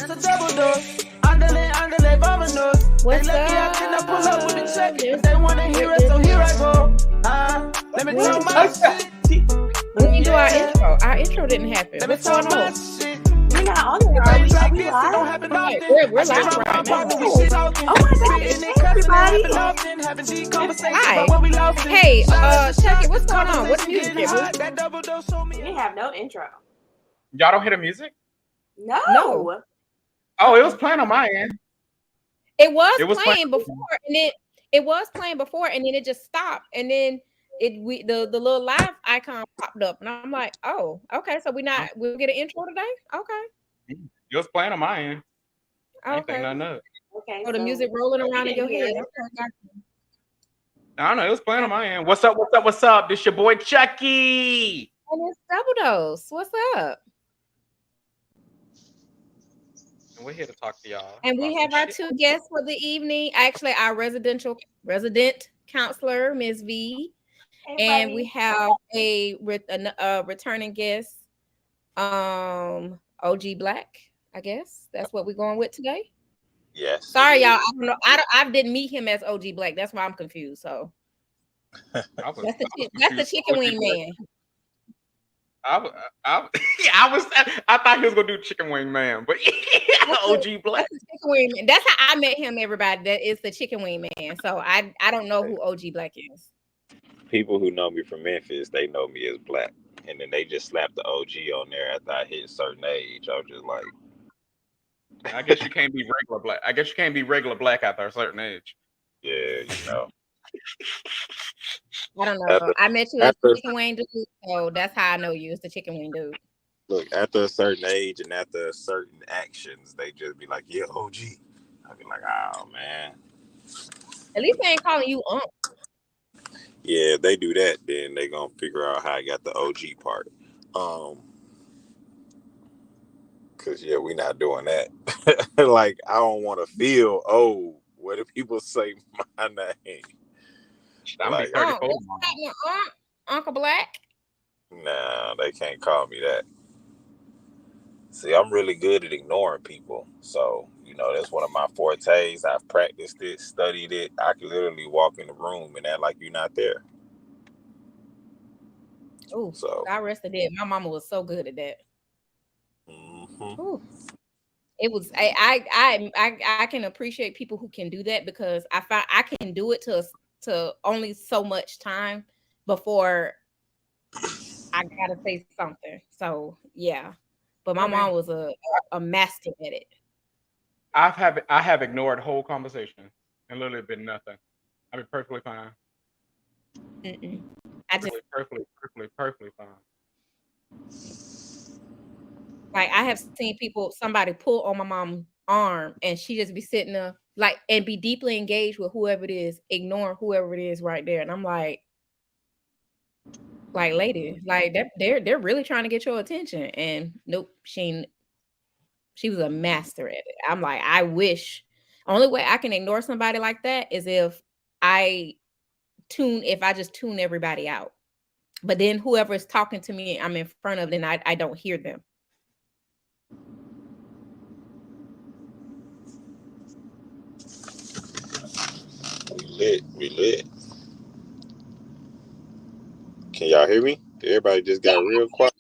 That's a double dose. Underlay, vamonos. What's They lucky I up? cannot pull up with the check. If they wanna hear it, so here I go. Let me tell my shit. We didn't do our intro. Our intro didn't happen. Let me What's tell going my on? shit. We're not on there. Baby, We like this, it live? don't happen Right, often. we're I live swear right my partner, now. we shit talking. Oh my God, Spitting and hey, cussing and everybody. laughing often, having deep conversations Hi. about what we lost in. Hey, Shout out to Chucky, shots, what's going on? What conversation music getting is hot. That double dose told We me. didn't have no intro. Y'all don't hear the music? No. Oh, it was playing on my end. It was, It was playing before, and it was playing before, and then it just stopped, and then the little live icon popped up, and I'm like, oh, okay, so we'll get an intro today. Okay, It was playing on my end. I ain't think okay. nothing of it. Okay. So the music rolling around in your head. Okay, got you. I don't know. It was playing on my end. What's up? What's up? What's up? This your boy Chucky. And it's Double Dose. What's up? And we're here to talk to y'all. And we have our two guests for the evening. Actually, our resident counselor, Ms. V, and we have a returning guest, OG Black. I guess that's what we're going with today. Yes. Sorry, y'all. I don't know. I didn't meet him as OG Black. That's why I'm confused. So that's the chicken wing man. I thought he was gonna do chicken wing man, but OG Black. That's the chicken wing man. That's how I met him. Everybody, that is the chicken wing man. So I don't know who OG Black is. People who know me from Memphis, they know me as Black, and then they just slapped the OG on there after I hit a certain age. I was just like, I guess you can't be regular Black. I guess you can't be regular Black after a certain age. yeah, you know. I don't know. I met you as the chicken wing dude, so that's how I know you. It's the chicken wing dude. Look, after a certain age and after certain actions, they just be like, yeah, OG. I'd be like, oh, man. At least they ain't calling you Unc. Yeah, if they do that, then they gonna figure out how I got the OG part. Cause yeah, we not doing that. Like, I don't want to feel old. What do people say my name? I'm Like, 34. Uncle Black. Nah, they can't call me that. See, I'm really good at ignoring people. So, you know, that's one of my fortes. I've practiced it, studied it. I can literally walk in the room and act like you're not there. Oh, so God rest her dead. My mama was so good at that. Mm-hmm. It was I can appreciate people who can do that, because I find I can do it to only so much time before I gotta say something. So yeah, but my mom was a master at it. I have ignored whole conversation and literally been nothing. I've been perfectly fine. I just perfectly fine. Like, I have seen somebody pull on my mom's arm and she just be sitting there like and be deeply engaged with whoever it is, ignoring whoever it is right there. And I'm like lady, like they're really trying to get your attention. And nope, she was a master at it. I'm like, I wish only way I can ignore somebody like that is if I just tune everybody out. But then whoever is talking to me, I'm in front of, then I don't hear them. We lit. Can y'all hear me? Everybody just got real quiet.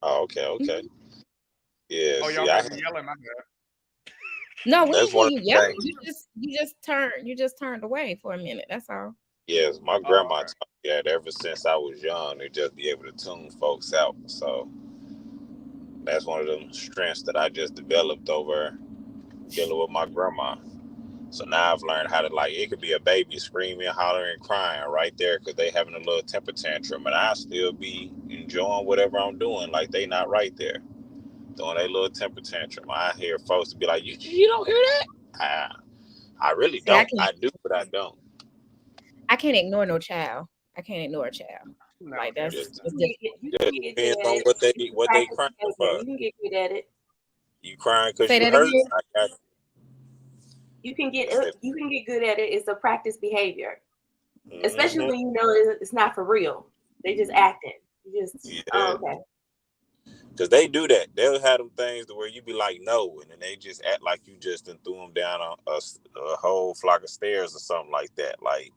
Oh, okay. Yeah. Oh, see, y'all yelling, my bad. No, we didn't hear you yelling. You just turned away for a minute. That's all. Yes, my grandma taught me that ever since I was young, to just be able to tune folks out. So that's one of them strengths that I just developed over dealing with my grandma. So now I've learned how to, like, it could be a baby screaming, hollering, crying right there because they having a little temper tantrum, and I still be enjoying whatever I'm doing, like they not right there doing a little temper tantrum. I hear folks be like, "You don't hear that?" I really don't. I do, but I don't. I can't ignore no child. I can't ignore a child. No, like that's just depends on what they crying for. You can get good at it. You crying because you hurt? I got you can get good at it. It's a practice behavior, especially when you know it's not for real. They just acting. You just okay. Because they do that. They'll have them things to where you be like, no, and then they just act like you just done threw them down a whole flock of stairs or something like that. Like,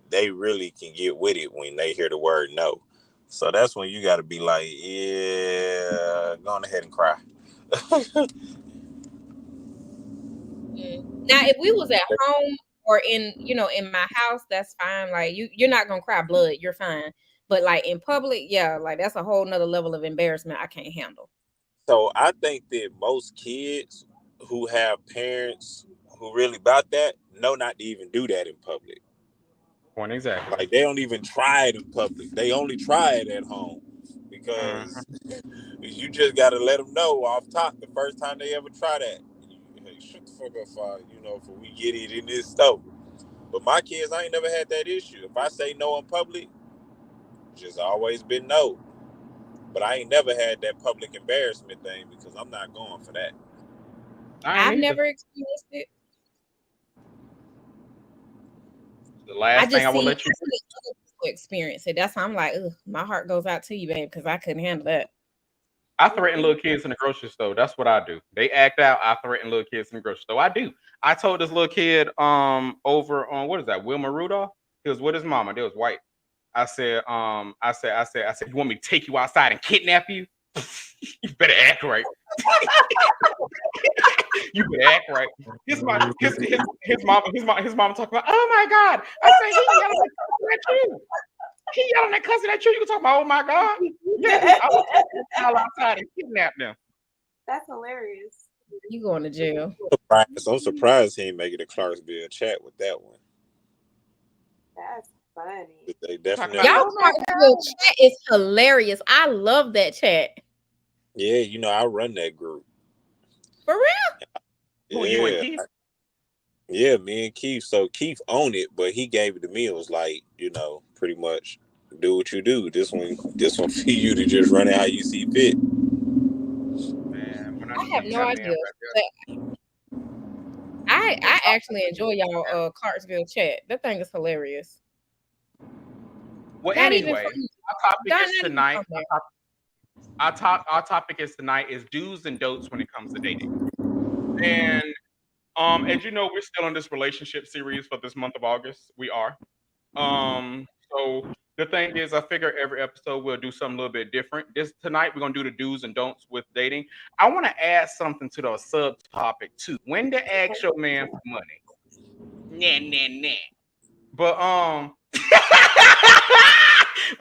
they really can get with it when they hear the word no. So that's when you got to be like, yeah, go on ahead and cry. Now, if we was at home or in my house, that's fine. Like you're not gonna cry blood. You're fine. But like in public, yeah, like that's a whole nother level of embarrassment I can't handle. So I think that most kids who have parents who really about that know not to even do that in public. Point exactly. Like they don't even try it in public. They only try it at home because you just got to let them know off top the first time they ever try that. Hey, shut the fuck up, for we get it in this stove. But my kids, I ain't never had that issue. If I say no in public, just always been no. But I ain't never had that public embarrassment thing because I'm not going for that. I've never experienced it. The last thing I will let you experience it. That's why I'm like, ugh, my heart goes out to you, babe, because I couldn't handle that. I threaten little kids in the grocery store. That's what I do. They act out. I threaten little kids in the grocery store. I do. I told this little kid over on what is that? Wilma Rudolph. He was with his mama. They was white. I said, you want me to take you outside and kidnap you? You better act right. You better act right. His mama talking about, oh my God. I said, he yelling at you. He yelling at cussing at you. You can talk about, oh my God. Yeah, I will take this child outside and kidnap them. That's hilarious. You going to jail. I'm surprised he ain't making a Clarksville chat with that one. That's funny. They definitely Y'all Clarksville chat is hilarious. I love that chat. Yeah, I run that group. For real? Who, you and Keith? Yeah, me and Keith. So Keith owned it, but he gave it to me. It was like, pretty much do what you do. This one for you to just run it how you see fit. Man, I have no idea. I actually enjoy y'all Clarksville chat. That thing is hilarious. Well, anyway, our topic is tonight. Our topic is tonight is do's and don'ts when it comes to dating. And as you know, we're still in this relationship series for this month of August. We are. So the thing is, I figure every episode we'll do something a little bit different. Tonight we're gonna do the do's and don'ts with dating. I want to add something to the subtopic too. When to ask your man for money? Nah. But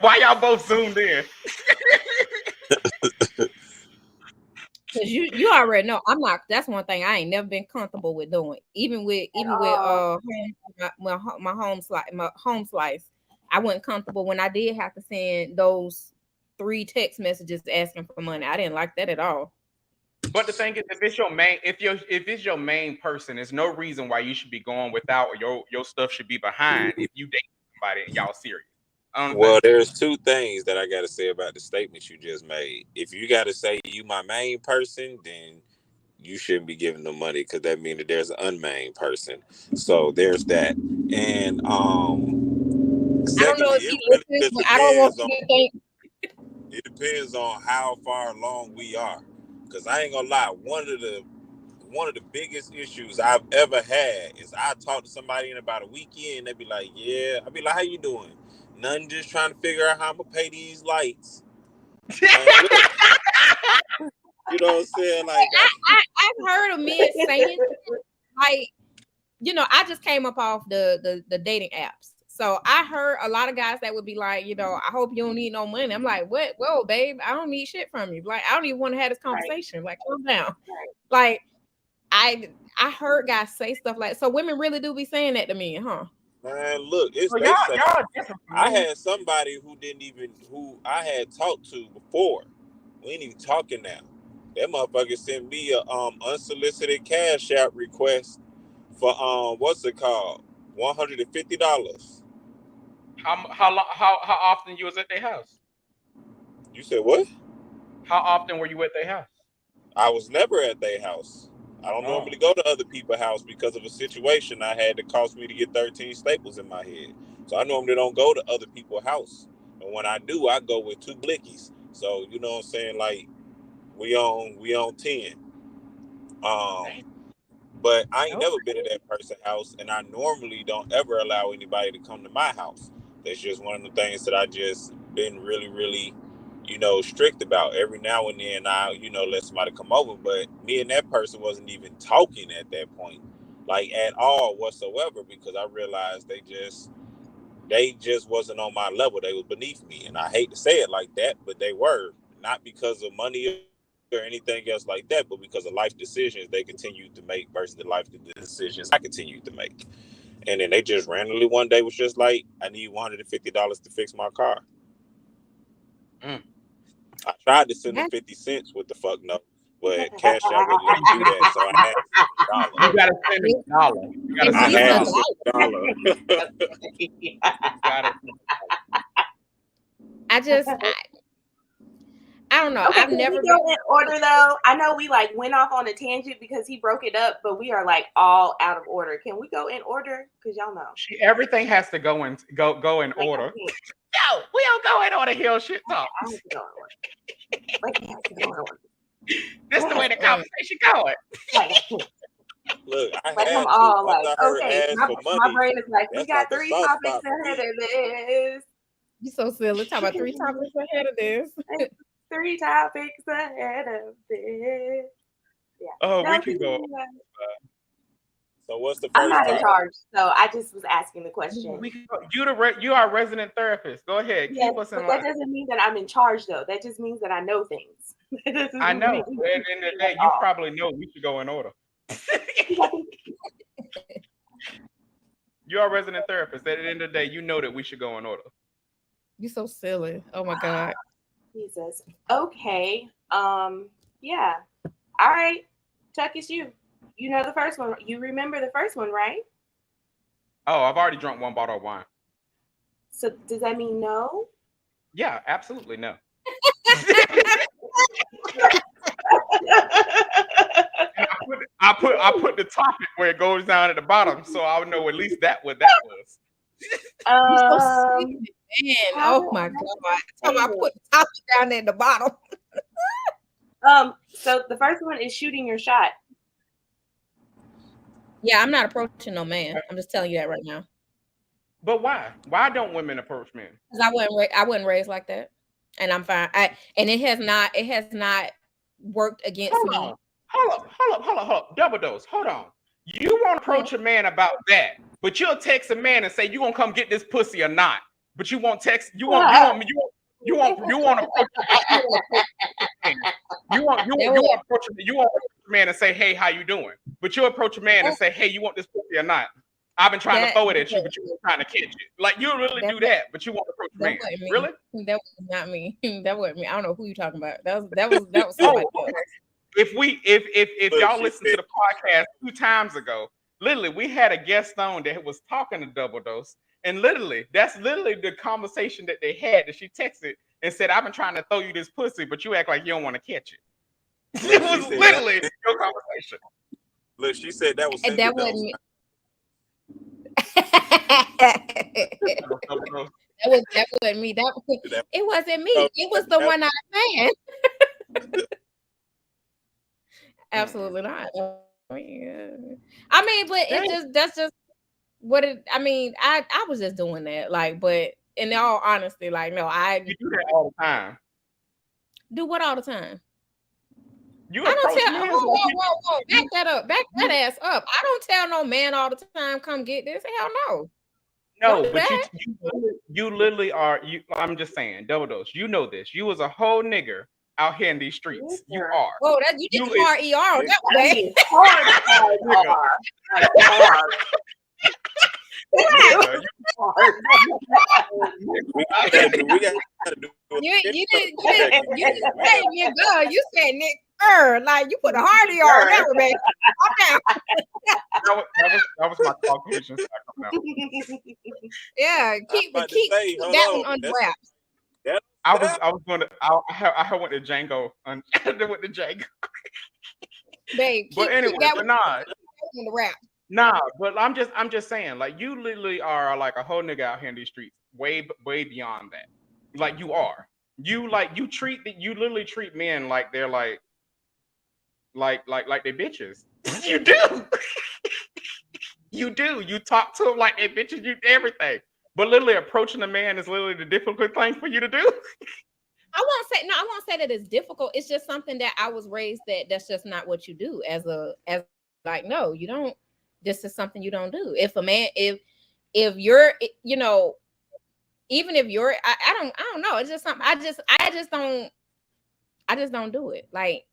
why y'all both zoomed in? Cause you already know I'm not. That's one thing I ain't never been comfortable with doing. Even with my home slice, I wasn't comfortable when I did have to send those 3 text messages asking for money. I didn't like that at all. But the thing is, if it's your main person, there's no reason why you should be going without, or your stuff should be behind if you date somebody and y'all serious. Well, there's 2 things that I got to say about the statement you just made. If you got to say you my main person, then you shouldn't be giving them money because that means that there's an unmain person. So there's that. And secondly, I don't know if he listens, but I don't want you to think. It depends on how far along we are. Because I ain't gonna lie, one of the biggest issues I've ever had is I talk to somebody in about a weekend, they be like, yeah. I be like, how you doing? Nothing, just trying to figure out how I'm gonna pay these lights. You know what I'm saying? Like I've heard of men saying, like, I just came up off the dating apps. So I heard a lot of guys that would be like, I hope you don't need no money. I'm like, what? Whoa, babe, I don't need shit from you. Like, I don't even want to have this conversation. Right. Like, calm down. Right. Like, I heard guys say stuff like, so women really do be saying that to me, huh? Man, look, it's I had somebody who I had talked to before. We ain't even talking now. That motherfucker sent me a unsolicited cash out request for what's it called? $150. How often you was at their house? You said what? How often were you at their house? I was never at their house. I don't normally go to other people's house because of a situation I had that cost me to get 13 staples in my head. So I normally don't go to other people's house. And when I do, I go with 2 blickies. So, you know what I'm saying? Like, We on 10. But I ain't never been to that person's house, and I normally don't ever allow anybody to come to my house. That's just one of the things that I just been really, really, strict about. Every now and then I, let somebody come over, but me and that person wasn't even talking at that point, like at all whatsoever, because I realized they just wasn't on my level. They was beneath me, and I hate to say it like that, but they were, not because of money or anything else like that, but because of life decisions they continued to make versus the life decisions I continued to make. And then they just randomly one day was just like, I need $150 to fix my car. I tried to send them 50 cents with the fuck no, but Cash App wouldn't let me do that, so I had to send $1. You gotta send $1. You gotta I send had to send $1. I don't know. Okay, I've never been in order though. I know we like went off on a tangent because he broke it up, but we are like all out of order. Can we go in order? Because y'all know everything has to go in order. No, we don't go in order. Hill shit talk. This is the way the conversation going. Look, I like had I'm all like, okay. My brain is like, we got 3 topics ahead of this. You so silly. Talk about 3 topics ahead of this. 3 topics ahead of this. Yeah. Oh, we can go. So what's the first? I'm not in charge, so I just was asking the question. You are a resident therapist. Go ahead. Yes, keep us in but line. that doesn't mean that I'm in charge, though. That just means that I know things. I know. And in the day, you probably know we should go in order. You are a resident therapist. At the end of the day, you know that we should go in order. You're so silly. Oh my God. Jesus. Okay. Yeah. All right. Chuck, it's you. You know the first one. You remember the first one, right? Oh, I've already drunk 1 bottle of wine. So does that mean no? Yeah, absolutely no. I put the topic where it goes down at the bottom, so I would know at least what that was. Man, oh my God! So I put the topic down at the bottom. So the first one is shooting your shot. Yeah, I'm not approaching no man. I'm just telling you that right now. But why? Why don't women approach men? Because I wasn't raised like that, and I'm fine. And it has not worked against me. Hold up. Double dose. Hold on. You won't approach a man about that, but you'll text a man and say you gonna come get this pussy or not. But you won't text. You won't approach. You won't approach a man and say, hey, how you doing? But you'll approach a man and say, hey, you want this pussy or not? I've been trying to throw it at you, but you were trying to catch it. Like you really do that, but you won't approach a man. Really? That was not me. That wasn't me. I don't know who you're talking about. That was somebody else. If y'all listened to the podcast 2 times ago, literally we had a guest on that was talking to Double Dose, and that's literally the conversation that they had. That she texted and said, "I've been trying to throw you this pussy, but you act like you don't want to catch it." It was literally your conversation. Look, she said that was. And that wasn't me. That wasn't me. It wasn't me. It was the one I said. Absolutely not. I mean, but that's just what it. I mean, I was just doing that, like, but in all honesty, like, no, you do that all the time. Do what all the time? I don't tell. Whoa! Back that up. Back that ass up. I don't tell no man all the time, come get this. Hell no. No, but you literally are. I'm just saying, Double Dose. You know this. You was a whole nigger out here in these streets. You are. Oh, you did hard ER on that way. You didn't say nigga. You said nigga. Like you put a hard ER on that one, baby. Okay. That was my Caucasian side coming out. Yeah, keep that one under wraps. I went to Django. I went to Django. Babe, but anyway, but nah. In the wrap. Nah, but I'm just saying, like you literally are like a whole nigga out here in these streets, way beyond that. Like you are. You literally treat men like they're like like they bitches. You do. You do. You talk to them like they bitches. You everything. But literally approaching a man is literally the difficult thing for you to do. I won't say that it's difficult. It's just something that I was raised that's just not what you do as like, no, you don't. This is something you don't do. If a man, if you're, you know, even if you're, I don't know. It's just something I just don't do it. Like,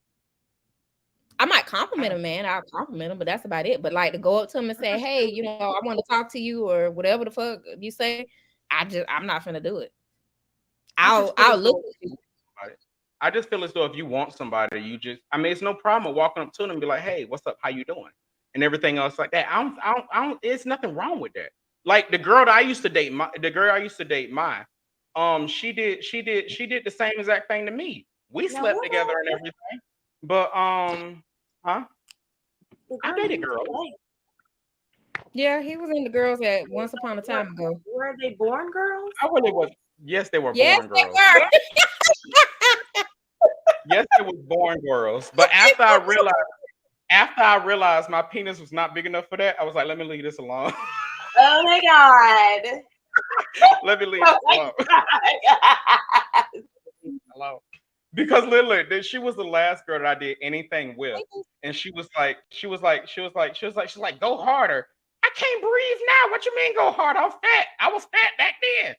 I might compliment a man, I'll compliment him, but that's about it. But like to go up to him and say, hey, you know, I want to talk to you or whatever the fuck you say, I'm not gonna do it. I'll look at you. I just feel as though if you want somebody, it's no problem walking up to them and be like, hey, what's up? How you doing? And everything else like that. I don't, it's nothing wrong with that. Like the girl that I used to date, she did the same exact thing to me. We slept together and everything. But I dated girls. Yeah, he was in the girls at once upon a time ago. Were they born girls? I really was. Yes, they were born girls. They were. Yes, they were born girls. But after I realized my penis was not big enough for that, I was like, let me leave this alone. Oh my God. Let me leave this alone. Because literally, she was the last girl that I did anything with, and she was like, go harder. I can't breathe now. What you mean go hard? I'm fat. I was fat back then.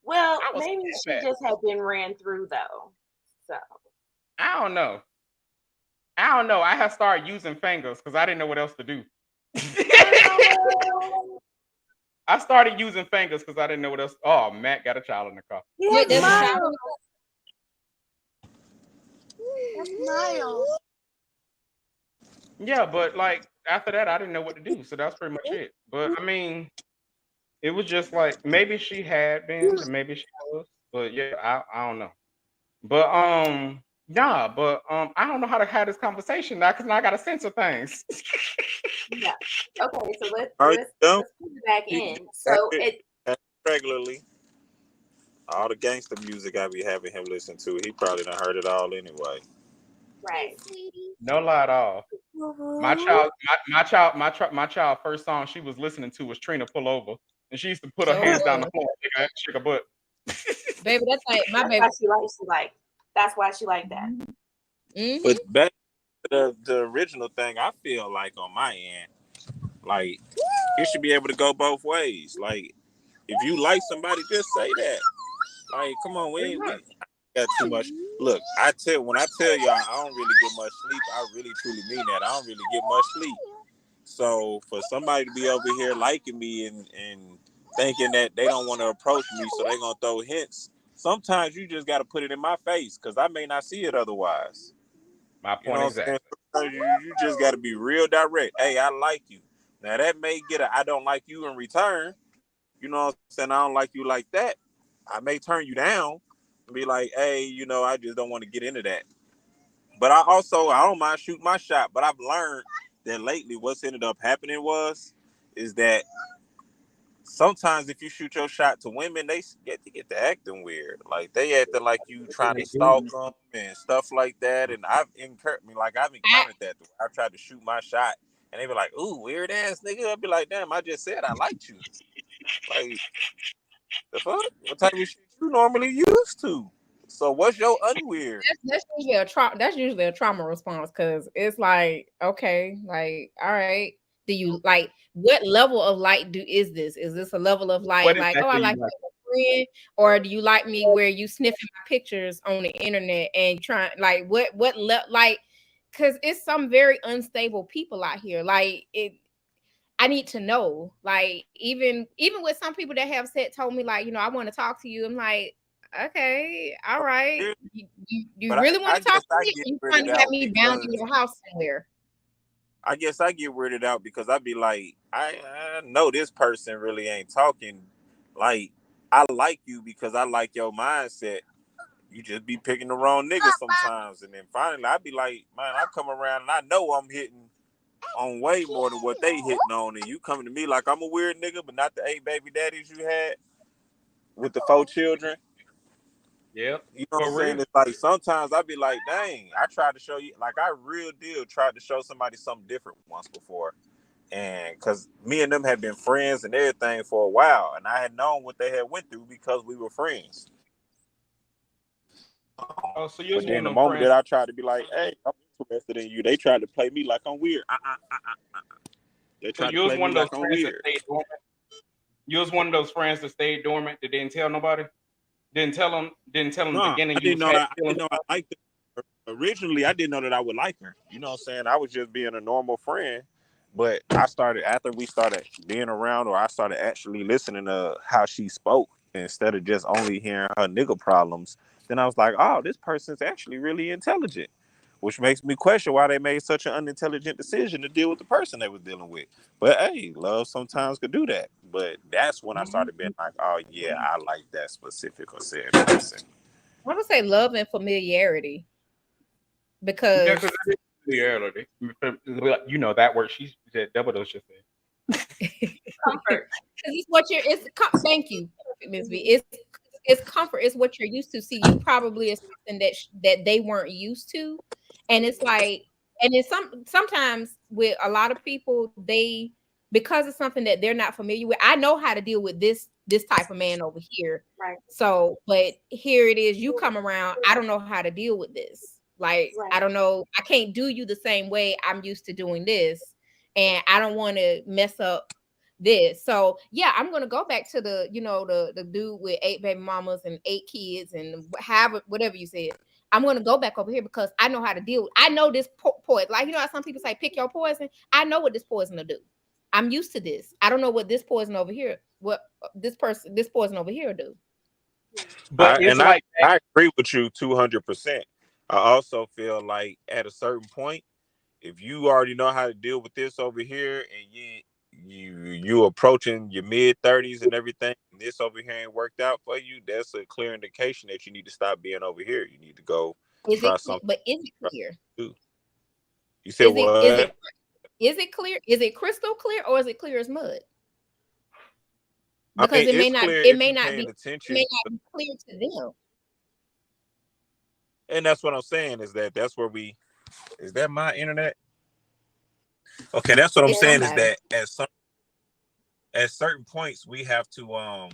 Well, maybe she just had been ran through though. So I don't know. I have started using fingers because I didn't know what else to do. I started using fingers because I didn't know what else. Oh, Matt got a child in the car. Wait, there's a child. Smile. Yeah, but like after that, I didn't know what to do. So that's pretty much it. But I mean, it was just like maybe she had been, or maybe she was. But yeah, I don't know. But I don't know how to have this conversation now because now I got to censor things. Yeah. Okay, so let's put it back in. So regularly. All the gangster music I be having him listen to, he probably done heard it all anyway. Right. No lie at all. My child first song she was listening to was Trina Pull Over. And she used to put her hands down the floor and shake her butt. Baby, that's like my baby. That's why she liked that. Mm-hmm. But back to the original thing, I feel like on my end, like you should be able to go both ways. Like if you like somebody, just say that. Like, come on, we got too much. Look, when I tell y'all I don't really get much sleep, I really truly mean that. I don't really get much sleep. So for somebody to be over here liking me and thinking that they don't want to approach me, so they're gonna throw hints. Sometimes you just got to put it in my face because I may not see it otherwise. My point exactly. You just got to be real direct. Hey, I like you. Now that may get I don't like you in return. You know what I'm saying? I don't like you like that. I may turn you down and be like, hey, you know, I just don't want to get into that. But I don't mind shooting my shot. But I've learned that lately what's ended up happening is that sometimes if you shoot your shot to women, they get to acting weird. Like they acting like you trying to stalk them and stuff like that. And I've encountered that. I tried to shoot my shot and they be like, ooh, weird ass nigga. I'd be like, damn, I just said I liked you. Like, the fuck? What type of shit you normally used to? So what's your unweird? That's usually a trauma response because it's like, okay, like, all right. Do you like what level of like is this? Is this a level of like oh I like you friend, or do you like me where you sniffing my pictures on the internet and trying like what like because it's some very unstable people out here. Like I need to know. Like even with some people that have told me like, you know, I want to talk to you. I'm like, okay, all right. You really want to talk to me? You trying to have me bound in your house somewhere? I guess I get weirded out because I'd be like, I know this person really ain't talking. Like, I like you because I like your mindset. You just be picking the wrong niggas sometimes. And then finally, I'd be like, man, I come around and I know I'm hitting on way more than what they hitting on. And you coming to me like I'm a weird nigga, but not the 8 baby daddies you had with the 4 children. Yeah. You know what I'm saying? It's like sometimes I be like, dang, I tried to show you, like I real deal tried to show somebody something different once before. And because me and them had been friends and everything for a while, and I had known what they had went through because we were friends. Oh, so but then the moment that I tried to be like, hey, I'm interested in you, they tried to play me like I'm weird. They tried to play me like I'm weird. You was one of those friends that stayed dormant that didn't tell nobody? Didn't tell them in the beginning. I didn't know I liked her. Originally, I didn't know that I would like her. You know what I'm saying? I was just being a normal friend. But I started, after we started being around, or I started actually listening to how she spoke instead of just only hearing her nigga problems, then I was like, oh, this person's actually really intelligent. Which makes me question why they made such an unintelligent decision to deal with the person they was dealing with. But hey, love sometimes could do that. But that's when I started being like, oh yeah, I like that specific or said person. I would say love and familiarity. Because familiarity. You know that word she said double dose just said. Comfort. It's what thank you, Ms. V. It's comfort. It's what you're used to. See, you probably is something that they weren't used to. And it's like, and it's sometimes with a lot of people, because it's something that they're not familiar with. I know how to deal with this type of man over here. Right. So, but here it is, you come around, I don't know how to deal with this. Like, right. I don't know, I can't do you the same way I'm used to doing this. And I don't want to mess up this. So yeah, I'm gonna go back to the, the dude with 8 baby mamas and 8 kids and whatever you said. I'm going to go back over here because I know how to deal with. I know this poison. Like, how some people say, pick your poison. I know what this poison will do. I'm used to this. I don't know what this poison over here, what this poison over here will do. But I agree with you 200%. I also feel like at a certain point, if you already know how to deal with this over here and you approaching your mid-30s and everything, and this over here ain't worked out for you, that's a clear indication that you need to stop being over here. You need to go try something. But is it clear? You said what? Is it clear? Is it crystal clear, or is it clear as mud? Because it may not be clear to them. And that's what I'm saying, that's where is that my internet? Okay, that's what I'm saying is that at certain points we have to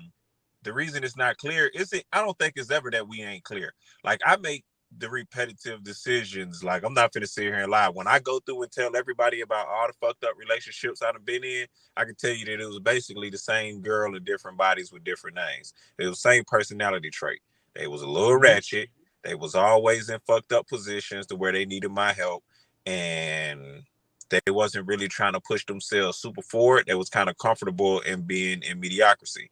the reason it's not clear I don't think it's ever that we ain't clear. Like, I make the repetitive decisions. Like, I'm not finna sit here and lie. When I go through and tell everybody about all the fucked up relationships I've been in, I can tell you that it was basically the same girl in different bodies with different names. It was the same personality trait. They was a little ratchet. They was always in fucked up positions to where they needed my help, and they wasn't really trying to push themselves super forward. They was kind of comfortable in being in mediocrity.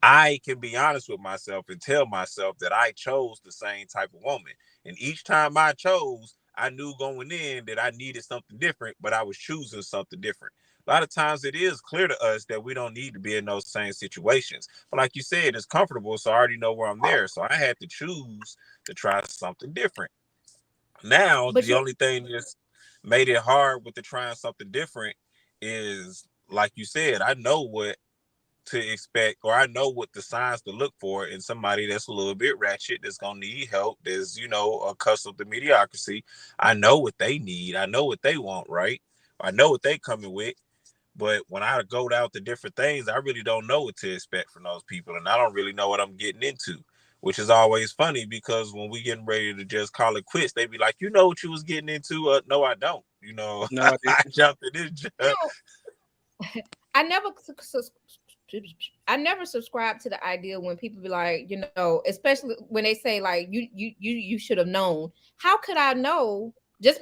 I can be honest with myself and tell myself that I chose the same type of woman. And each time I chose, I knew going in that I needed something different, but I was choosing something different. A lot of times it is clear to us that we don't need to be in those same situations. But like you said, it's comfortable, so I already know where I'm there. So I had to choose to try something different. Now, the only thing that's made it hard with the trying something different is, like you said, I know what to expect, or I know what the signs to look for in somebody that's a little bit ratchet, that's gonna need help, that's accustomed to mediocrity. I know what they need, I know what they want, right? I know what they coming with. But when I go down to different things, I really don't know what to expect from those people, and I don't really know what I'm getting into, which is always funny because when we getting ready to just call it quits, they be like, you know what you was getting into? No, I don't. No, I jumped in this jump. I never subscribe to the idea when people be like, especially when they say like you should have known. How could I know? Just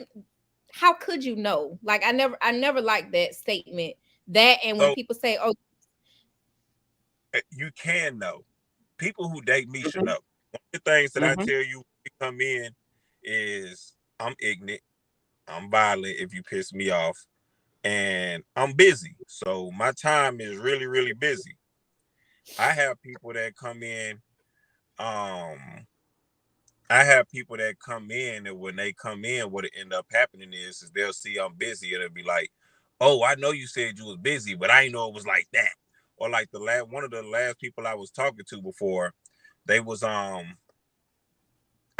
how could you know? Like, I never liked that statement. That, and when people say, "Oh, you can know." People who date me should know. One of the things that I tell you when you come in is I'm ignorant, I'm violent if you piss me off, and I'm busy. So my time is really, really busy. I have people that come in, and when they come in, what it end up happening is they'll see I'm busy and they'll be like, oh, I know you said you was busy, but I didn't know it was like that. Or like one of the last people I was talking to before, they was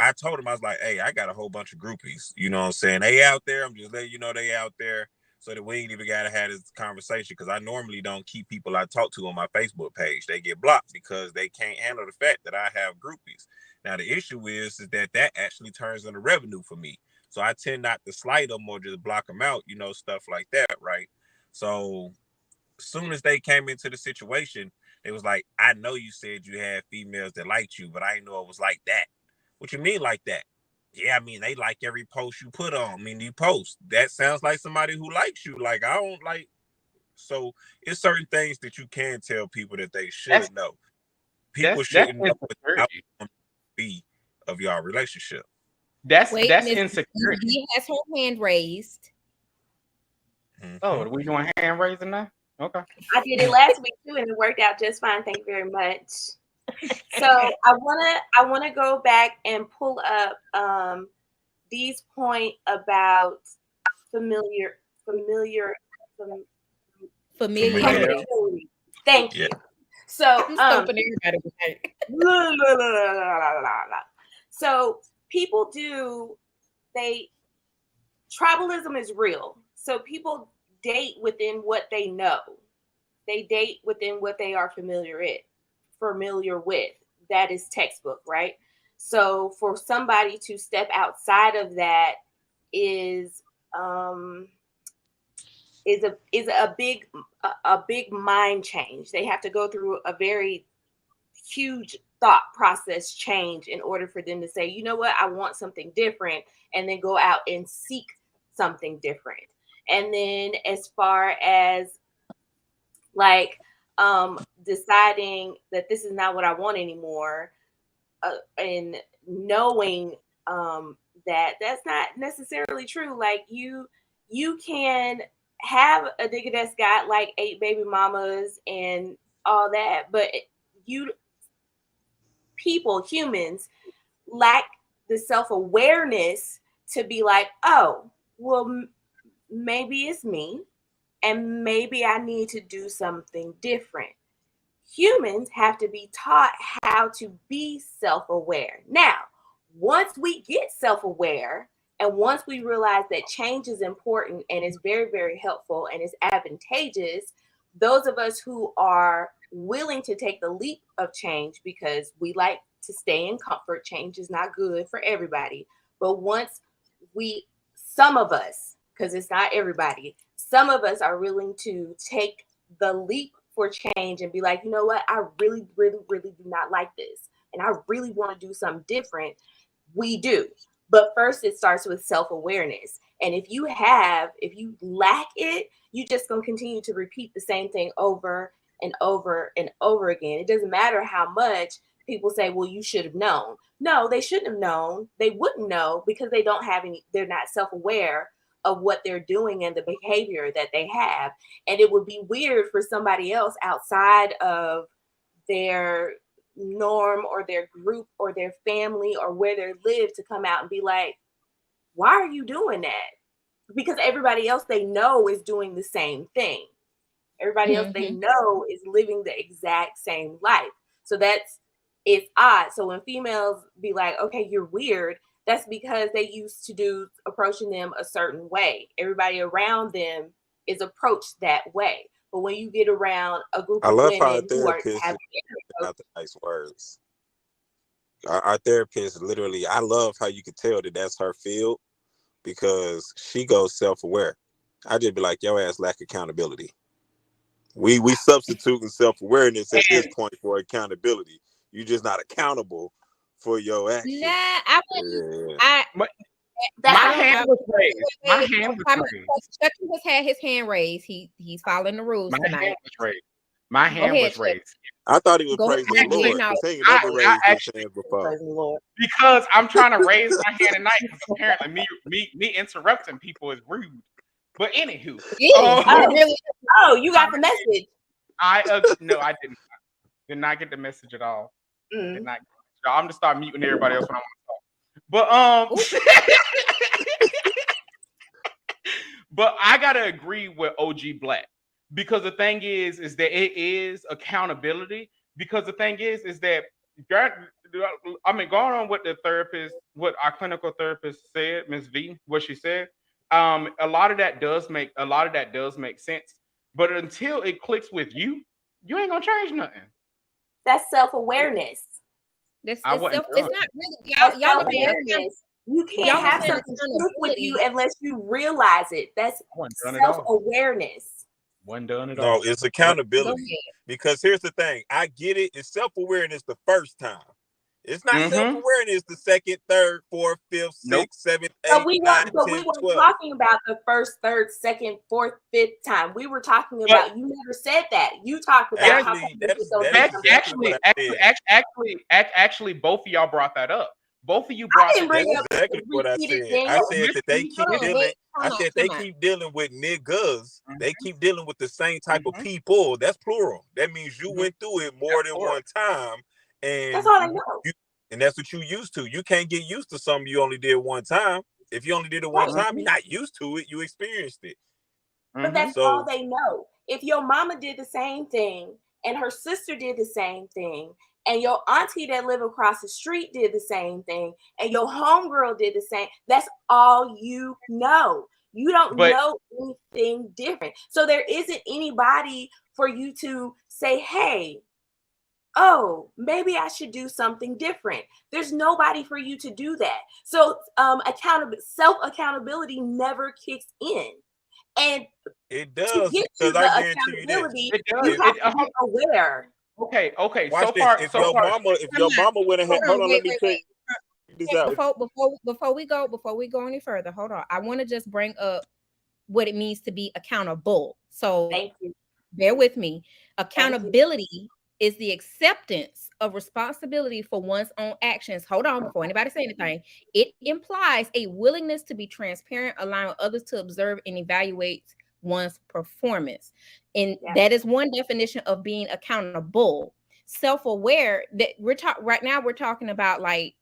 I told him, I was like, hey, I got a whole bunch of groupies. You know what I'm saying? They out there. I'm just letting you know they out there. So that we ain't even got to have this conversation, because I normally don't keep people I talk to on my Facebook page. They get blocked because they can't handle the fact that I have groupies. Now, the issue is that actually turns into revenue for me. So I tend not to slight them or just block them out, stuff like that, right? So as soon as they came into the situation, it was like, I know you said you had females that liked you, but I didn't know it was like that. What you mean like that? Yeah, I mean, they like every post you put on. I mean, you post. That sounds like somebody who likes you. Like, I don't like. So it's certain things that you can tell people that they should know. People shouldn't know what the outcome be of your relationship. That's insecurity. He has her hand raised. Mm-hmm. Oh, are we doing hand raising now? Okay. I did it last week too, and it worked out just fine. Thank you very much. So I wanna go back and pull up these point about familiarity. Thank you. So so people tribalism is real. So people date within what they know. They date within what they are familiar with. That is textbook, right? So for somebody to step outside of that is a big mind change. They have to go through a very huge thought process change in order for them to say, you know what, I want something different, and then go out and seek something different. And then as far as like deciding that this is not what I want anymore, and knowing that that's not necessarily true. Like you can have a nigga that's got like 8 baby mamas and all that, but humans lack the self-awareness to be like, oh, well, maybe it's me, and maybe I need to do something different. Humans have to be taught how to be self-aware. Now, once we get self-aware, and once we realize that change is important and is very, very helpful and is advantageous, those of us who are willing to take the leap of change, because we like to stay in comfort, change is not good for everybody. But once some of us, because it's not everybody, some of us are willing to take the leap for change and be like, you know what, I really, really, really do not like this, and I really want to do something different. We do. But first, it starts with self-awareness. And if you lack it, you just going to continue to repeat the same thing over and over and over again. It doesn't matter how much people say, well, you should have known. No, they shouldn't have known. They wouldn't know, because they're not self-aware of what they're doing and the behavior that they have. And it would be weird for somebody else outside of their norm or their group or their family or where they live to come out and be like, why are you doing that? Because everybody else they know is doing the same thing. Everybody else they know is living the exact same life. So it's odd. So when females be like, okay, you're weird, that's because they used to approaching them a certain way. Everybody around them is approached that way. But when you get around a group of women who are having the nice words, our therapist literally, I love how you could tell that that's her field, because she goes self-aware. I just be like, your ass lack accountability. We substituting self-awareness at this point for accountability. You're just not accountable for your actions. Nah, I wouldn't. My hand was raised. Chucky has had his hand raised. He's following the rules tonight. My hand was raised. I thought he was praising the Lord. He never raised his hand before. Because I'm trying to raise my hand tonight, because apparently me interrupting people is rude. But anywho, you got the message. No, I didn't. Did not get the message at all. Did not. I'm gonna start muting everybody else when I want to talk. But but I gotta agree with OG Black, because the thing is that it is accountability. Because the thing is that I mean, going on what the therapist, what our clinical therapist said, Ms. V, what she said, a lot of that does make sense. But until it clicks with you, you ain't gonna change nothing. That's self-awareness. It's not really y'all awareness. You can't have something click with you unless you realize it. That's self-awareness. One done it all. No, it's accountability. Because here's the thing, I get it. It's self-awareness the first time. It's not self-awareness the second, third, fourth, fifth, sixth, seventh, eighth, we ninth, weren't talking about the first, third, second, fourth, fifth time. We were talking about, you never said that. You talked about actually both of y'all brought that up. Both of you brought that up. Exactly what I said. I said that they keep dealing. I said they keep dealing with niggas. They keep dealing with the same type of people. That's plural. That means you went through it more than one time. And that's all I know. And that's what you used to. You can't get used to something you only did one time. If you only did it one time, you're not used to it. You experienced it. But that's all they know. If your mama did the same thing and her sister did the same thing and your auntie that live across the street did the same thing and your homegirl did the same, that's all you know. You don't know anything different. So there isn't anybody for you to say, hey, oh, maybe I should do something different. There's nobody for you to do that. So self-accountability never kicks in. And it does, because I guarantee you this. It does. You have to be aware. Okay. Watch this. If your mama went ahead, hold on, let me check this out. Before we go any further, hold on. I want to just bring up what it means to be accountable. So thank you. Bear with me. Accountability is the acceptance of responsibility for one's own actions. Hold on, before anybody say anything. It implies a willingness to be transparent, allowing others to observe and evaluate one's performance. And that is one definition of being accountable. Self-aware, that we're talking about, like,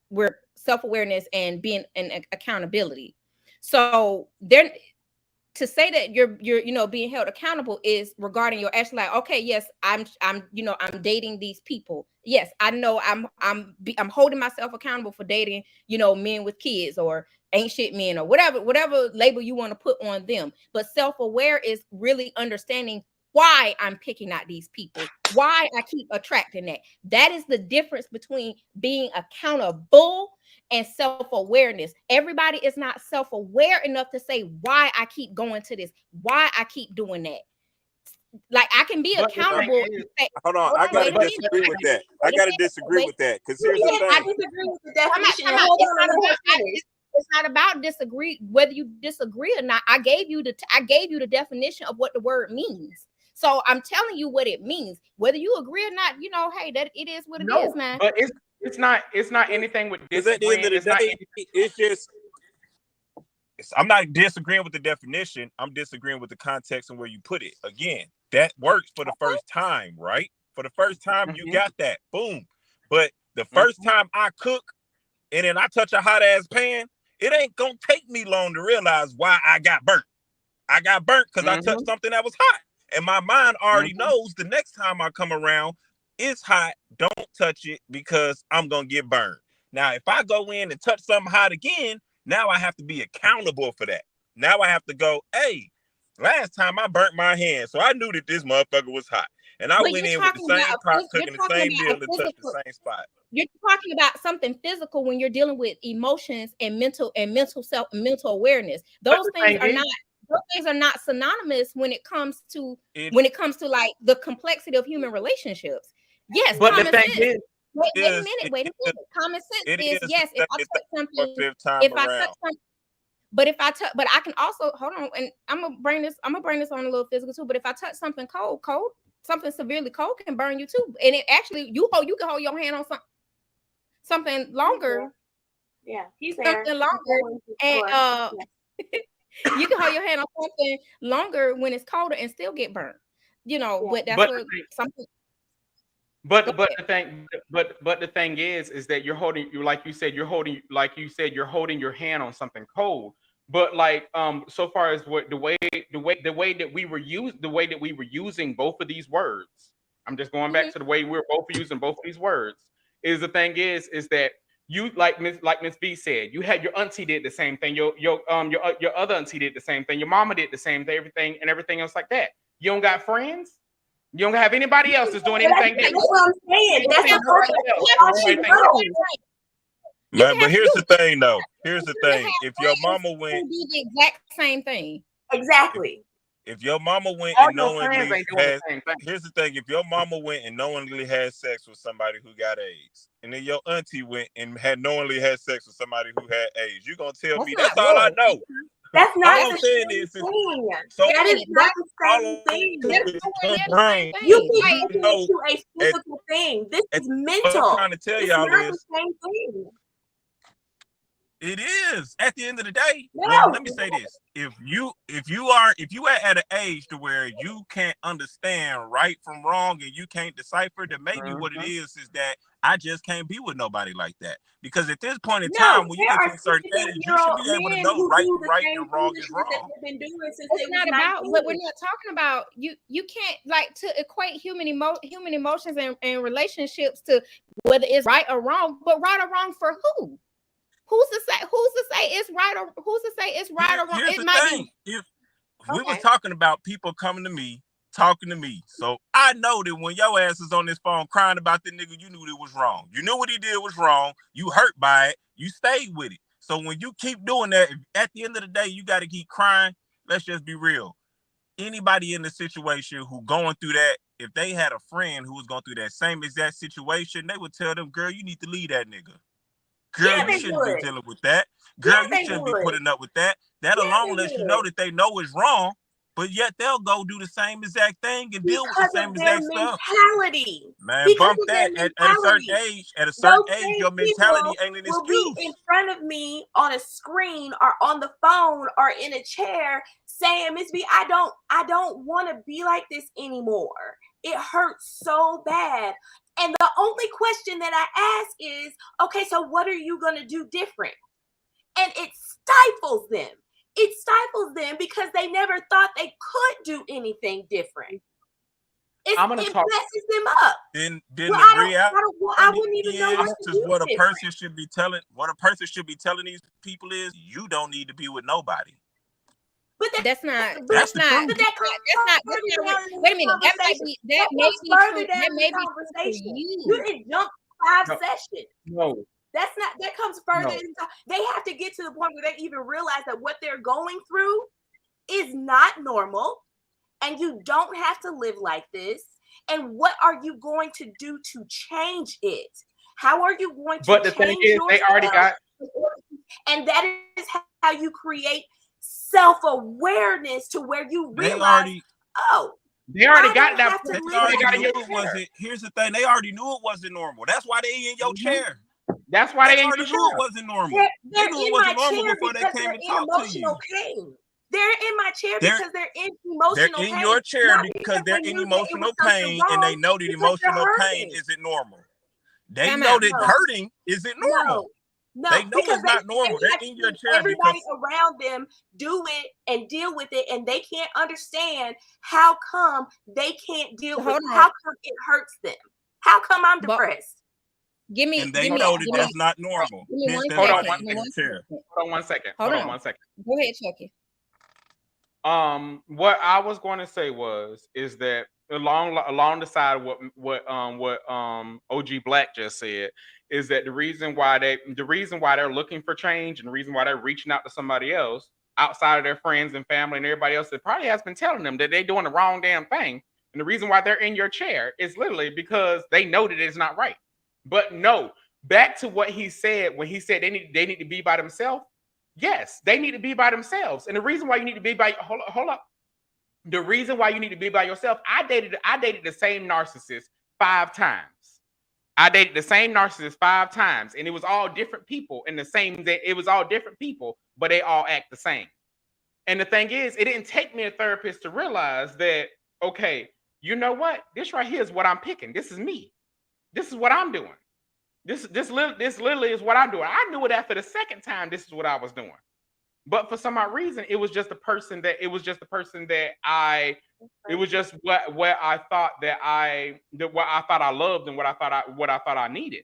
we're self-awareness and being an accountability. So there, to say that you're being held accountable is regarding your action. Like, okay, yes, I'm dating these people. Yes, I know I'm holding myself accountable for dating, men with kids or ain't shit men or whatever label you want to put on them. But self-aware is really understanding why I'm picking out these people, why I keep attracting that. That is the difference between being accountable and self-awareness. Everybody is not self-aware enough to say why I keep going to this, why I keep doing that. Like, I can be accountable. Hold on, I gotta disagree with that. I gotta disagree with that, because here's the thing. I disagree with the definition. It's not about disagree, whether you disagree or not. I gave you the definition of what the word means. So I'm telling you what it means. Whether you agree or not, hey, that it is what it is, man. But it's not anything with this. At the end of the day, it's just, I'm not disagreeing with the definition. I'm disagreeing with the context and where you put it. Again, that works for the first time, right? For the first time, you got that. Boom. But the first time I cook and then I touch a hot ass pan, it ain't gonna take me long to realize why I got burnt. I got burnt because I touched something that was hot. And my mind already knows the next time I come around, it's hot. Don't touch it because I'm going to get burned. Now, if I go in and touch something hot again, now I have to be accountable for that. Now I have to go, hey, last time I burnt my hand, so I knew that this motherfucker was hot. And I went in with the same pot, cooking the same meal and touched the same spot. You're talking about something physical when you're dealing with emotions and mental awareness. Those things are not synonymous when it comes to like the complexity of human relationships. Yes, but the thing is, wait a minute. Common sense is yes. If I touch something, but I can also hold on, and I'm gonna bring this on a little physical too. But if I touch something cold, something severely cold can burn you too. And it actually you can hold your hand on something longer. Yeah, he's something there. Longer, and you can hold your hand on something longer when it's colder and still get burnt. But that's something. But the thing is that you're holding you're holding your hand on something cold. But like so far as what the way that we were using both of these words. I'm just going back to the way we're both using both of these words. is the thing is that you like Miss B said, you had your auntie did the same thing, your other auntie did the same thing, your mama did the same thing, everything else like that. You don't got friends. You don't have anybody else that's doing anything different. That's what I'm saying. That's But here's the thing, though. Here's the thing. If your mama went, do the exact same thing. Exactly. If your mama went All and your knowingly friends ain't doing had, the same thing. here's the thing. If your mama went and knowingly had sex with somebody who got AIDS, and then your auntie went and had knowingly had sex with somebody who had AIDS, you gonna tell me that's all I know. That's not all I'm saying is, thing. So that is not the same thing. You keep making it to a physical thing. This is mental. What I'm trying to tell y'all not is the same thing. It is. At the end of the day, No. let me say this: if you are at an age to where you can't understand right from wrong and you can't decipher, then maybe what it is that I just can't be with nobody like that. Because at this point in time, when you get to a certain age, you should be able to know right and wrong is wrong. It's not about what we're not talking about. You can't like to equate human emotions and relationships to whether it's right or wrong, but right or wrong for who? Who's to say it's right or who's to say it's right or wrong? Here's It the might thing. be. If we was talking about people coming to me, talking to me, so I know that when your ass is on this phone crying about the nigga, you knew it was wrong. You knew what he did was wrong. You hurt by it. You stayed with it. So when you keep doing that, at the end of the day, you got to keep crying. Let's just be real. Anybody in the situation who going through that, if they had a friend who was going through that same exact situation, they would tell them, girl, you need to leave that nigga. Girl, you shouldn't be dealing with that. Girl, you shouldn't be putting up with that. That alone lets you know that they know it's wrong, but yet they'll go do the same exact thing and deal with the same exact stuff. Man, bump that. At a certain age, your mentality ain't an excuse. Will be in front of me on a screen or on the phone or in a chair saying, Miss B, I don't want to be like this anymore. It hurts so bad. And the only question that I ask is, okay, so what are you going to do different? And it stifles them. It stifles them because they never thought they could do anything different. It messes them up. Then well, the reality I wouldn't even know what to do what a person should be telling. What a person should be telling these people is, you don't need to be with nobody. But that's not. Wait a minute. That may be conversation. You didn't jump 5 sessions. No. That comes further. No. They have to get to the point where they even realize that what they're going through is not normal, and you don't have to live like this. And what are you going to do to change it? How are you going to? But the thing is, they already got. And that is how you create self-awareness to where you realize, they already got that. Here's the thing: they already knew it wasn't normal. That's why they in your chair. That's why they already knew it wasn't normal. They knew it wasn't normal before they came and talked to you. They're in my chair because they're in emotional pain. They're in your chair because they're in emotional pain, and they know that emotional pain isn't normal. They know that hurting isn't normal. No, they know it's not normal. They're in your chair. Everybody around them do it and deal with it, and they can't understand how come they can't deal with it. How come it hurts them? How come I'm depressed? And they know that that's not normal. Hold on 1 second. Hold on 1 second. Go ahead, Chucky. What I was going to say is that along the side of what OG Black just said is that the reason why they're looking for change and the reason why they're reaching out to somebody else outside of their friends and family and everybody else that probably has been telling them that they're doing the wrong damn thing, and the reason why they're in your chair is literally because they know that it's not right. But no, back to what he said when he said they need to be by themselves. Yes, they need to be by themselves. And the reason why you need to be by hold up. The reason why you need to be by yourself, I dated the same narcissist 5 times. I dated the same narcissist 5 times, and it was all different people it was all different people, but they all act the same. And the thing is, it didn't take me a therapist to realize that, okay, you know what? This right here is what I'm picking. This is me. This is what I'm doing. This literally is what I'm doing. I knew it after the second time. This is what I was doing. But for some odd reason, it was just what I thought I loved and what I thought I needed.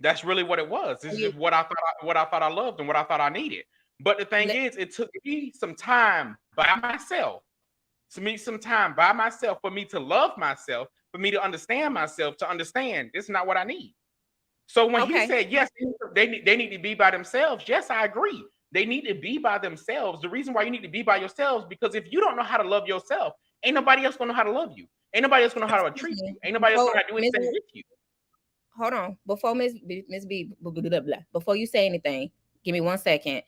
That's really what it was. This is just what I thought I loved and what I thought I needed. But the thing is, it took me some time by myself, for me to love myself, for me to understand myself, to understand it's not what I need. So when he said, yes, they need to be by themselves, yes, I agree. They need to be by themselves. The reason why you need to be by yourselves, because if you don't know how to love yourself, ain't nobody else gonna know how to love you. Ain't nobody else gonna know how to treat you. Ain't nobody else gonna do anything with you. Hold on. Before Miss B, blah, blah, blah, before you say anything, give me 1 second.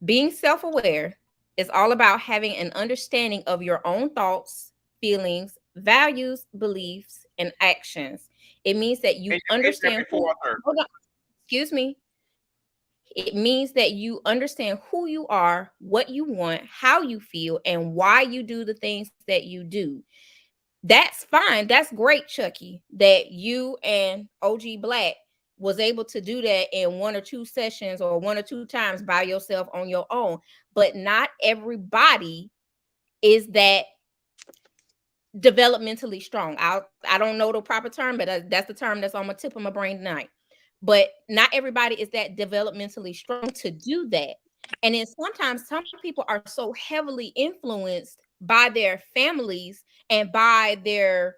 Being self-aware is all about having an understanding of your own thoughts, feelings, values, beliefs, and actions. It means that you understand excuse me. It means that you understand who you are, what you want, how you feel, and why you do the things that you do. That's fine. That's great, Chucky, that you and OG Black was able to do that in 1 or 2 sessions or 1 or 2 times by yourself on your own. But not everybody is that developmentally strong. I don't know the proper term, but that's the term that's on my tip of my brain tonight. But not everybody is that developmentally strong to do that. And then sometimes some people are so heavily influenced by their families and by their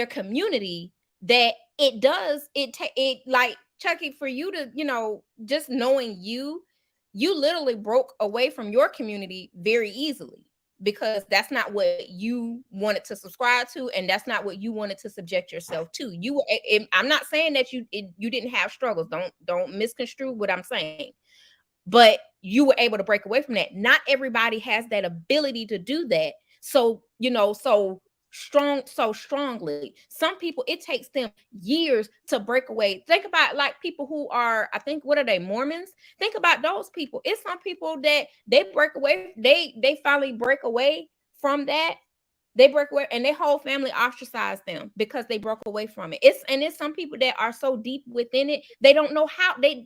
community that it like Chucky, for you to, just knowing you literally broke away from your community very easily, because that's not what you wanted to subscribe to, and that's not what you wanted to subject yourself to. I'm not saying that you didn't have struggles. Don't misconstrue what I'm saying. But you were able to break away from that. Not everybody has that ability to do that. So, so strongly. Some people, it takes them years to break away. Think about like people who are, I think, what are they, Mormons? Think about those people. It's some people that they break away, they finally break away from that. They break away and their whole family ostracized them because they broke away from it. It's some people that are so deep within it, they don't know how they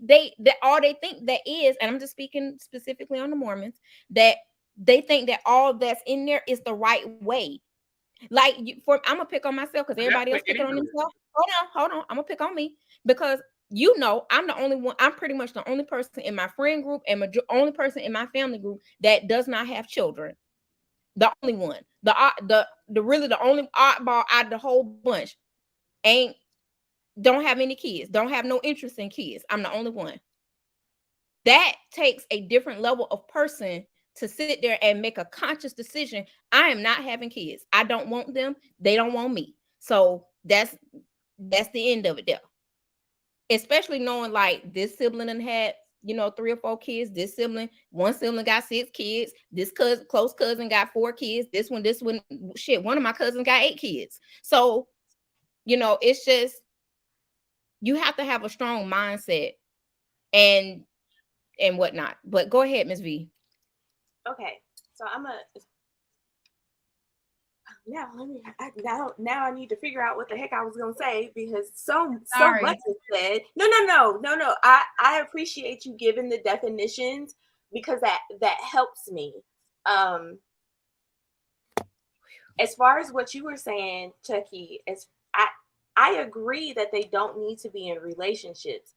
all they think that is, and I'm just speaking specifically on the Mormons, that they think that all that's in there is the right way. Like I'm gonna pick on myself because everybody else picking on themselves. Hold on. I'm gonna pick on me because I'm the only one. I'm pretty much the only person in my friend group and only person in my family group that does not have children. The only one, the really the only oddball out of the whole bunch, don't have any kids, don't have no interest in kids. I'm the only one. That takes a different level of person to sit there and make a conscious decision. I am not having kids. I don't want them. They don't want me. So that's the end of it there. Especially knowing like this sibling and had 3 or 4 kids. One sibling got 6 kids. This close cousin got 4 kids. This one, shit, one of my cousins got 8 kids. So, it's just, you have to have a strong mindset and whatnot. But go ahead, Ms. V. Okay, so now I need to figure out what the heck I was gonna say, because so much is said. No. I appreciate you giving the definitions, because that helps me. As far as what you were saying, Chucky, I agree that they don't need to be in relationships.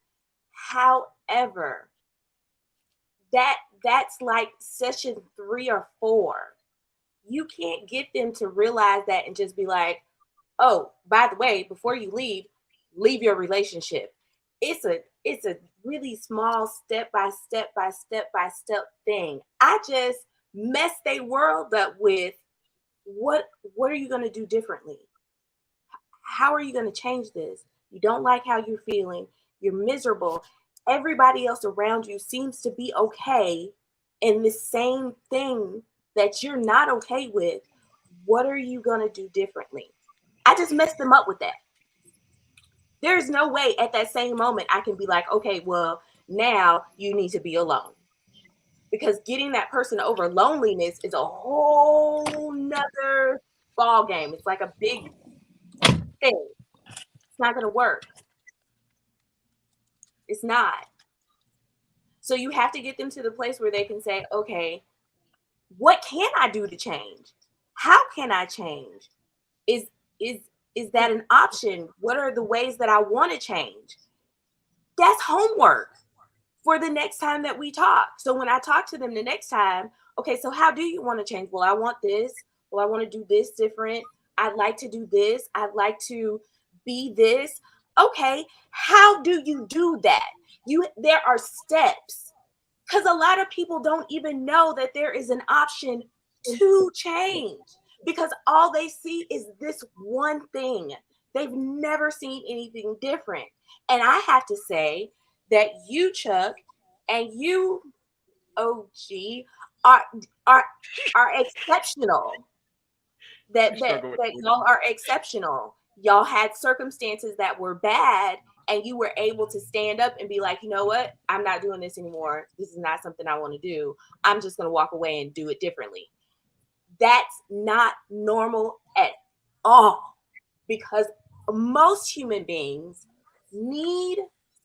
However, that's like session 3 or 4. You can't get them to realize that and just be like, oh, by the way, before you leave your relationship. It's a really small step by step thing. I just messed their world up with what are you going to do differently? How are you going to change this? You don't like how you're feeling. You're miserable. Everybody else around you seems to be okay in the same thing that you're not okay with. What are you going to do differently? I just messed them up with that. There's no way at that same moment I can be like, okay, well, now you need to be alone. Because getting that person over loneliness is a whole nother ball game. It's like a big thing. It's not going to work. It's not. So you have to get them to the place where they can say, okay, what can I do to change? How can I change? Is that an option? What are the ways that I want to change? That's homework for the next time that we talk. So when I talk to them the next time, okay, so how do you want to change? Well, I want this. Well, I want to do this different. I'd like to do this. I'd like to be this. Okay, how do you do that? There are steps, because a lot of people don't even know that there is an option to change, because all they see is this one thing. They've never seen anything different. And I have to say that you, Chuck, and you, OG, are exceptional. That y'all are exceptional. Y'all had circumstances that were bad, and you were able to stand up and be like, you know what? I'm not doing this anymore. This is not something I want to do. I'm just going to walk away and do it differently. That's not normal at all, because most human beings need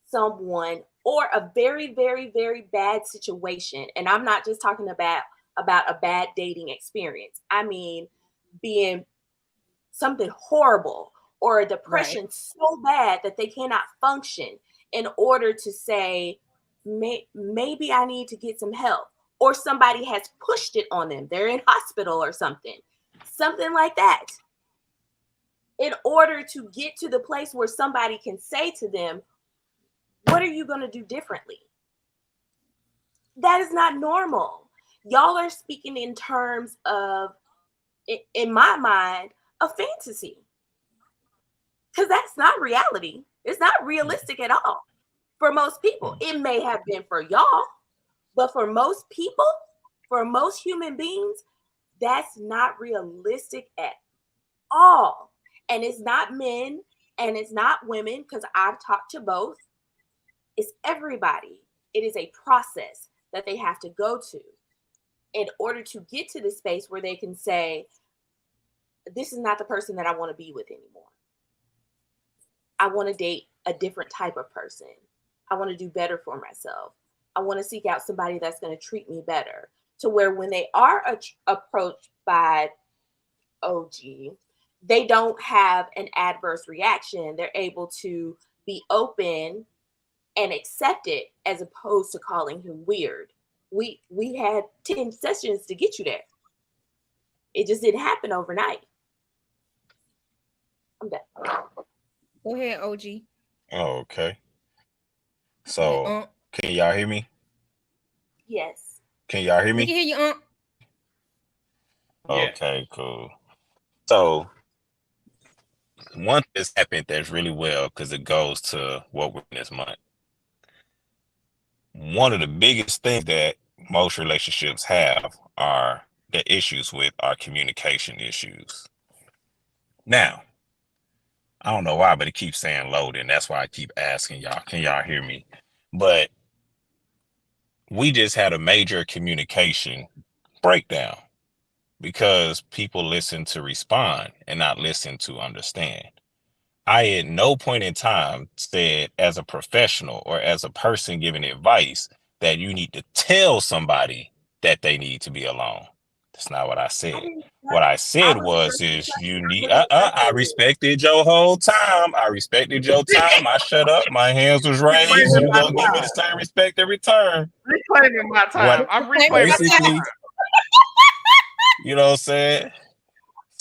someone or a very, very, very bad situation. And I'm not just talking about a bad dating experience. I mean, being something horrible or a depression so bad that they cannot function, in order to say, maybe I need to get some help, or somebody has pushed it on them. They're in hospital or something like that. In order to get to the place where somebody can say to them, what are you going to do differently? That is not normal. Y'all are speaking in terms of, in my mind, a fantasy. Because that's not reality. It's not realistic at all for most people. It may have been for y'all, but for most people, for most human beings, that's not realistic at all. And it's not men and it's not women, because I've talked to both. It's everybody. It is a process that they have to go to in order to get to the space where they can say, this is not the person that I want to be with anymore. I want to date a different type of person. I want to do better for myself. I want to seek out somebody that's going to treat me better, to where when they are approached by OG, they don't have an adverse reaction. They're able to be open and accept it, as opposed to calling him weird. We had 10 sessions to get you there. It just didn't happen overnight. I'm done. Go ahead, OG. Oh, okay. So, can y'all hear me? Yes. Can y'all hear me? We can hear you, Okay, cool. So, one thing that's happened that's really well, because it goes to what we're in this month. One of the biggest things that most relationships have are the issues with our communication issues. Now, I don't know why, but it keeps saying load, and that's why I keep asking y'all, can y'all hear me? But we just had a major communication breakdown, because people listen to respond and not listen to understand. I at no point in time said, as a professional or as a person giving advice, that you need to tell somebody that they need to be alone. That's not what I said. What I said is you need, I respected your whole time. I respected your time. I shut up. My hands was raised. You gonna give me the same respect every turn. Reclaiming my time. I'm reclaiming my time. You know what I'm saying?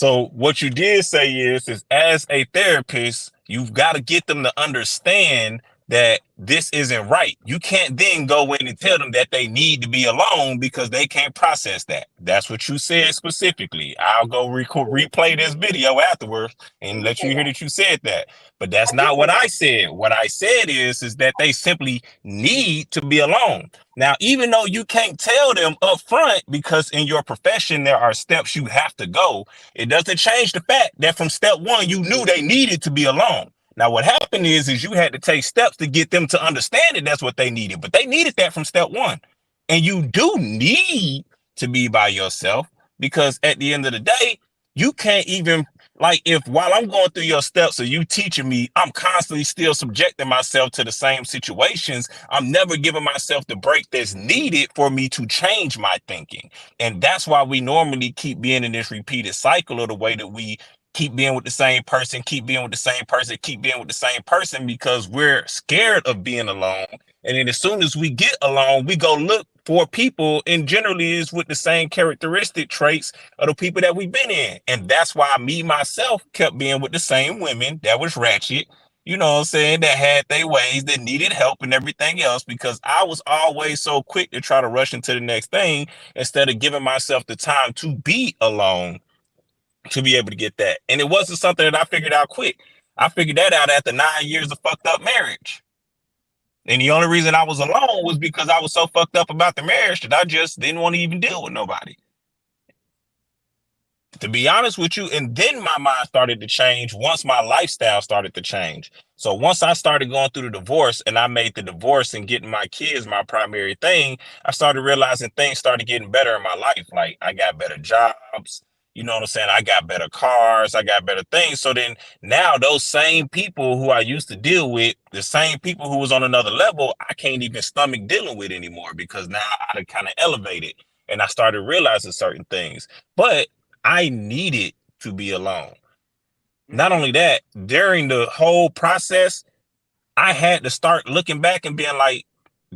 So what you did say is as a therapist, you've got to get them to understand that this isn't right. You can't then go in and tell them that they need to be alone, because they can't process that. That's what you said specifically. I'll go replay this video afterwards and let you hear that you said that. But that's not what I said. What I said is that they simply need to be alone. Now, even though you can't tell them up front, because in your profession, there are steps you have to go, it doesn't change the fact that from step one, you knew they needed to be alone. Now, what happened is you had to take steps to get them to understand that that's what they needed, but they needed that from step one. And you do need to be by yourself, because at the end of the day, you can't even, like, if while I'm going through your steps or you teaching me, I'm constantly still subjecting myself to the same situations. I'm never giving myself the break that's needed for me to change my thinking. And that's why we normally keep being in this repeated cycle of the way that we keep being with the same person, keep being with the same person, keep being with the same person because we're scared of being alone. And then as soon as we get alone, we go look for people, and generally is with the same characteristic traits of the people that we've been in. And that's why me, myself, kept being with the same women that was ratchet, you know what I'm saying, that had their ways, that needed help and everything else, because I was always so quick to try to rush into the next thing instead of giving myself the time to be alone to be able to get that. And it wasn't something that I figured out quick. I figured that out after 9 years of fucked up marriage. And the only reason I was alone was because I was so fucked up about the marriage that I just didn't want to even deal with nobody. To be honest with you, and then my mind started to change once my lifestyle started to change. So once I started going through the divorce and I made the divorce and getting my kids my primary thing, I started realizing things started getting better in my life. Like I got better jobs, you know what I'm saying? I got better cars, I got better things. So then now those same people who I used to deal with, the same people who was on another level, I can't even stomach dealing with anymore because now I kind of elevated and I started realizing certain things. But I needed to be alone. Not only that, during the whole process, I had to start looking back and being like,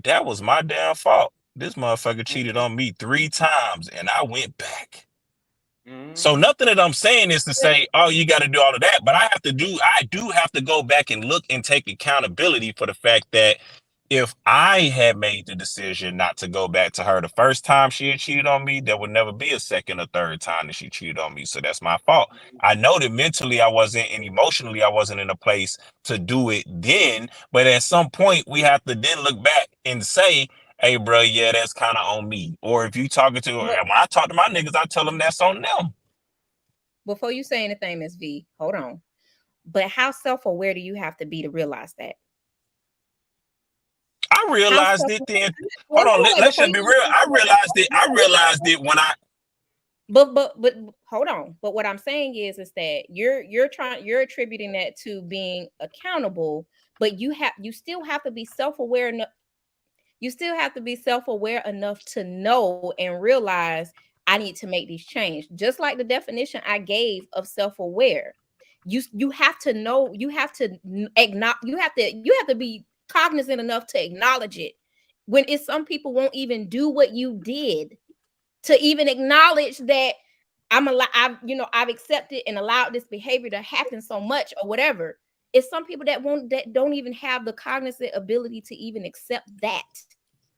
that was my damn fault. This motherfucker cheated on me 3 times and I went back. So nothing that I'm saying is to say, oh, you got to do all of that. But I do have to go back and look and take accountability for the fact that if I had made the decision not to go back to her the first time she had cheated on me, there would never be a second or third time that she cheated on me. So that's my fault. I know that mentally I wasn't and emotionally I wasn't in a place to do it then. But at some point we have to then look back and say, hey, bro, yeah, that's kind of on me. Or if you talking to, when I talk to my niggas, I tell them that's on them. Before you say anything, Ms. V, hold on. But how self-aware do you have to be to realize that? I realized it then. Hold on, let's just be real. I realized it when I. But hold on. But what I'm saying is that you're attributing that to being accountable, but you still have to be self-aware enough. You still have to be self-aware enough to know and realize I need to make these changes. Just like the definition I gave of self-aware. You have to know, you have to acknowledge, you have to be cognizant enough to acknowledge it when it's some people won't even do what you did to even acknowledge that I've accepted and allowed this behavior to happen so much or whatever. It's some people that don't even have the cognizant ability to even accept that.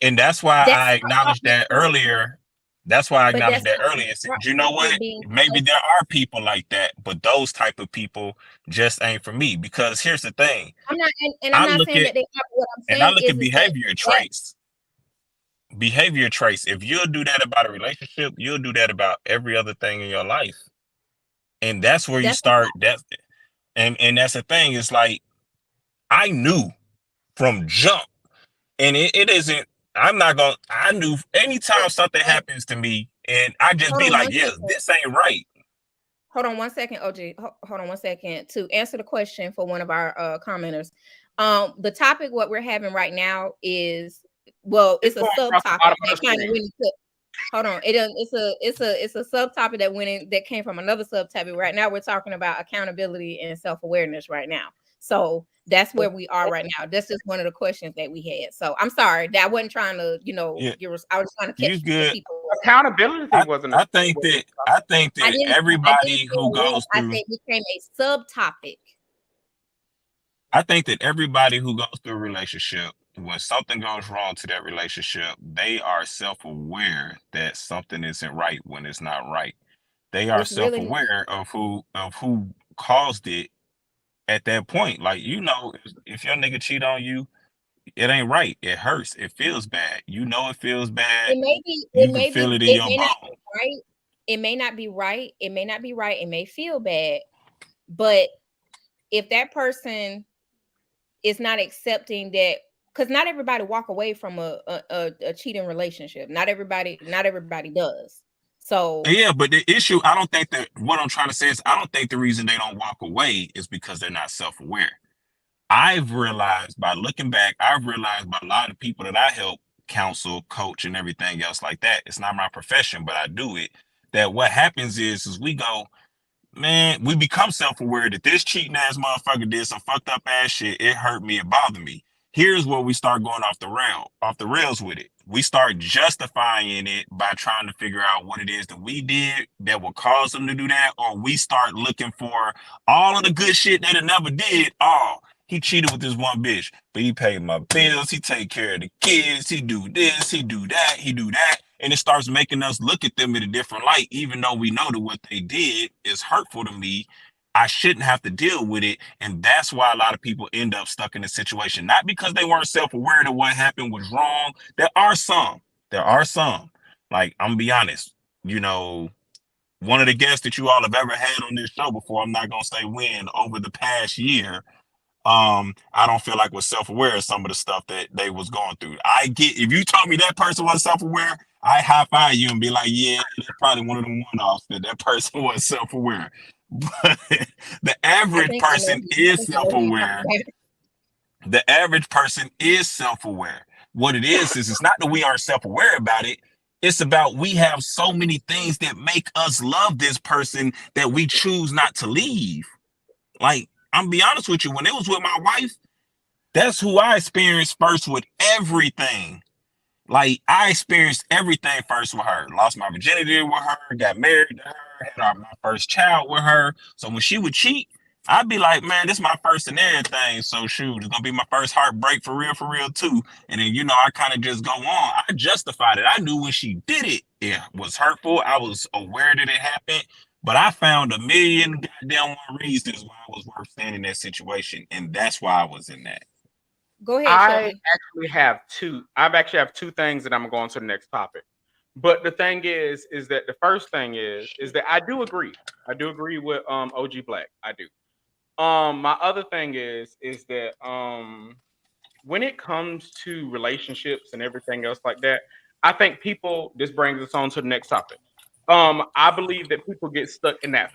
And that's why I acknowledged that earlier. That's why I acknowledged that earlier. You know what? Maybe there are people like that, but those type of people just ain't for me. Because here's the thing. I'm not saying that they are. What I'm saying and I look at behavior traits. Behavior traits. If you'll do that about a relationship, you'll do that about every other thing in your life. And that's where you start. And that's the thing. It's like I knew from jump, and it isn't. I knew anytime something happens to me and I just be like, yeah, this ain't right. Hold on one second, OG. Hold on one second to answer the question for one of our commenters. The topic, what we're having right now is, well, it's a subtopic that kind of went into, hold on. It's a subtopic that came from another subtopic. Right now we're talking about accountability and self-awareness right now. So that's where we are right now. That's just one of the questions that we had. So I'm sorry that I wasn't trying to, I was trying to catch people. Accountability wasn't. I think that everybody who goes through, it became a subtopic. I think that everybody who goes through a relationship, when something goes wrong to that relationship, they are self-aware that something isn't right when it's not right. They are self-aware of who caused it. At that point, like, if your nigga cheat on you, it ain't right. It hurts. It feels bad. It feels bad. You can feel it in your bone. Right? It may not be right. It may not be right. It may feel bad. But if that person is not accepting that, because not everybody walk away from a cheating relationship. Not everybody does. So yeah, but the issue, I don't think that what I'm trying to say is I don't think the reason they don't walk away is because they're not self-aware. I've realized by looking back, by a lot of people that I help counsel, coach, and everything else like that. It's not my profession, but I do it. That what happens is we go, man, we become self-aware that this cheating ass motherfucker did some fucked up ass shit. It hurt me, it bothered me. Here's where we start going off the rails with it. We start justifying it by trying to figure out what it is that we did that will cause them to do that, or we start looking for all of the good shit that it never did. Oh, he cheated with this one bitch, but he paid my bills, he take care of the kids, he do this, he do that, he do that. And it starts making us look at them in a different light, even though we know that what they did is hurtful to me. I shouldn't have to deal with it. And that's why a lot of people end up stuck in this situation. Not because they weren't self-aware that what happened was wrong. There are some. Like, I'm gonna be honest, you know, one of the guests that you all have ever had on this show before, I'm not gonna say when, over the past year, I don't feel like was self-aware of some of the stuff that they was going through. I get, if you told me that person was self-aware, I high five you and be like, yeah, that's probably one of them one-offs that person was self-aware. But the average person is self-aware. The average person is self-aware. What it is it's not that we aren't self-aware about it. It's about we have so many things that make us love this person that we choose not to leave. Like, I'm be honest with you, when it was with my wife, that's who I experienced first with everything. Like, I experienced everything first with her. Lost my virginity with her, got married to her, had my first child with her. So when she would cheat, I'd be like, man, this is my first and everything. So shoot, it's gonna be my first heartbreak for real too. And then, you know, I kind of just go on. I justified it. I knew when she did it, it was hurtful. I was aware that it happened. But I found a million goddamn one reasons why I was worth staying in that situation. And that's why I was in that. Go ahead, I actually have two. I actually have two things that I'm going to go on to the next topic. But the thing is that the first thing is that I do agree. I do agree with OG Black. I do. My other thing is that when it comes to relationships and everything else like that, I think this brings us on to the next topic. I believe that people get stuck in that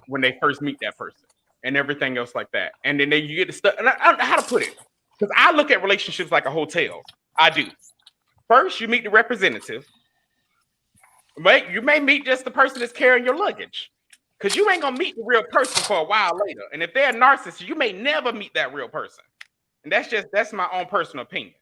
when they first meet that person and everything else like that. And then you get stuck. And I don't know how to put it. Because I look at relationships like a hotel. I do. First, you meet the representative. Right? You may meet just the person that's carrying your luggage. Because you ain't going to meet the real person for a while later. And if they're a narcissist, you may never meet that real person. And that's my own personal opinion.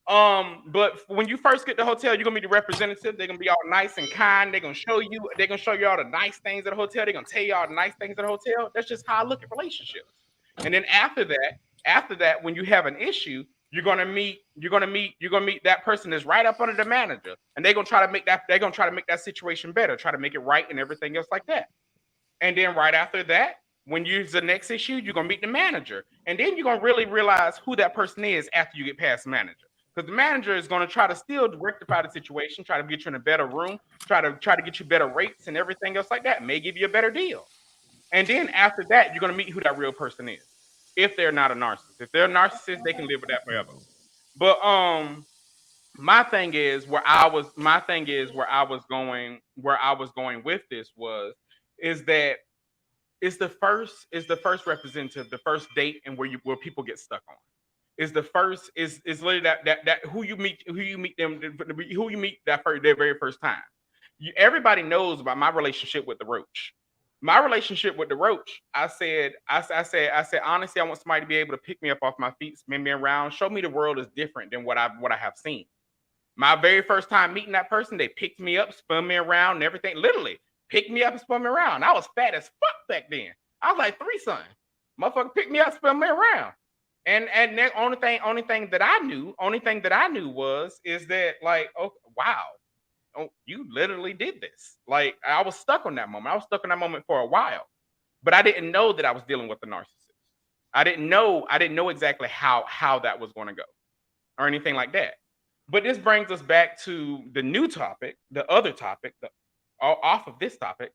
But when you first get to the hotel, you're gonna be the representative. They're gonna be all nice and kind. They're gonna show you all the nice things at the hotel. They're gonna tell you all the nice things at the hotel. That's just how I look at relationships. And then after that, when you have an issue, you're gonna meet that person that's right up under the manager, and they're gonna try to make that situation better, try to make it right and everything else like that. And then right after that, when you's the next issue, you're gonna meet the manager, and then you're gonna really realize who that person is after you get past the manager. Because the manager is going to try to still rectify the situation, try to get you in a better room, try to get you better rates and everything else like that, may give you a better deal. And then after that, you're going to meet who that real person is. If they're not a narcissist. If they're a narcissist, they can live with that forever. But my thing is where I was going with this is that it's the first representative, the first date, and where people get stuck on. Is the first is literally that who you meet their very first time. Everybody knows about my relationship with the roach. My relationship with the roach, I said honestly, I want somebody to be able to pick me up off my feet, spin me around, show me the world is different than what I have seen. My very first time meeting that person, they picked me up, spun me around, and everything. Literally picked me up and spun me around. I was fat as fuck back then. I was like 3 something. Motherfucker picked me up, spun me around. And the only thing that I knew is that, like, oh wow, oh, you literally did this. Like, I was stuck on that moment. I was stuck on that moment for a while, but I didn't know that I was dealing with the narcissist. I didn't know exactly how that was going to go or anything like that. But this brings us back to the new topic, the other topic, off of this topic.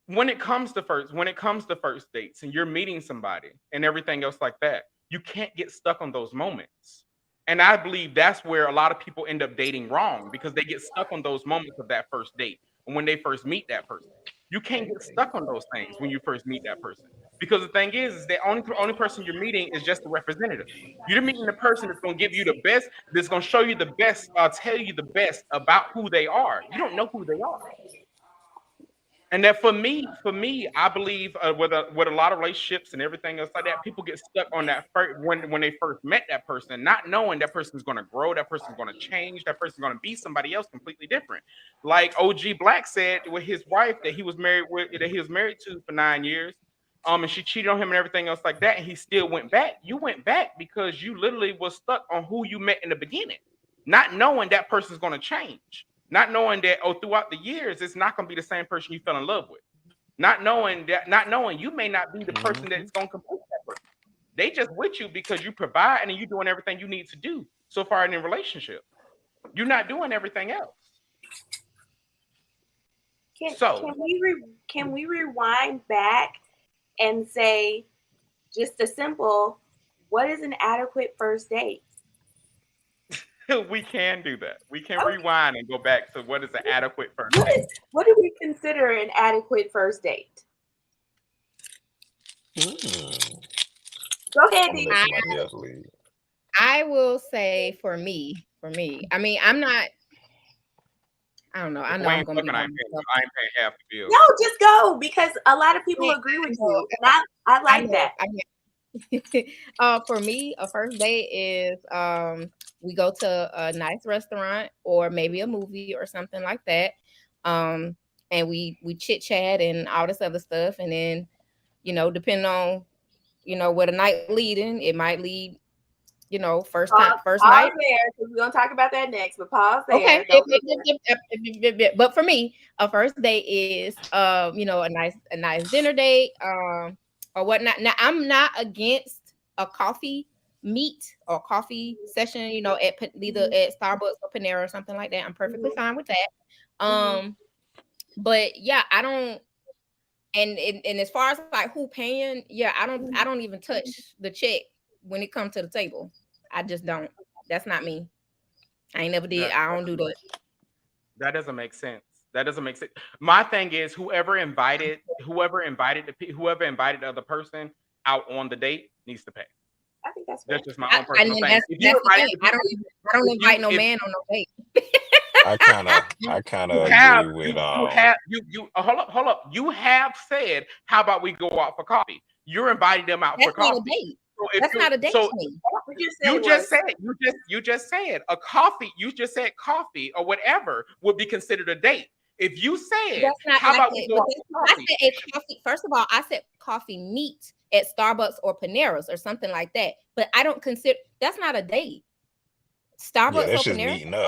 When it comes to first dates and you're meeting somebody and everything else like that, you can't get stuck on those moments. And I believe that's where a lot of people end up dating wrong, because they get stuck on those moments of that first date and when they first meet that person. You can't get stuck on those things when you first meet that person, because the thing is the only person you're meeting is just the representative. You're meeting the person that's going to give you the best, that's going to show you the best, tell you the best about who they are. You don't know who they are. And that for me, I believe with a lot of relationships and everything else like that, people get stuck on that when they first met that person, not knowing that person's going to grow, that person's going to change, that person's going to be somebody else completely different. Like OG Black said with his wife that he was married to for 9 years, and she cheated on him and everything else like that, and he still went back. You went back because you literally was stuck on who you met in the beginning, not knowing that person's going to change. Not knowing that, throughout the years, it's not going to be the same person you fell in love with. Not knowing you may not be the person that's going to complete that person. They just with you because you provide and you're doing everything you need to do so far in a relationship. You're not doing everything else. Can we rewind back and say just a simple, what is an adequate first date? We can do that. We can rewind and go back to what is an adequate first date. What do we consider an adequate first date? Go ahead, I will say for me. I mean, I don't know. I know I'm gonna be. I ain't paying half the bill. No, just go because a lot of people agree with you, and I like that. For me, a first date is we go to a nice restaurant or maybe a movie or something like that, and we chit chat and all this other stuff, and then depending on where the night leading, it might lead first night. There, because we're gonna talk about that next. But pause there. Okay. But for me, a first date is a nice dinner date or whatnot. Now I'm not against a coffee meet or coffee session, at either at Starbucks or Panera or something like that. I'm perfectly fine with that. But yeah, I don't. And as far as like who paying, I don't even touch the check when it comes to the table. I just don't. That's not me. I ain't never did. I don't do that. That doesn't make sense. My thing is whoever invited the other person out on the date needs to pay. I think that's just my own personal thing. I don't invite no man on no date. I kind of agree with hold up. You have said, how about we go out for coffee? You're inviting them out for coffee. Not a date. That's not a date to me. You just said a coffee. You just said coffee or whatever would be considered a date. If you said, how about we go out for coffee? I said coffee. First of all, I said coffee meet at Starbucks or Panera's or something like that. But I don't consider that's not a date. Starbucks or Panera,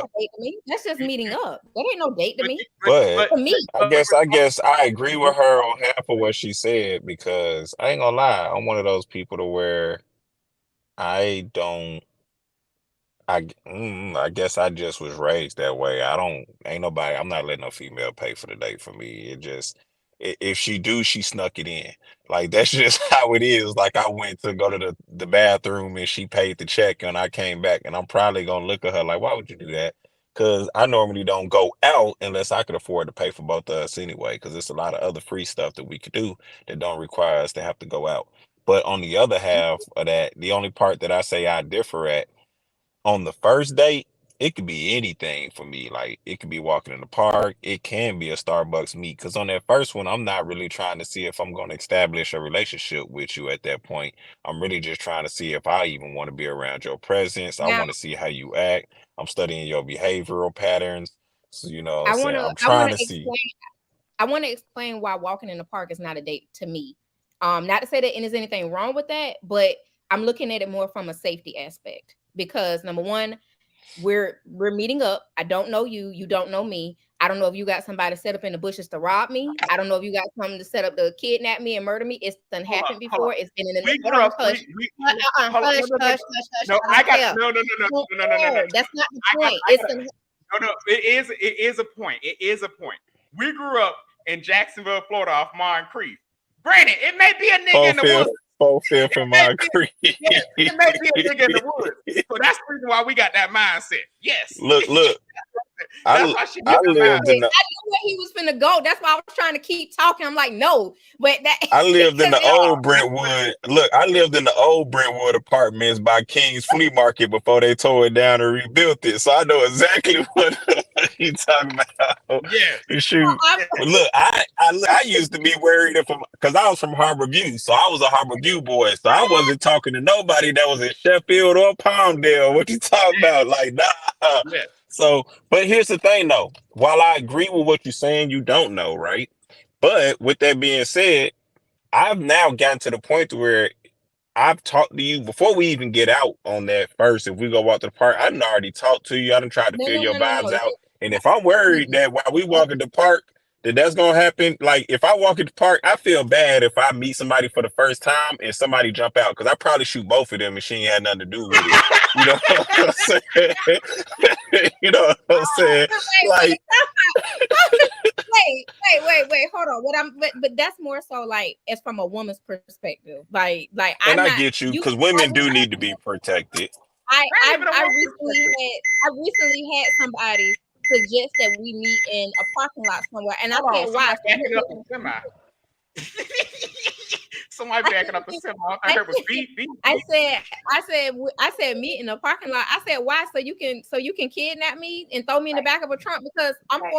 that's just meeting up. That ain't no date to me. But to me, I guess I agree with her on half of what she said because I ain't gonna lie, I'm one of those people to where I guess I just was raised that way. I'm not letting no female pay for the date for me. If she do, she snuck it in. Like, that's just how it is. Like, I went to go to the bathroom and she paid the check and I came back and I'm probably going to look at her like, why would you do that? Because I normally don't go out unless I could afford to pay for both of us anyway, because there's a lot of other free stuff that we could do that don't require us to have to go out. But on the other half of that, the only part that I say I differ at, on the first date, it could be anything for me. Like, it could be walking in the park. It can be a Starbucks meet. Because on that first one, I'm not really trying to see if I'm going to establish a relationship with you at that point. I'm really just trying to see if I even want to be around your presence. I want to see how you act. I'm studying your behavioral patterns. So, I'm trying to see. I want to explain why walking in the park is not a date to me. Not to say that there's anything wrong with that, but I'm looking at it more from a safety aspect. Because number one, we're meeting up. I don't know you. You don't know me. I don't know if you got somebody set up in the bushes to rob me. I don't know if you got something to set up to kidnap me and murder me. It's done happened before. It's been in the hush. No, I got no. That's not the point. It is a point. It is a point. We grew up in Jacksonville, Florida, off Moncrief. Granted, it may be a nigga in the woods. 4/5 in Moncrief. It may be a nigga in the woods. So that's the reason why we got that mindset. Yes. Look. I lived in I knew where he was finna go. That's why I was trying to keep talking. I'm like, no, but that I lived in the old Brentwood. Look, I lived in the old Brentwood apartments by King's Flea Market before they tore it down and rebuilt it. So I know exactly what What you talking about? Yeah. Shoot. Look, I used to be worried because I was from Harbor View, so I was a Harbor View boy. So I wasn't talking to nobody that was in Sheffield or Palmdale. What you talking about? Like, nah. Yeah. So, but here's the thing though. While I agree with what you're saying, you don't know, right? But with that being said, I've now gotten to the point where I've talked to you before we even get out on that first. If we go walk to the park, I done already talked to you. I done tried to feel your vibes out. And if I'm worried that while we walk in the park, that's gonna happen. Like if I walk in the park, I feel bad if I meet somebody for the first time and somebody jump out because I probably shoot both of them and she ain't had nothing to do with it. You know what I'm saying? You know what I'm saying? Like, wait, hold on. But that's more so like it's from a woman's perspective. Like, and I get you because women do need to be protected. I recently had somebody suggest that we meet in a parking lot somewhere, and I said, "Why?" Somebody backing up the semi. I heard was beep. I said, meet in a parking lot. I said, why? So you can kidnap me and throw me in the back of a trunk because I'm 4'10".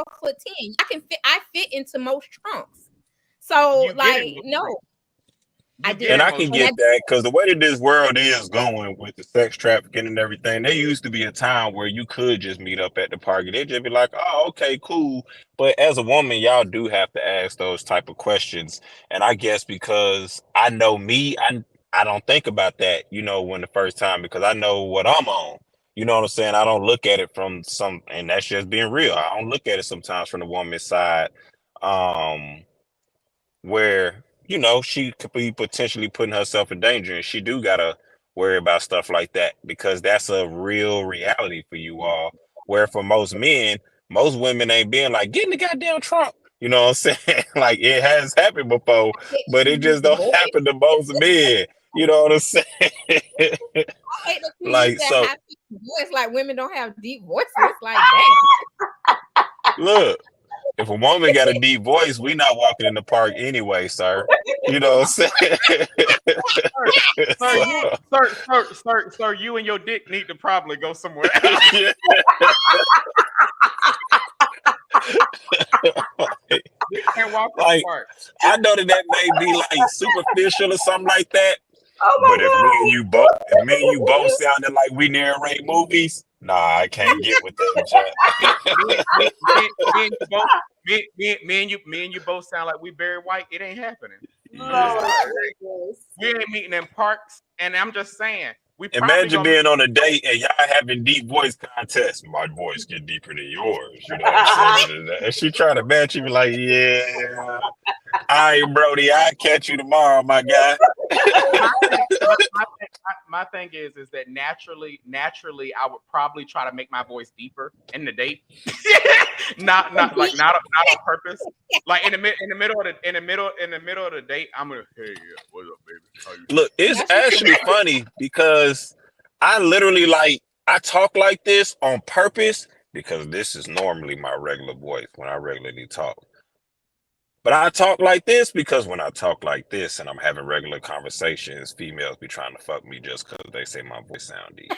I fit into most trunks. So no. I did, and I can get that because the way that this world is going with the sex trafficking and everything, there used to be a time where you could just meet up at the park. They'd just be like, "Oh, okay, cool." But as a woman, y'all do have to ask those type of questions. And I guess because I know me, I don't think about that, when the first time because I know what I'm on. You know what I'm saying? I don't look at it from and that's just being real. I don't look at it sometimes from the woman's side, where she could be potentially putting herself in danger, and she do gotta worry about stuff like that because that's a real reality for you all. Where for most men, most women ain't being like, get in the goddamn trunk. You know what I'm saying? Like it has happened before, but it just don't happen to most men. You know what I'm saying? Like so, it's like women don't have deep voices. Like dang. Look. If a woman got a deep voice, we not walking in the park anyway, sir. You know what I'm saying? Sir, you and your dick need to probably go somewhere else. You can't walk in the park. I know that may be like superficial or something like that. But if me and you both sounded like we narrate movies, nah, I can't get with that. Me and you both sound like we Barry White. It ain't happening. We ain't meeting in parks, and I'm just saying. Imagine being on a date and y'all having deep voice contests. My voice get deeper than yours. You know what I'm saying? And she trying to match you, be like, yeah. All right, Brody, I'll catch you tomorrow, my guy. My thing is that naturally, I would probably try to make my voice deeper in the date, not on purpose. Like in the middle of the date, I'm gonna, hey, yeah, what's up, baby? Look, it's actually funny because I literally I talk like this on purpose because this is normally my regular voice when I regularly talk. But I talk like this because when I talk like this and I'm having regular conversations, females be trying to fuck me just because they say my voice sound deep.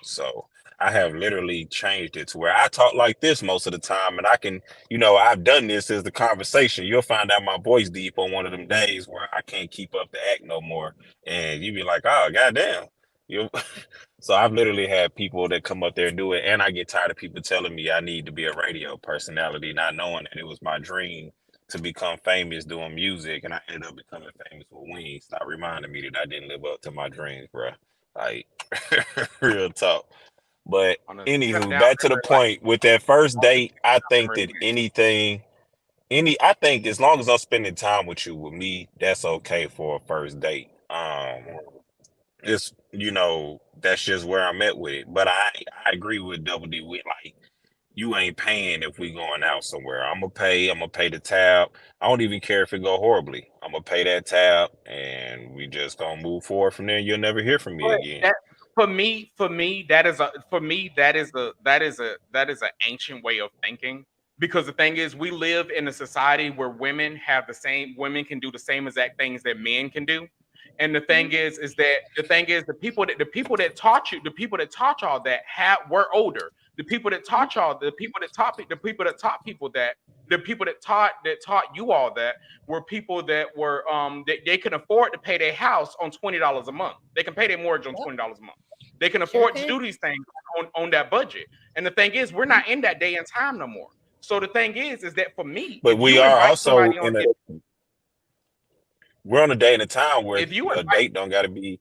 So I have literally changed it to where I talk like this most of the time, and I can, I've done this as the conversation. You'll find out my voice deep on one of them days where I can't keep up the act no more, and you be like, oh, goddamn. So I've literally had people that come up there and do it, and I get tired of people telling me I need to be a radio personality, not knowing that it was my dream to become famous doing music, and I ended up becoming famous with Wings. Stop reminding me that I didn't live up to my dreams, bro. Like, real talk. But anywho, back to the point with that first date, I think that I think as long as I'm spending time with you, with me, that's okay for a first date. It's, that's just where I'm at with it. But I agree with Double D. With you ain't paying if we going out somewhere. I'm gonna pay the tab. I don't even care if it go horribly. I'm gonna pay that tab, and we just gonna move forward from there. You'll never hear from me again. For me, that is an ancient way of thinking. Because the thing is, we live in a society where women can do the same exact things that men can do. And the thing is that the people that taught you all that were older. The people that taught y'all, the people that taught you all that were people that were that they can afford to pay their house on $20 a month. They can pay their mortgage on $20 a month. They can afford to do these things on that budget. And the thing is, we're not in that day and time no more. So the thing is that for me, but we are also we're on a day and a time where a date don't gotta be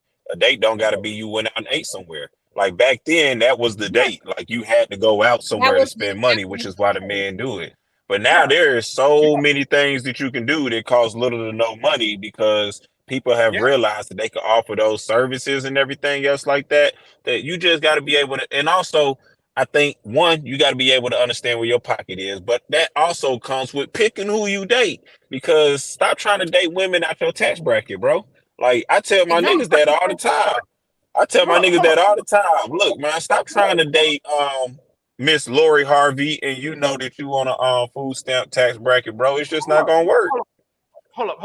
you went out and ate somewhere. Like back then, that was the date. Like you had to go out somewhere to spend money, which is why the men do it. But now there is so many things that you can do that cost little to no money because people have realized that they can offer those services and everything else like that. That you just got to be able to, and also I think one, you got to be able to understand where your pocket is, but that also comes with picking who you date. Because stop trying to date women out your tax bracket, bro. Like I tell my niggas that all the time. Look, man, stop trying to date Miss Lori Harvey and you know that you on a food stamp tax bracket, bro. It's just not gonna work. Hold up.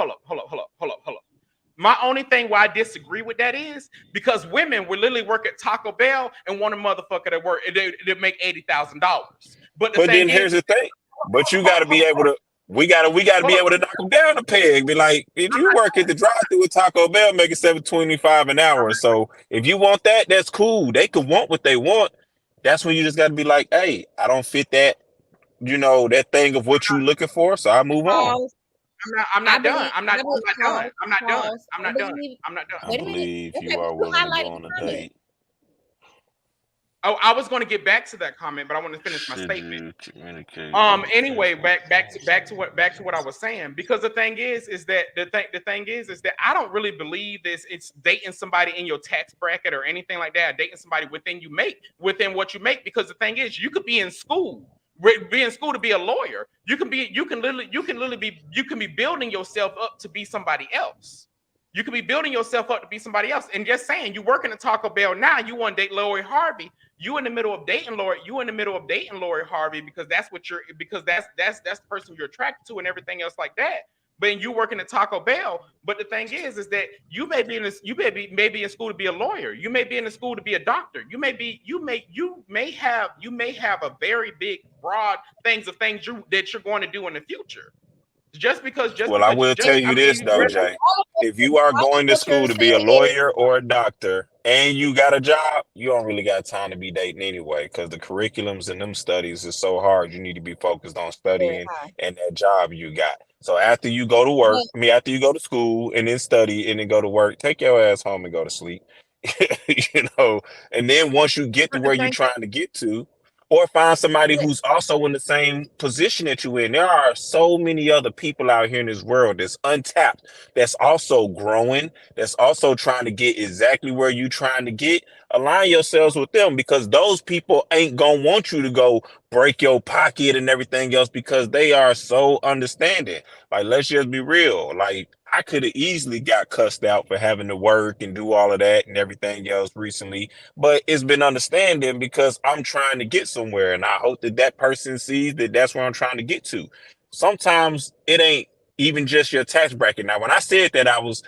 My only thing why I disagree with that is because women will literally work at Taco Bell and want a motherfucker that work they make $80,000. But then here's the thing. But you gotta be able to we gotta be able to knock them down a peg. Be like, if you work at the drive-thru at Taco Bell, making $7.25 an hour. So if you want that, that's cool. They can want what they want. That's when you just gotta be like, hey, I don't fit that, that thing of what you looking for. So I move on. I'm not done. I'm not done. I believe you are willing to go on a date. Oh, I was going to get back to that comment, but I want to finish my statement. Anyway, back to what I was saying, because the thing is that I don't really believe it's dating somebody in your tax bracket or anything like that. Dating somebody within what you make, because the thing is, you could be in school to be a lawyer. You can be building yourself up to be somebody else. You could be building yourself up to be somebody else. And just saying, you working at Taco Bell now, you want to date Lori Harvey. You in the middle of dating Lori Harvey because that's the person you're attracted to and everything else like that. But you working at Taco Bell. But the thing is that you may be in school to be a lawyer. You may be in the school to be a doctor. You may have a very big, broad things that you're going to do in the future. I will tell you this though, Jay. If you are going to school to be a lawyer or a doctor and you got a job, you don't really got time to be dating anyway, because the curriculums and them studies is so hard. You need to be focused on studying and that job you got. So after you go to work, after you go to school and then study and then go to work, take your ass home and go to sleep. And then once you get to where you're trying to get to, or find somebody who's also in the same position that you're in. There are so many other people out here in this world that's untapped, that's also growing, that's also trying to get exactly where you're trying to get. Align yourselves with them, because those people ain't gonna want you to go break your pocket and everything else, because they are so understanding. Like, let's just be real. Like, I could have easily got cussed out for having to work and do all of that and everything else recently, but it's been understanding because I'm trying to get somewhere, and I hope that person sees that that's where I'm trying to get to. Sometimes it ain't even just your tax bracket. Now, when I said that, I was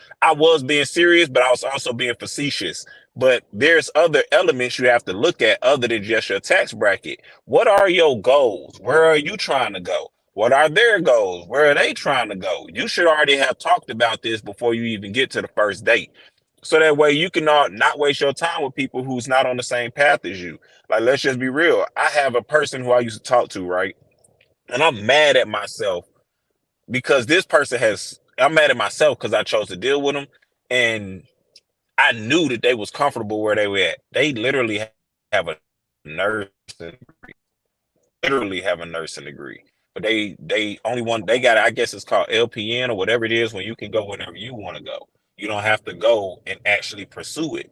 being serious, but I was also being facetious. But there's other elements you have to look at other than just your tax bracket. What are your goals? Where are you trying to go? What are their goals? Where are they trying to go? You should already have talked about this before you even get to the first date. So that way you can not waste your time with people who's not on the same path as you. Like, let's just be real. I have a person who I used to talk to, right? And I'm mad at myself because I'm mad at myself because I chose to deal with them. And I knew that they was comfortable where they were at. They literally have a nursing degree. But they only want, they got, I guess it's called LPN or whatever it is, when you can go whenever you want to go. You don't have to go and actually pursue it.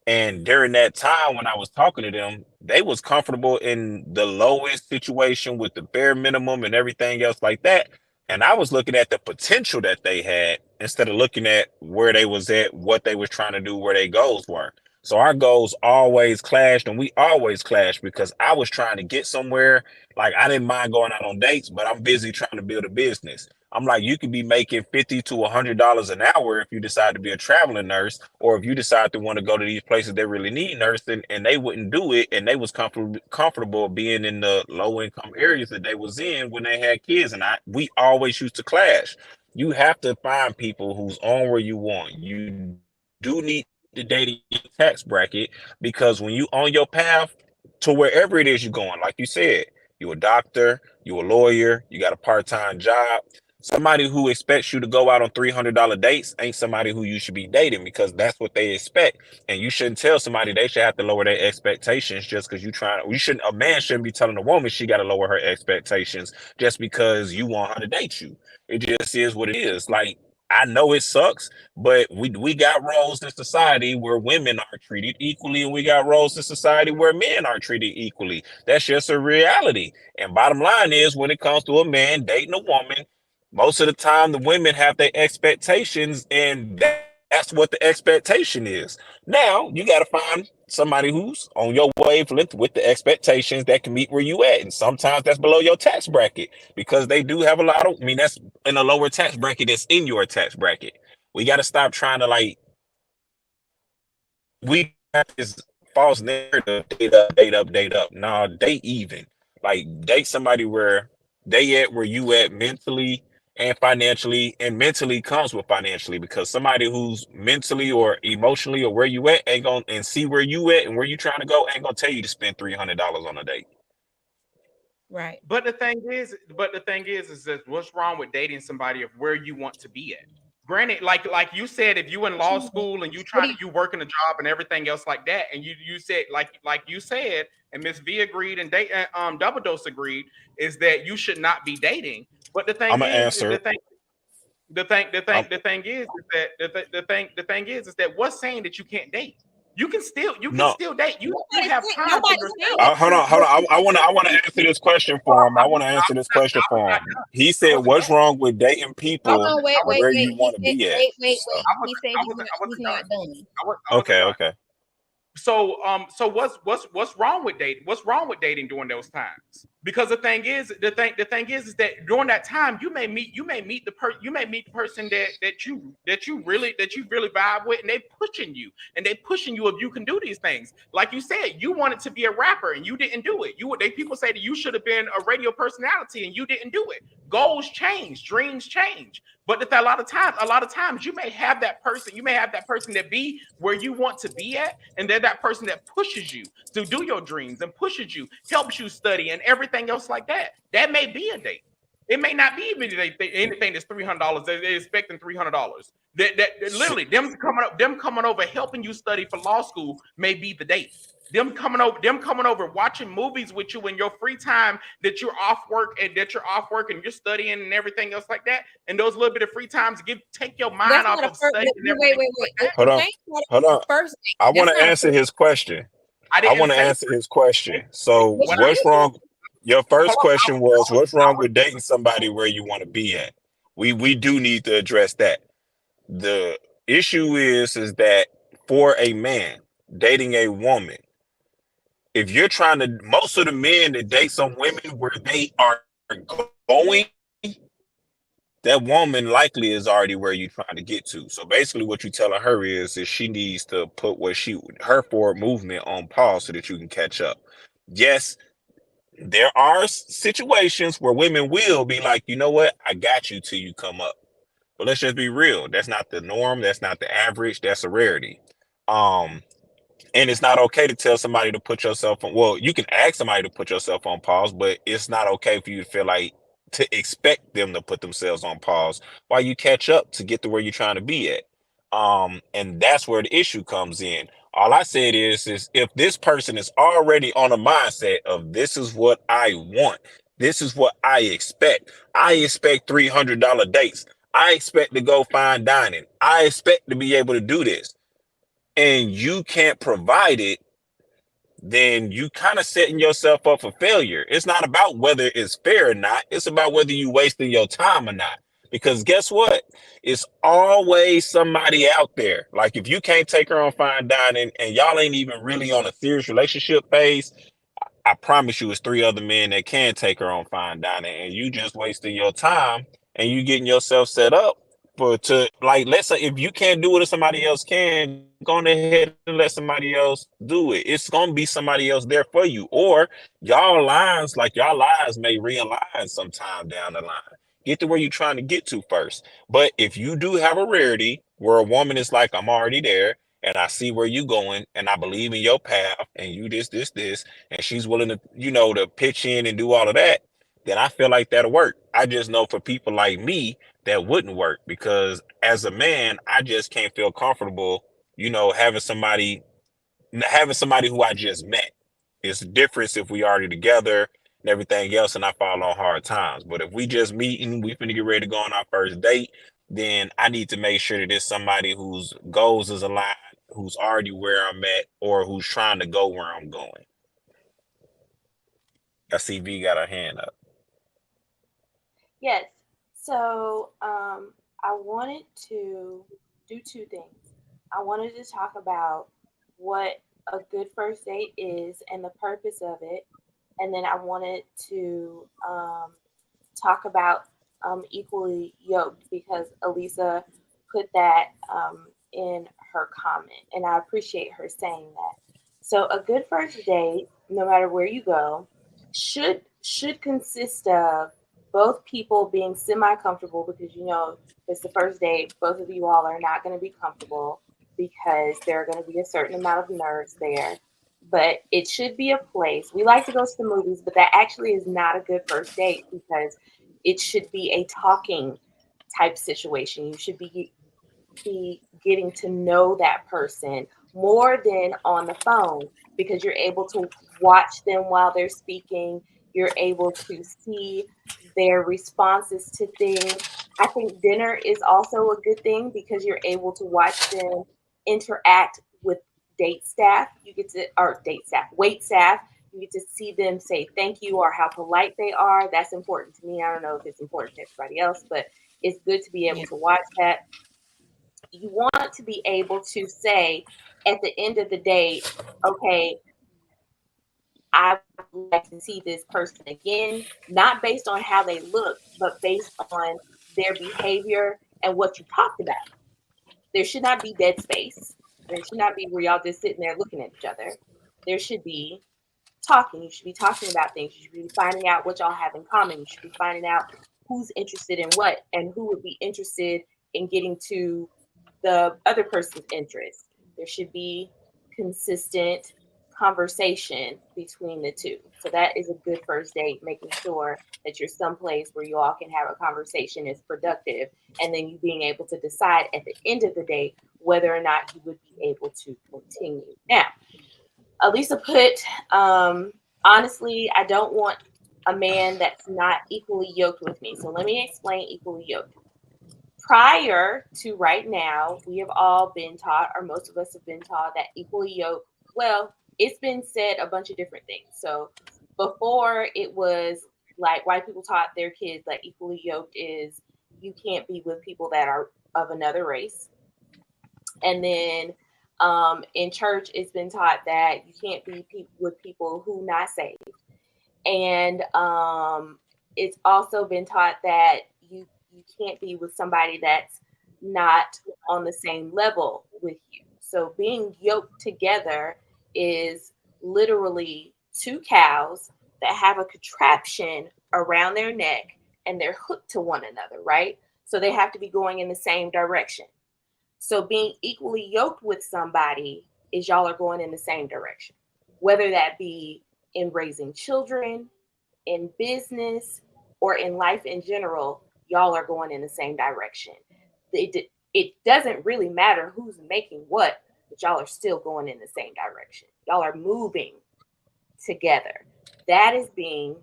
And during that time when I was talking to them, they was comfortable in the lowest situation with the bare minimum and everything else like that. And I was looking at the potential that they had instead of looking at where they was at, what they was trying to do, where their goals were. So our goals always clashed, and we always clashed because I was trying to get somewhere. Like, I didn't mind going out on dates, but I'm busy trying to build a business. I'm like, you could be making $50 to $100 an hour if you decide to be a traveling nurse, or if you decide to want to go to these places that really need nursing, and they wouldn't do it, and they was comfortable being in the low income areas that they was in when they had kids. And we always used to clash. You have to find people who's on where you want. You do need to date your tax bracket, because when you on your path to wherever it is you're going, like you said, you a doctor, you a lawyer, you got a part-time job. Somebody who expects you to go out on $300 dates ain't somebody who you should be dating, because that's what they expect. And you shouldn't tell somebody they should have to lower their expectations just because a man shouldn't be telling a woman she got to lower her expectations just because you want her to date you. It just is what it is. Like, I know it sucks, but we got roles in society where women are treated equally, and we got roles in society where men are treated equally. That's just a reality. And bottom line is, when it comes to a man dating a woman, most of the time the women have their expectations, and that's what the expectation is. Now you got to find somebody who's on your wavelength with the expectations that can meet where you at. And sometimes that's below your tax bracket, because they do have that's in a lower tax bracket that's in your tax bracket. We got to stop trying to we have this false narrative, date up. No, date even. Like, date somebody where they at where you at mentally and financially, and mentally comes with financially, because somebody who's mentally or emotionally or where you at ain't gonna, and see where you at and where you trying to go, ain't gonna tell you to spend $300 on a date. Right. But the thing is that what's wrong with dating somebody of where you want to be at? Granted, like you said, if you in law school and you working a job and everything else like that, and you said like you said, and Miss V agreed, and Double Dose agreed, is that you should not be dating. But the thing is that what's saying that you can't date? You can still date. You have time. Hold on. I want to answer this question for him. He said, "What's wrong with dating people where you want to be at?" He said he's not done. Okay. So what's wrong with dating? What's wrong with dating during those times? Because the thing is that during that time you may meet the person that you really vibe with, and they pushing you if you can do these things. Like you said, you wanted to be a rapper and you didn't do it. People say that you should have been a radio personality and you didn't do it. Goals change, dreams change. But a lot of times you may have that person that be where you want to be at, and they're that person that pushes you to do your dreams and pushes you, helps you study and everything else like that. That may be a date. It may not be anything that's $300. They're expecting $300. That literally them coming over helping you study for law school may be the date. Them coming over, watching movies with you in your free time that you're off work and you're studying and everything else like that. And those little bit of free times take your mind off of studying. Wait. Hold on. I want to answer his question. So what's wrong? Your first question was, what's wrong with dating somebody where you want to be at? We do need to address that. The issue is that for a man dating a woman, if you're trying to, most of the men that date some women where they are going, that woman likely is already where you're trying to get to. So basically what you're telling her is she needs to put her forward movement on pause so that you can catch up. Yes, there are situations where women will be like, you know what, I got you till you come up. But let's just be real. That's not the norm. That's not the average. That's a rarity. And it's not okay to tell somebody to put yourself on. Well, you can ask somebody to put yourself on pause, but it's not okay for you to feel like to expect them to put themselves on pause while you catch up to get to where you're trying to be at. And that's where the issue comes in. All I said is if this person is already on a mindset of this is what I want, this is what I expect $300 dates. I expect to go fine dining. I expect to be able to do this. And you can't provide it, then you kind of setting yourself up for failure. It's not about whether it's fair or not. It's about whether you wasting your time or not. Because guess what? It's always somebody out there. Like if you can't take her on fine dining and y'all ain't even really on a serious relationship phase, I promise you it's 3 other men that can take her on fine dining, and you just wasting your time and you getting yourself set up to like, let's say if you can't do it if somebody else can, go on ahead and let somebody else do it. It's gonna be somebody else there for you, or y'all lives may realign sometime down the line. Get to where you're trying to get to first. But if you do have a rarity where a woman is like, I'm already there and I see where you're going and I believe in your path and you this, and she's willing to, to pitch in and do all of that, then I feel like that'll work. I just know for people like me, that wouldn't work because as a man, I just can't feel comfortable, having somebody who I just met. It's a difference if we already together and everything else and I fall on hard times. But if we just meeting, we finna get ready to go on our first date, then I need to make sure that it's somebody whose goals is aligned, who's already where I'm at, or who's trying to go where I'm going. I see V got her hand up. Yes. So I wanted to do two things. I wanted to talk about what a good first date is and the purpose of it. And then I wanted to talk about equally yoked because Elisa put that in her comment. And I appreciate her saying that. So a good first date, no matter where you go, should consist of both people being semi-comfortable because, it's the first date. Both of you all are not going to be comfortable because there are going to be a certain amount of nerves there. But it should be a place. We like to go to the movies, but that actually is not a good first date because it should be a talking type situation. You should be getting to know that person more than on the phone because you're able to watch them while they're speaking. You're able to see their responses to things. I think dinner is also a good thing because you're able to watch them interact with wait staff. You get to see them say thank you or how polite they are. That's important to me. I don't know if it's important to everybody else, but it's good to be able to watch that. You want to be able to say at the end of the day, okay, I would like to see this person again, not based on how they look, but based on their behavior and what you talked about. There should not be dead space. There should not be where y'all just sitting there looking at each other. There should be talking. You should be talking about things. You should be finding out what y'all have in common. You should be finding out who's interested in what and who would be interested in getting to the other person's interest. There should be consistent conversation between the two. So that is a good first date, making sure that you're someplace where you all can have a conversation is productive, and then you being able to decide at the end of the day whether or not you would be able to continue. Now, Elisa put, honestly, I don't want a man that's not equally yoked with me. So let me explain equally yoked. Prior to right now, we have all been taught, or most of us have been taught, that equally yoked, well, it's been said a bunch of different things. So before it was like white people taught their kids that equally yoked is you can't be with people that are of another race. And then in church, it's been taught that you can't be with people who not saved. And it's also been taught that you can't be with somebody that's not on the same level with you. So being yoked together is literally two cows that have a contraption around their neck and they're hooked to one another, right? So they have to be going in the same direction. So being equally yoked with somebody is y'all are going in the same direction, whether that be in raising children, in business, or in life in general, y'all are going in the same direction. It doesn't really matter who's making what, but y'all are still going in the same direction. Y'all are moving together. That is being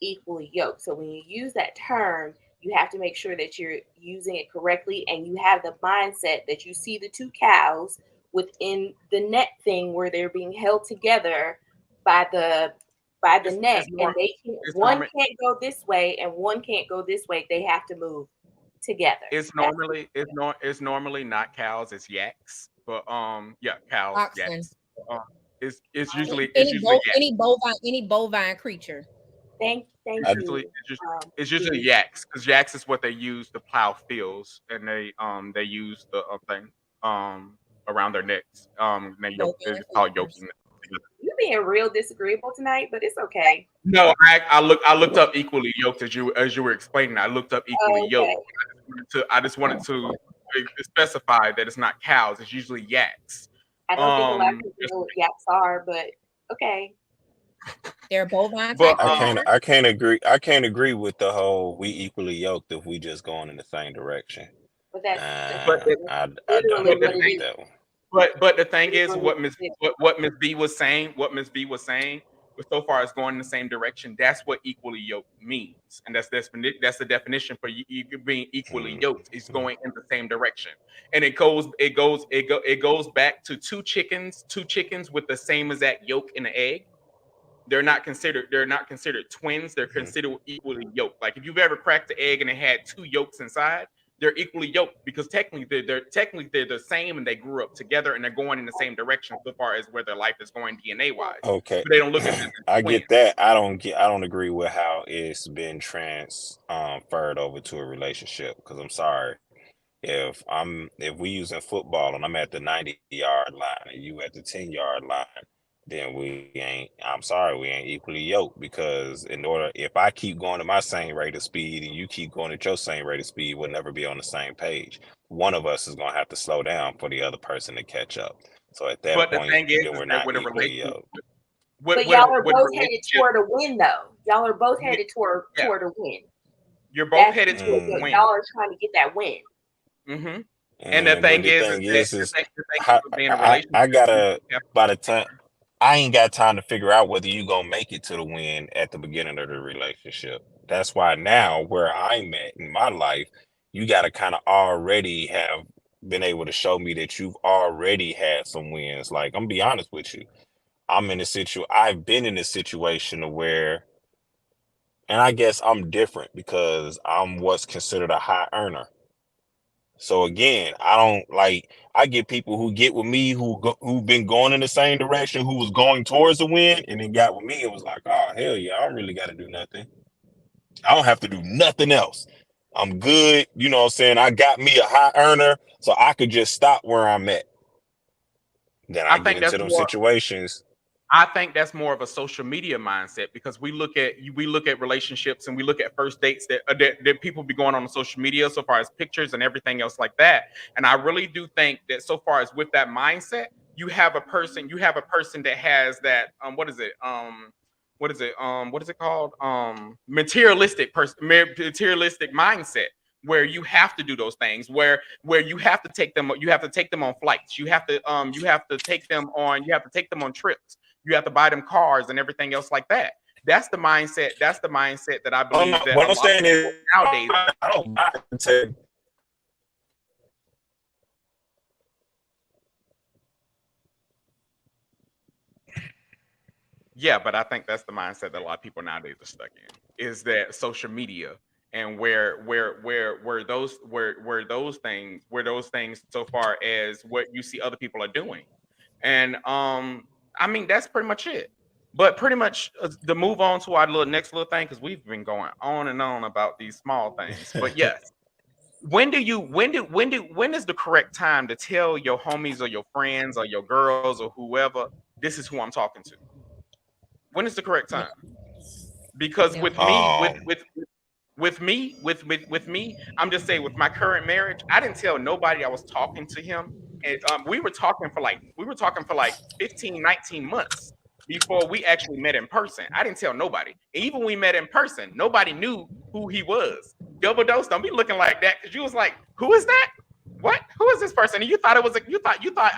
equally yoked. So when you use that term, you have to make sure that you're using it correctly and you have the mindset that you see the two cows within the net thing where they're being held together by the neck, and one can't go this way and one can't go this way. They have to move together. It's normally not cows, it's yaks. But cows, oxen. yaks. It's usually any bovine creature. Thank Usually, you. it's usually yaks, because yaks is what they use to plow fields, and they use the thing around their necks. It's called yoking. You're being real disagreeable tonight, but it's okay. No, I looked up equally yoked as you were explaining. I looked up equally yoked. I just wanted to specify that it's not cows. It's usually yaks. I don't think a lot of people know what yaks are, but okay. They're bovine. But I can't agree. I can't agree with the whole we equally yoked if we just going in the same direction. But I don't agree with that one. But the thing is, what Miss B was saying, so far as going in the same direction, that's what equally yoked means, and that's the definition for you being equally yoked is going in the same direction, and it goes back to two chickens with the same exact yolk in the egg. They're not considered twins. They're considered equally yoked. Like if you've ever cracked the egg and it had two yolks inside, they're equally yoked because technically they're the same and they grew up together and they're going in the same direction so far as where their life is going DNA wise. Okay, but they don't look at it. I get that. I don't agree with how it's been transferred over to a relationship, because I'm sorry, if we using football and I'm at the 90-yard line and you at the 10-yard line, then I'm sorry, we ain't equally yoked, because if I keep going at my same rate of speed and you keep going at your same rate of speed, we'll never be on the same page. One of us is going to have to slow down for the other person to catch up. So at that point, then we're not equally yoked. But y'all are both headed toward a win, though. Y'all are both headed toward a win. You're both headed toward a win. Y'all are trying to get that win. Mm-hmm. And the thing is, I gotta, by the time, I ain't got time to figure out whether you gonna make it to the win at the beginning of the relationship. That's why now, where I'm at in my life, you gotta kind of already have been able to show me that you've already had some wins. Like, I'm gonna be honest with you, I've been in a situation where, and I guess I'm different because I'm what's considered a high earner. So again, I get people who get with me who've been going in the same direction, who was going towards the win, and then got with me and was like, oh, hell yeah, I don't really got to do nothing. I don't have to do nothing else. I'm good. You know what I'm saying? I got me a high earner, so I could just stop where I'm at. Then I get into them situations. I think that's more of a social media mindset, because we look at relationships and we look at first dates that people be going on social media so far as pictures and everything else like that. And I really do think that so far as with that mindset, you have a person that has that what is it called? Materialistic mindset, where you have to do those things, where you have to take them on flights, you have to take them on trips, you have to buy them cars and everything else like that. That's the mindset that I believe that what I'm saying is nowadays. I don't mind to. Yeah, but I think that's the mindset that a lot of people nowadays are stuck in, is that social media and where those things so far as what you see other people are doing. And I mean, that's pretty much it. But pretty much to move on to our next little thing, because we've been going on and on about these small things. But yes, when is the correct time to tell your homies or your friends or your girls or whoever, this is who I'm talking to? When is the correct time? Because with me, I'm just saying, with my current marriage, I didn't tell nobody I was talking to him. And we were talking for like 15, 19 months before we actually met in person. I didn't tell nobody. And even when we met in person, nobody knew who he was. Double Dose, don't be looking like that, because you was like, who is that? What? Who is this person? And you thought I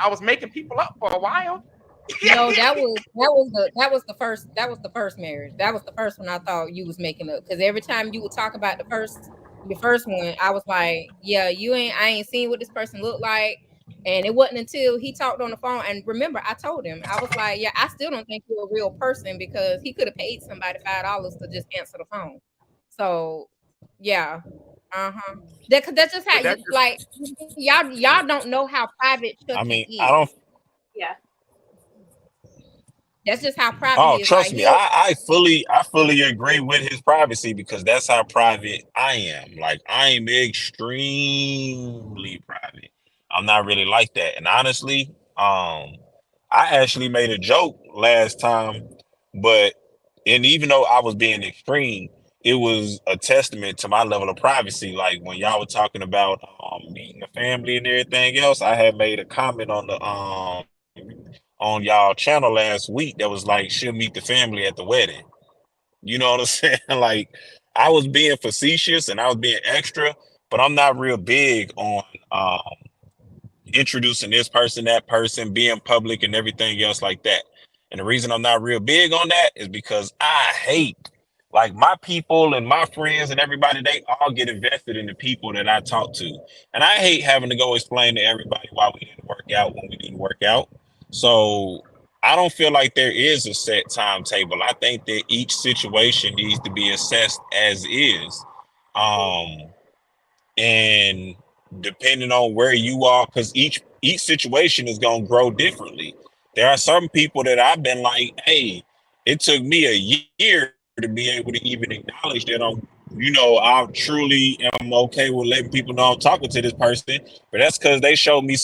was making people up for a while. No, that was the first marriage. That was the first one I thought you was making up, because every time you would talk about the first one, I was like, yeah, I ain't seen what this person looked like. And it wasn't until he talked on the phone. And remember, I told him, I was like, yeah, I still don't think you're a real person, because he could have paid somebody $5 to just answer the phone. So yeah. That's just how y'all don't know how private Chucky is. I don't. Yeah. That's just how private Oh, he is. trust Like me, I fully agree with his privacy because that's how private I am. Like I am extremely private. I'm not really like that. And honestly, I actually made a joke last time, but and even though I was being extreme, it was a testament to my level of privacy. Like when y'all were talking about meeting the family and everything else, I had made a comment on y'all channel last week that was like she'll meet the family at the wedding. You know what I'm saying? Like I was being facetious and I was being extra, but I'm not real big on introducing this person, that person, being public and everything else like that. And the reason I'm not real big on that is because I hate like my people and my friends and everybody, they all get invested in the people that I talk to. And I hate having to go explain to everybody why we didn't work out when we didn't work out. So I don't feel like there is a set timetable. I think that each situation needs to be assessed as is. Um, and depending on where you are, because each situation is going to grow differently. There are some people that I've been like, hey, it took me a year to be able to even acknowledge that I truly am okay with letting people know I'm talking to this person. But that's because they showed me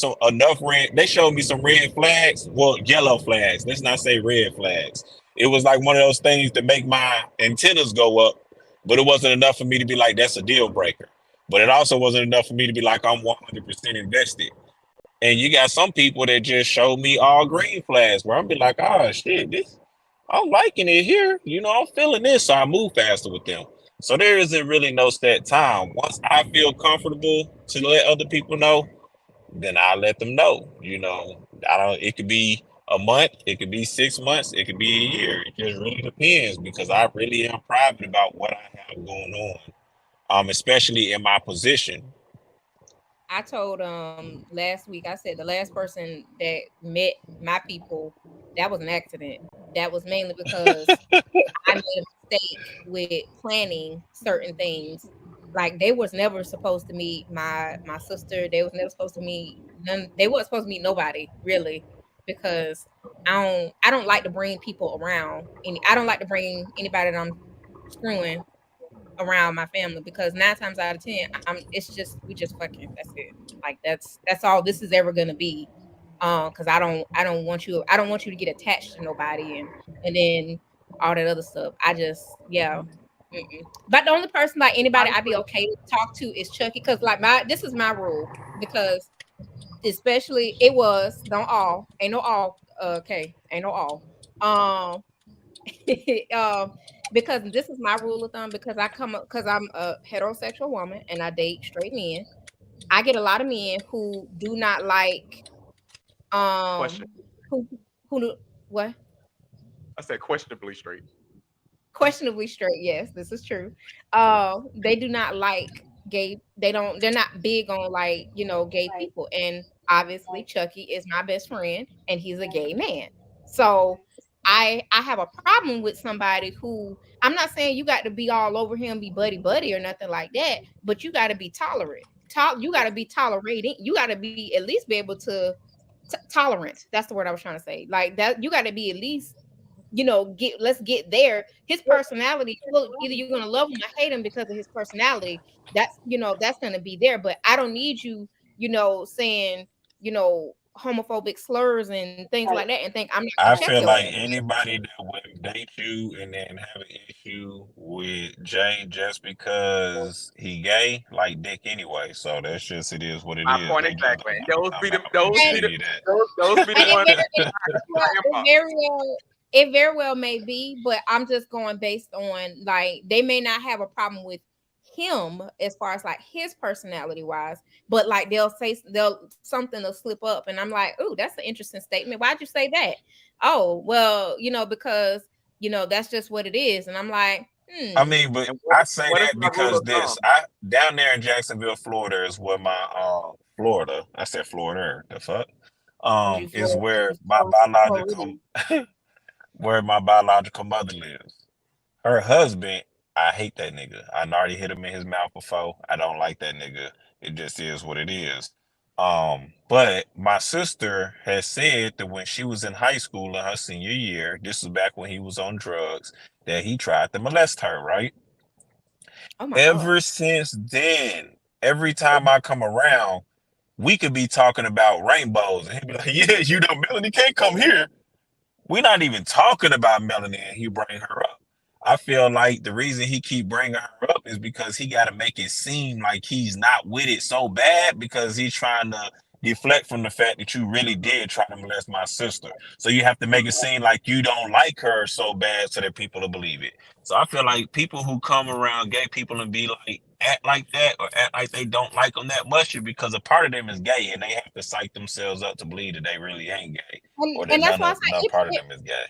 they showed me some red flags, well, yellow flags, let's not say red flags. It was like one of those things that make my antennas go up, but it wasn't enough for me to be like, that's a deal breaker. But it also wasn't enough for me to be like, I'm 100% invested. And you got some people that just show me all green flags where I'm be like, oh shit, I'm liking it here. I'm feeling this, so I move faster with them. So there isn't really no set time. Once I feel comfortable to let other people know, then I let them know. It could be a month, it could be 6 months, it could be a year. It just really depends because I really am private about what I have going on. Especially in my position. I told last week, I said the last person that met my people, that was an accident. That was mainly because I made a mistake with planning certain things. Like they was never supposed to meet my sister. They was never supposed to meet none. They weren't supposed to meet nobody really, because I don't like to bring people around. I don't like to bring anybody that I'm screwing around my family, because 9 times out of 10, we just fucking, that's it. Like that's all this is ever gonna be. Because I don't want you to get attached to nobody and then all that other stuff. I just, yeah. Mm-mm. But the only person, like anybody I'd be okay to talk to is Chucky, because like this is my rule, because especially it was don't all ain't no all okay ain't no all because this is my rule of thumb, because because I'm a heterosexual woman and I date straight men. I get a lot of men who do not like Question. who what? I said questionably straight. Questionably straight, yes, this is true. They do not like gay. They're not big on like, gay people. And obviously Chucky is my best friend and he's a gay man. So I have a problem with somebody who, I'm not saying you got to be all over him, be buddy buddy or nothing like that, but you got to be tolerant. You got to be tolerating. You got to be at least be able to tolerant. That's the word I was trying to say. Like that, you got to be at least, let's get there. His personality, well, either you're gonna love him or hate him because of his personality. That's gonna be there. But I don't need you, saying, homophobic slurs and things like that and think I'm not I gonna check feel your like ass. anybody that would date you and then have an issue with Jay just because he gay, like dick anyway. So that's just, it is what it My is. point They just exactly. don't Those be the come out those and be tell the you that. those be the ones It very well may be, but I'm just going based on, like, they may not have a problem with him as far as like his personality wise, but like they'll something will slip up and I'm like, oh, that's an interesting statement. Why'd you say that? Oh, well, because that's just what it is. And I'm like, I mean, but and I say what is that my rule because of thumb? I down there in Jacksonville, Florida is where my Florida. I said Florida. The fuck? you Is Florida, where my biological mother lives. Her husband, I hate that nigga. I already hit him in his mouth before. I don't like that nigga. It just is what it is. But my sister has said that when she was in high school in her senior year, this was back when he was on drugs, that he tried to molest her, right? Oh my Ever God. since then, every time I come around, we could be talking about rainbows. And he'd be like, yeah, you know, Melanie can't come here. We're not even talking about Melanie and he bring her up. I feel like the reason he keep bringing her up is because he got to make it seem like he's not with it so bad because he's trying to deflect from the fact that you really did try to molest my sister. So you have to make it seem like you don't like her so bad so that people will believe it. So I feel like people who come around gay people and be like, act like that or act like they don't like them that much is because a part of them is gay and they have to psych themselves up to believe that they really ain't gay or that And that's why I none say part of them is gay.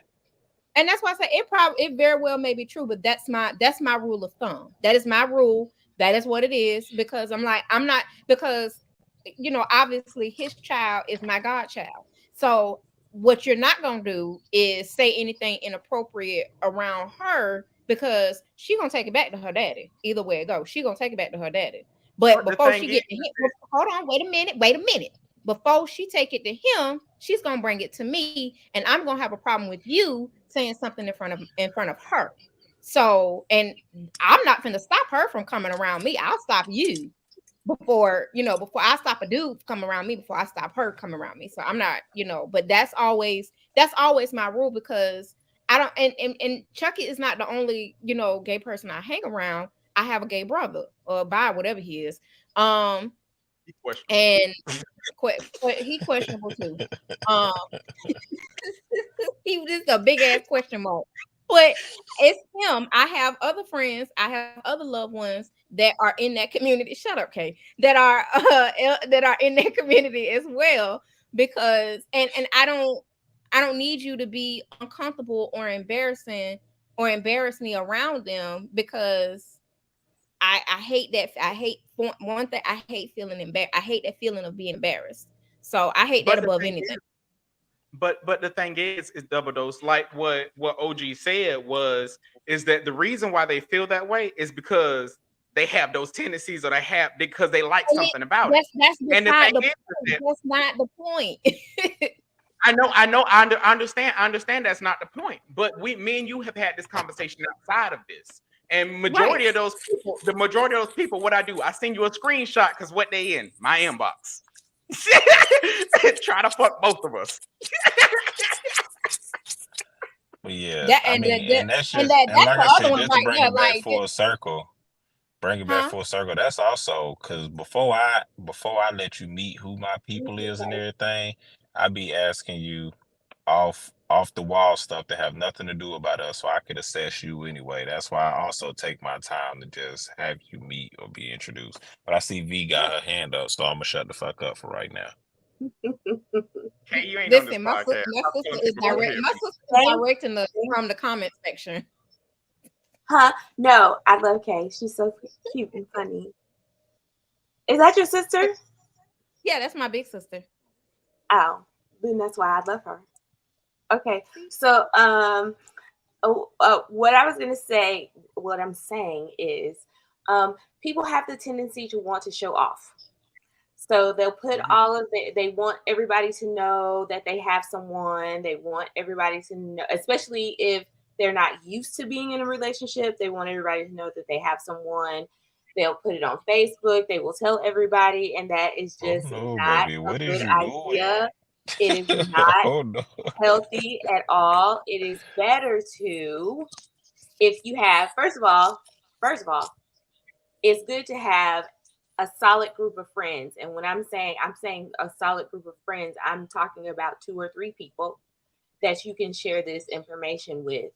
and that's why I say it very well may be true, but that's my rule of thumb. That is my rule. That is what it is, because I'm not, because you know, obviously his child is my godchild. So what you're not gonna do is say anything inappropriate around her, because she gonna take it back to her daddy. Either way it goes, she gonna take it back to her daddy. But before she get to him, hold on, wait a minute. Before she take it to him, she's gonna bring it to me, and I'm gonna have a problem with you saying something in front of her. So, and I'm not gonna stop her from coming around me. I'll stop you before I stop a dude come around me, before I stop her come around me. So I'm not, but that's always my rule, because I don't, and Chucky is not the only, gay person I hang around. I have a gay brother, or bi, whatever he is. And he questionable too. He just a big ass question mark. But it's him. I have other friends. I have other loved ones that are in that community. Shut up, Kay. That are in that community as well. Because and I don't need you to be uncomfortable or embarrass me around them, because I hate that. I hate one thing. I hate feeling embarrassed. I hate that feeling of being embarrassed. So I hate that above anything. But the thing is Double Dose, like what OG said is that the reason why they feel that way is because they have those tendencies, or because they like something about it. That's not the point. I understand that's not the point. But me and you have had this conversation outside of this. And the majority of those people, what I do, I send you a screenshot, because what they in my inbox. Try to fuck both of us. Yeah, that's just, like I said, just to bring it back full circle. Bring it back full circle. That's also because before I let you meet who my people is and everything, I be asking you off the wall stuff that have nothing to do about us, so I could assess you anyway. That's why I also take my time to just have you meet or be introduced. But I see V got her hand up, so I'm gonna shut the fuck up for right now. Hey, you ain't listen, my sister is directing from the comment section. Huh? No, I love Kay. She's so cute and funny. Is that your sister? Yeah, that's my big sister. Oh, then that's why I love her. Okay, so what I was gonna say, what I'm saying is, people have the tendency to want to show off. So they'll put they want everybody to know that they have someone. They want everybody to know, especially if they're not used to being in a relationship. They want everybody to know that they have someone. They'll put it on Facebook. They will tell everybody, and that is just not a good idea. It is not healthy at all. It is better to, if you have, first of all, it's good to have a solid group of friends. And when I'm saying a solid group of friends, I'm talking about 2 or 3 people that you can share this information with,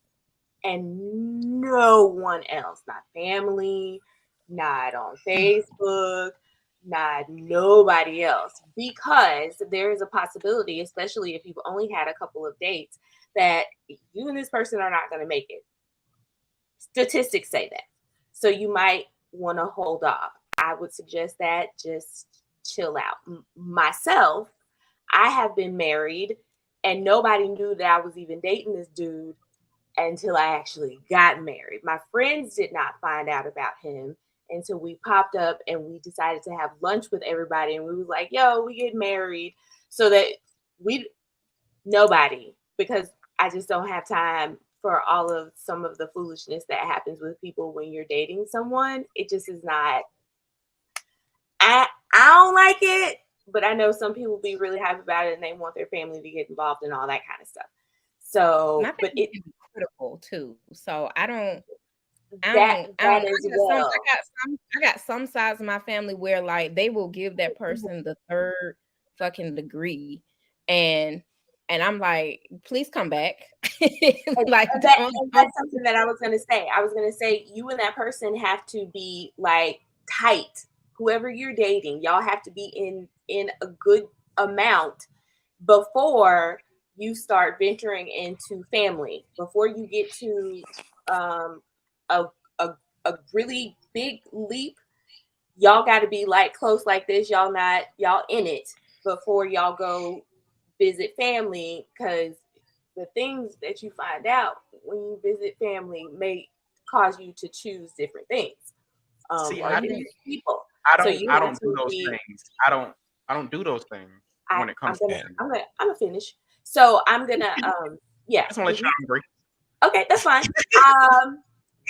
and no one else, not family, not on Facebook, not nobody else, because there is a possibility, especially if you've only had a couple of dates, that you and this person are not going to make it. Statistics say that. So you might want to hold off. I would suggest that just chill out. Myself, I have been married and nobody knew that I was even dating this dude until I actually got married. My friends did not find out about him until we popped up and we decided to have lunch with everybody. And we was like, yo, we get married. So that nobody, because I just don't have time for all of some of the foolishness that happens with people when you're dating someone. It just is not, I don't like it, but I know some people be really happy about it and they want their family to get involved and all that kind of stuff. So, but it can be critical too. So I got some sides of my family where like they will give that person the third fucking degree, and I'm like, please come back. Like that's something that I was gonna say. I was gonna say you and that person have to be like tight. Whoever you're dating, y'all have to be in a good amount before you start venturing into family. Before you get to a really big leap, y'all got to be like close like this. Y'all in it before y'all go visit family, because the things that you find out when you visit family may cause you to choose different things. See, I don't do those things. I don't do those things when it comes to family. I'm gonna finish. So I'm gonna yeah. I just want to let you agree. Okay, that's fine.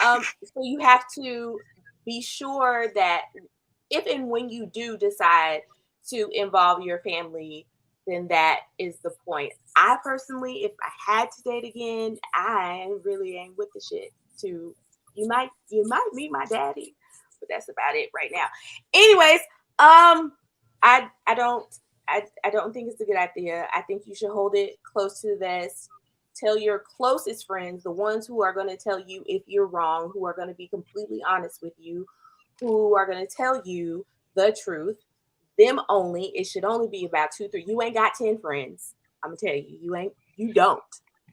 So you have to be sure that if and when you do decide to involve your family, then that is the point. I personally, if I had to date again, I really ain't with the shit. You might meet my daddy, but that's about it right now. Anyways, I don't think it's a good idea. I think you should hold it close to the vest. Tell your closest friends, the ones who are going to tell you if you're wrong, who are going to be completely honest with you, who are going to tell you the truth, them only. It should only be about 2, 3. You ain't got 10 friends. I'm going to tell you, you don't.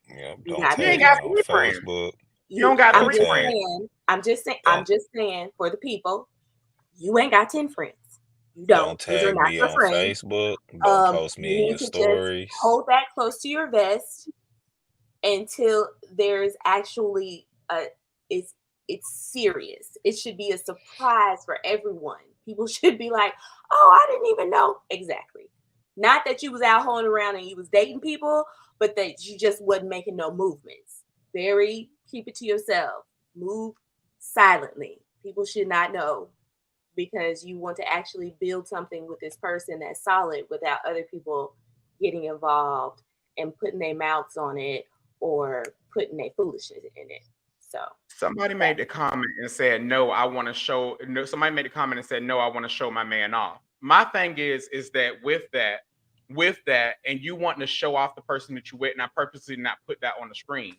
Yeah, you ain't got 3 friends. You don't got 3 friends. I'm just saying for the people, you ain't got 10 friends. You don't. Tag me on Facebook. Don't post me in your stories. Hold that close to your vest until there's actually it's serious. It should be a surprise for everyone. People should be like, oh, I didn't even know. Exactly. Not that you was out hoeing around and you was dating people, but that you just wasn't making no movements. Keep it to yourself. Move silently. People should not know, because you want to actually build something with this person that's solid without other people getting involved and putting their mouths on it or putting their foolishness in it. So somebody made the comment and said, no, I want to show. No, somebody made a comment and said, no, I want to show my man off. My thing is that with that, and you wanting to show off the person that you with, and I purposely not put that on the screen.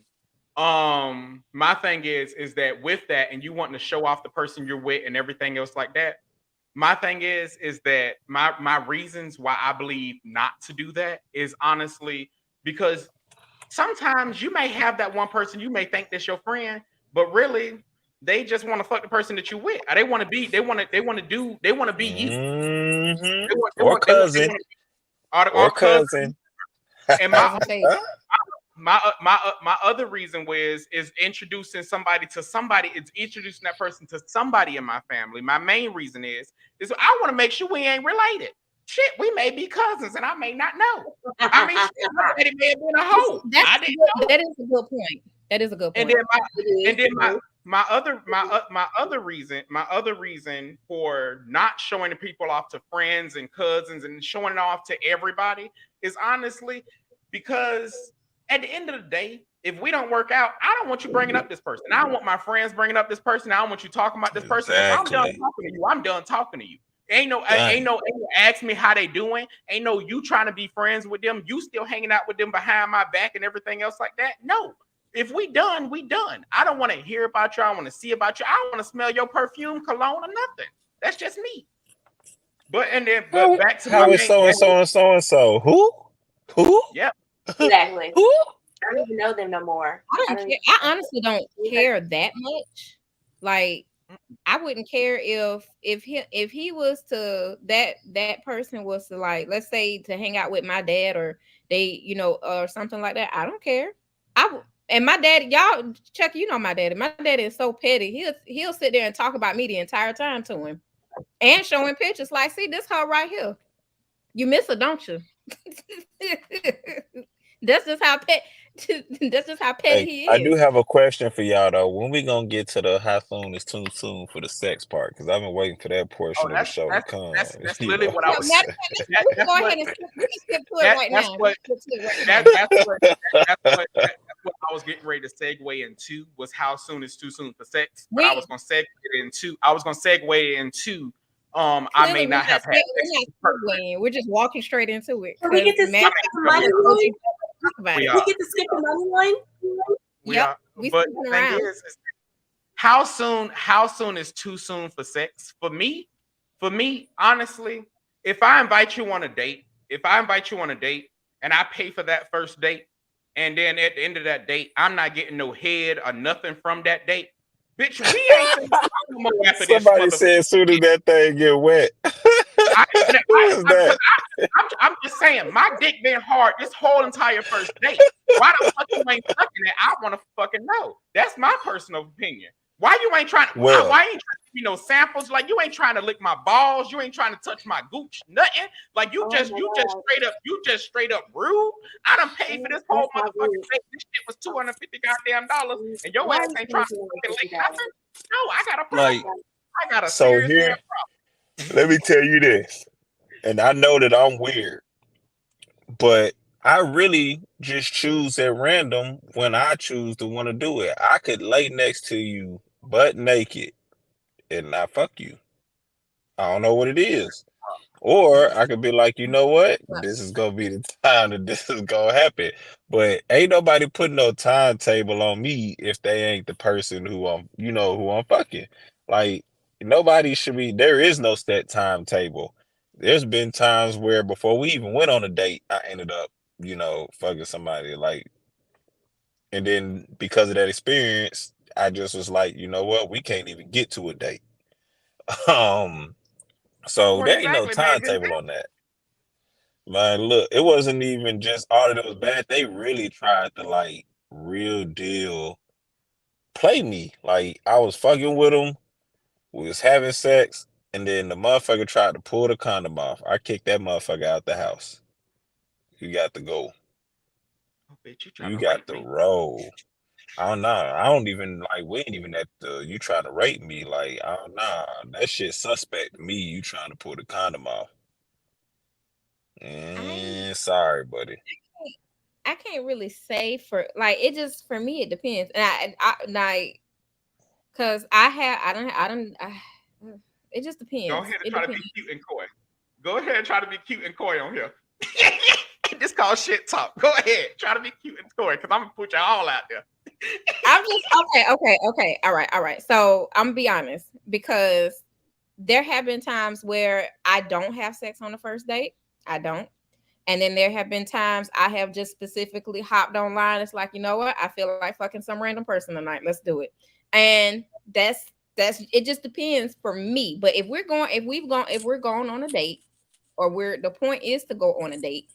My thing is that with that, and you wanting to show off the person you're with and everything else like that. My thing is that my reasons why I believe not to do that is honestly because sometimes you may have that one person you may think that's your friend, but really they just want to fuck the person that you with. They want to be you. Mm-hmm. Or cousin. Or cousin. And my other reason is introducing somebody to somebody. It's introducing that person to somebody in my family. My main reason is I want to make sure we ain't related. Shit, we may be cousins, and I may not know. I mean, somebody may have been a hoe. That is a good point. That is a good point. And then my other reason for not showing the people off to friends and cousins and showing it off to everybody is honestly because at the end of the day, if we don't work out, I don't want you bringing up this person. I don't want my friends bringing up this person. I don't want you talking about this person. Exactly. If I'm done talking to you, I'm done talking to you. Ain't no ask me how they doing. Ain't no you trying to be friends with them. You still hanging out with them behind my back and everything else like that. No, if we done, we done. I don't want to hear about you. I want to see about you. I don't want to smell your perfume, cologne, or nothing. That's just me. But back to how is so. Who? Yep. Exactly. Who? I don't even know them no more. I honestly don't care that much. Like, I wouldn't care if he was to that person was to, like, let's say, to hang out with my dad or they, or something like that. I don't care. And my daddy, y'all, Chuck, you know my daddy. My daddy is so petty. He'll sit there and talk about me the entire time to him, and showing pictures like, see this her right here. You miss her, don't you? That's just how petty he is. I do have a question for y'all though. When we gonna get to the how soon is too soon for the sex part? Because I've been waiting for that portion of the show to come. That's literally what I was saying. Go ahead and skip to it right now. That's what I was getting ready to segue into was how soon is too soon for sex. But I was gonna segue into I may not have had sex. We're just walking straight into it. We get to skip the money line. We get to skip the money line. But the thing is, how soon is too soon for sex? For me, honestly, if I invite you on a date and I pay for that first date, and then at the end of that date, I'm not getting no head or nothing from that date, bitch, we ain't after somebody said as soon as that thing get wet. I'm just saying, my dick been hard this whole entire first date. Why the fuck you ain't sucking it? I want to fucking know. That's my personal opinion. Why you ain't trying to? Why ain't trying to give me no samples? Like you ain't trying to lick my balls. You ain't trying to touch my gooch. Nothing. Like you just straight up rude. I done paid for this whole motherfucking thing. This shit was $250 goddamn dollars, and your ass ain't trying to lick nothing. No, I got a problem. I got a serious problem. Let me tell you this, and I know that I'm weird, but I really just choose at random when I choose to want to do it. I could lay next to you butt naked and not fuck you. I don't know what it is. Or I could be like, you know what? This is going to be the time that this is going to happen. But ain't nobody putting no timetable on me if they ain't the person who I'm fucking. Like, nobody should be, there is no set timetable. There's been times where before we even went on a date, I ended up, fucking somebody, like, and then because of that experience, I just was like, you know what, we can't even get to a date. So there ain't no timetable on that. Man, look, it wasn't even just all that it was bad. They really tried to, like, real deal play me. Like, I was fucking with them, we was having sex, and then the motherfucker tried to pull the condom off. I kicked that motherfucker out the house. You got to go. You got to roll. I don't know. I don't even, like, we ain't even at the, you trying to rape me. Like, I don't know. That shit suspect to me, you trying to pull the condom off. Sorry, buddy. I can't really say for, like, it just, for me, it depends. And I because it just depends. Go ahead and try to be cute and coy. Go ahead and try to be cute and coy on here. This called shit talk. Go ahead. Try to be cute and coy because I'm going to put y'all all out there. I'm just, okay. All right. So I'm going to be honest, because there have been times where I don't have sex on the first date. I don't. And then there have been times I have just specifically hopped online. It's like, you know what? I feel like fucking some random person tonight. Let's do it. And that's it just depends for me. But if we're going on a date, or the point is to go on a date,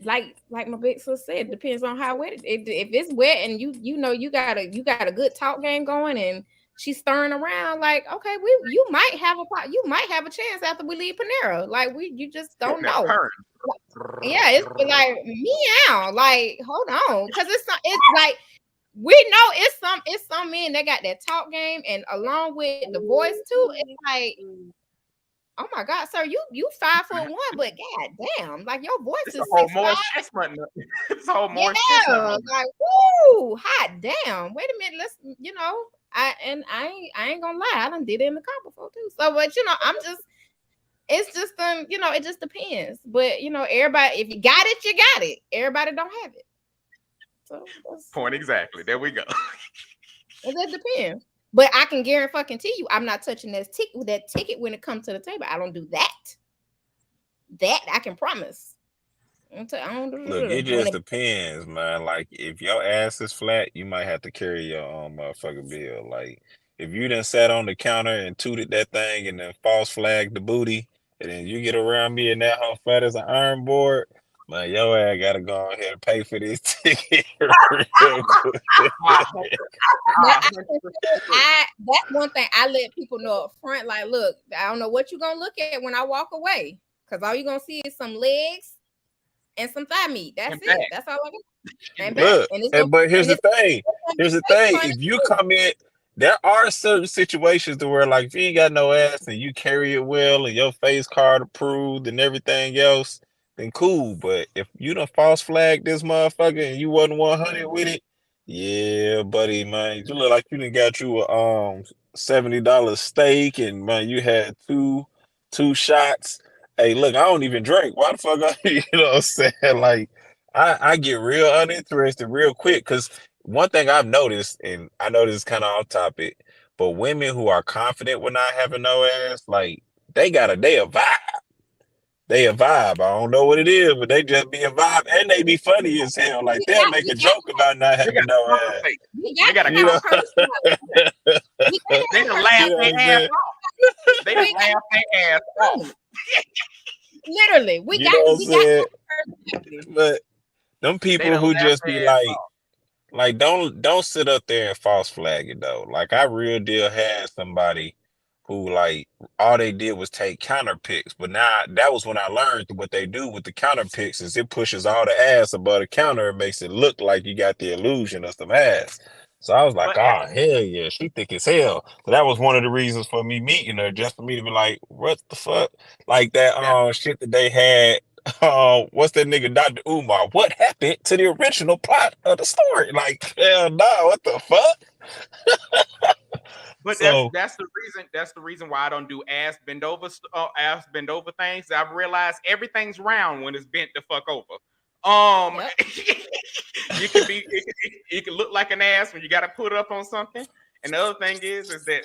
like my big sister said, depends on how wet if it's wet and you got a good talk game going and she's stirring around, like, okay, you might have a chance after we leave Panera. Like, you just don't know. Yeah, it's like meow. Like, hold on, because it's like we know it's some men that got that talk game, and along with the voice too. It's like, oh my God, sir, you 5'1", but god damn, like your voice is 6'5". It's a whole more like, woo, hot damn. Wait a minute, let's, I ain't gonna lie, I done did it in the car before too. So, but I'm just, it's just it just depends. But everybody, if you got it, you got it. Everybody don't have it. So point exactly. There we go. It just depends. But I can guarantee you, I'm not touching that ticket when it comes to the table. I don't do that. That I can promise. Look, it just depends, man. Like, if your ass is flat, you might have to carry your own motherfucking bill. Like, if you done sat on the counter and tooted that thing and then false flagged the booty, and then you get around me and that hoe flat as an iron board, Man, your ass gotta go ahead and pay for this ticket real quick. That's one thing I let people know up front. Like, look, I don't know what you're gonna look at when I walk away, because all you're gonna see is some legs and some thigh meat. That's it. Back. That's all I got. And look, but here's the thing. If you come in, there are certain situations to where, like, if you ain't got no ass and you carry it well and your face card approved and everything else, then cool. But if you done false flag this motherfucker and you wasn't 100 with it, yeah, buddy, man, you look like you done got you a $70 steak and man, you had two shots. Hey, look, I don't even drink. Why the fuck? You know what I'm saying? Like, I get real uninterested real quick because one thing I've noticed, and I know this is kind of off topic, but women who are confident with not having no ass, like they a vibe. They a vibe. I don't know what it is, but they just be a vibe, and they be funny as hell. Like they'll make a joke about not having no ass. They got a they done laugh their ass off. They done laugh their ass off. Literally, we got. But them people who just be like, don't sit up there and false flag it though. Like I real deal had somebody who like all they did was take counter pics, but now that was when I learned what they do with the counter pics is it pushes all the ass above the counter and makes it look like you got the illusion of some ass. So I was like, oh hell yeah, she thick as hell. So that was one of the reasons for me meeting her, just for me to be like, what the fuck? Like that shit that they had. What's that nigga Dr. Umar? What happened to the original plot of the story? Like, hell no, what the fuck? But that's the reason why I don't do ass bend over things. I've realized everything's round when it's bent the fuck over. You can be it can look like an ass when you got to put it up on something. And the other thing is that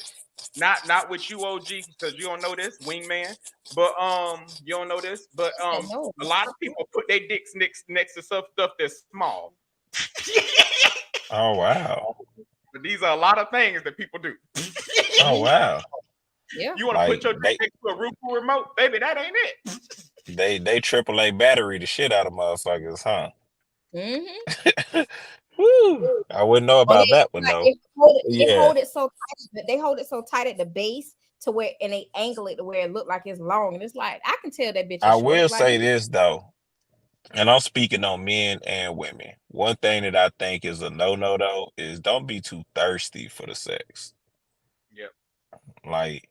not with you, OG, because you don't know this, wingman. But you don't know this. But a lot of people put their dicks next to stuff that's small. Oh wow. But these are a lot of things that people do. Oh wow. Yeah. You want to put your dick next to a Roku remote, baby? That ain't it. They AAA battery the shit out of motherfuckers, huh? Mm-hmm. Woo. I wouldn't know about that one though. They hold it so tight, but they hold it so tight at the base to where, and they angle it to where it look like it's long, and it's like I can tell that bitch. I will say this though, and I'm speaking on men and women. One thing that I think is a no-no though is don't be too thirsty for the sex. Yep. Like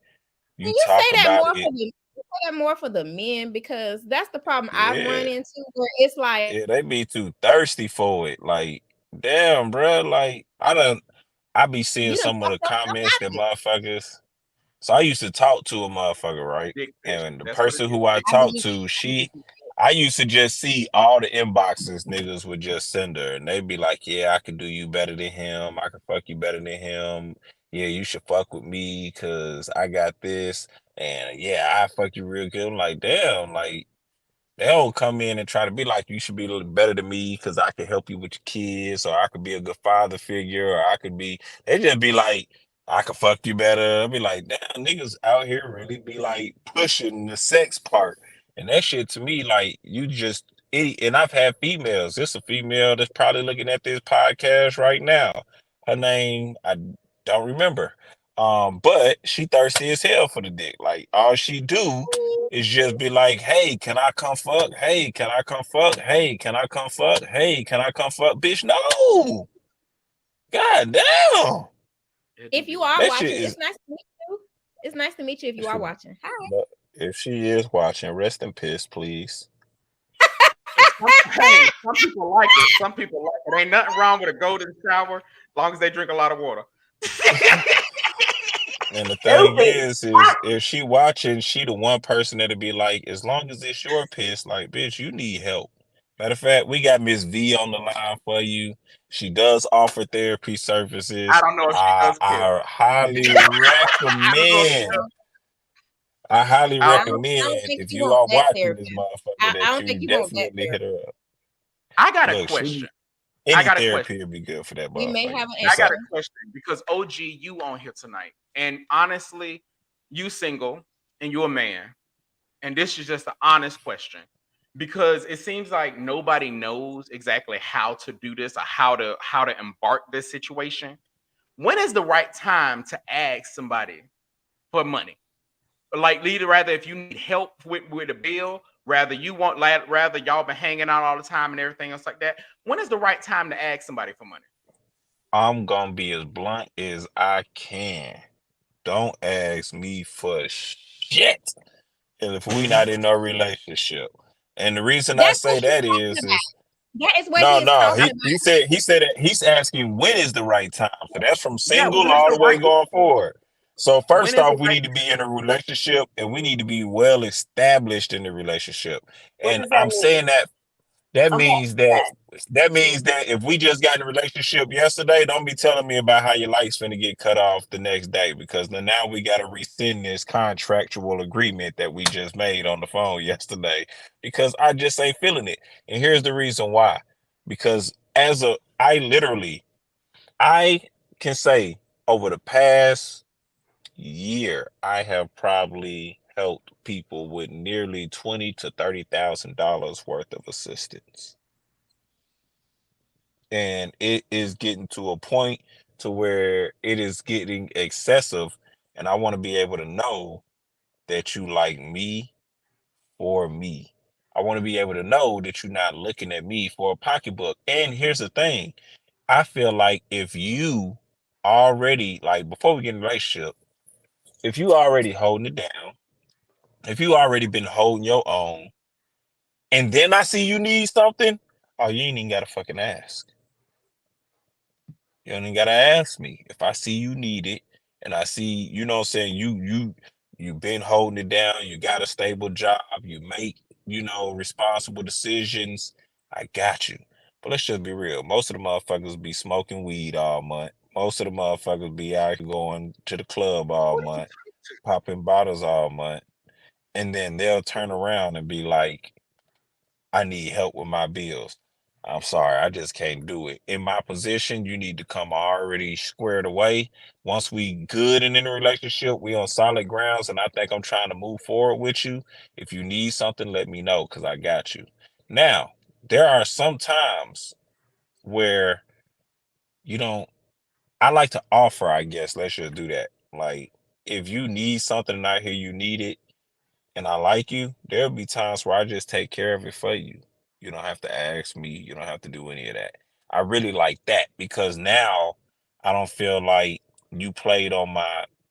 you talk say that about more it. You say that more for the men because that's the problem I've run into where it's like they be too thirsty for it. Like, damn, bro. Like I be seeing some of the comments that motherfuckers. So I used to talk to a motherfucker, right? And the person who I talked to, I used to just see all the inboxes niggas would just send her. And they'd be like, yeah, I can do you better than him. I can fuck you better than him. Yeah, you should fuck with me because I got this. And yeah, I fuck you real good. I'm like, damn, like, they don't come in and try to be like, you should be a little better than me because I can help you with your kids, or I could be a good father figure, or I could be, they just be like, I can fuck you better. I'll be like, damn, niggas out here really be like pushing the sex part. And that shit to me, like, you just, and I've had females. There's a female that's probably looking at this podcast right now. Her name, I don't remember. But she thirsty as hell for the dick. Like, all she do is just be like, hey, can I come fuck? Hey, can I come fuck? Hey, can I come fuck? Hey, can I come fuck? Bitch, no. God damn. If you are watching, it's nice to meet you. It's nice to meet you if you are watching. Hi. If she is watching, rest in peace, please. Hey, some people like it. Some people like it. Ain't nothing wrong with a golden shower as long as they drink a lot of water. And the thing is if she watching, she the one person that'll be like, as long as it's your piss, like, bitch, you need help. Matter of fact, we got Miss V on the line for you. She does offer therapy services. I don't know if she does. I highly recommend. I highly recommend if you are watching this motherfucker that you definitely hit her up. I got a question. Any therapy would be good for that. We may have I got a question because OG, you on here tonight, and honestly, you single and you're a man, and this is just an honest question. because it seems like nobody knows exactly how to do this or how to embark this situation. When is the right time to ask somebody for money? Like, rather if you need help with a bill, rather y'all been hanging out all the time and everything else like that. When is the right time to ask somebody for money? I'm gonna be as blunt as I can. Don't ask me for shit. And if we not in no relationship. And the reason I say that is that is what no, he said that he's asking when is the right time. So that's from single all the way going forward. So first off, we need to be in a relationship and we need to be well established in the relationship. And I'm saying that means that if we just got in a relationship yesterday, don't be telling me about how your light's finna get cut off the next day, because now we got to rescind this contractual agreement that we just made on the phone yesterday, because I just ain't feeling it. And here's the reason why. Because I can say over the past year, I have probably helped people with nearly $20,000 to $30,000 worth of assistance. And it is getting to a point to where it is getting excessive. And I want to be able to know that you like me for me. I want to be able to know that you're not looking at me for a pocketbook. And here's the thing. I feel like if you already, like before we get in a relationship, if you already holding it down, if you already been holding your own, and then I see you need something, oh, you ain't even got to fucking ask. You don't even gotta ask me. If I see you need it, and I see, you know what I'm saying, you've been holding it down, you got a stable job, you make, responsible decisions, I got you. But let's just be real. Most of the motherfuckers be smoking weed all month. Most of the motherfuckers be out going to the club all month, popping bottles all month. And then they'll turn around and be like, I need help with my bills. I'm sorry, I just can't do it. In my position, you need to come already squared away. Once we good and in a relationship, we on solid grounds, and I think I'm trying to move forward with you. If you need something, let me know, because I got you. Now, there are some times where I like to offer, I guess. Let's just do that. Like, if you need something and I hear you need it, and I like you, there'll be times where I just take care of it for you. You don't have to ask me. You don't have to do any of that. I really like that, because now I don't feel like you played on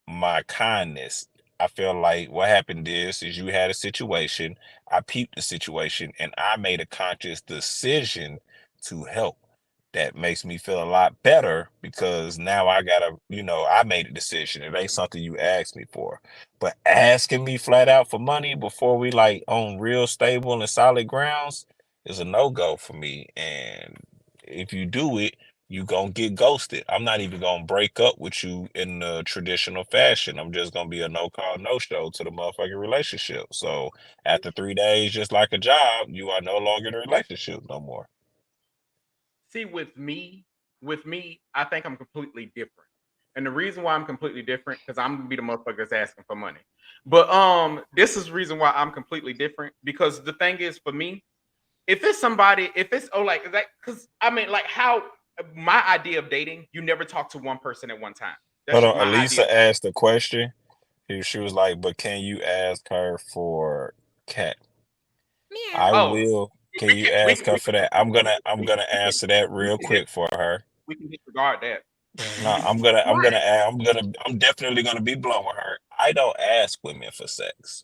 my kindness. I feel like what happened is you had a situation, I peeped the situation, and I made a conscious decision to help. That makes me feel a lot better, because now I made a decision. It ain't something you asked me for. But asking me flat out for money before we like on real stable and solid grounds is a no-go for me. And if you do it, you gonna get ghosted. I'm not even gonna break up with you in the traditional fashion. I'm just gonna be a no-call, no-show to the motherfucking relationship. So after 3 days, just like a job, you are no longer in a relationship no more. See, with me, I think I'm completely different. And the reason why I'm completely different, because I'm gonna be the motherfucker that's asking for money. But this is the reason why I'm completely different. Because the thing is, for me, because I mean, like, how my idea of dating, you never talk to one person at one time. Hold on, Elisa asked a question. She was like, "But can you ask her for cat?" Yeah. I will. Can you ask her for that? I'm gonna answer that real quick for her. We can disregard that. No, I'm definitely gonna be blowing her. I don't ask women for sex.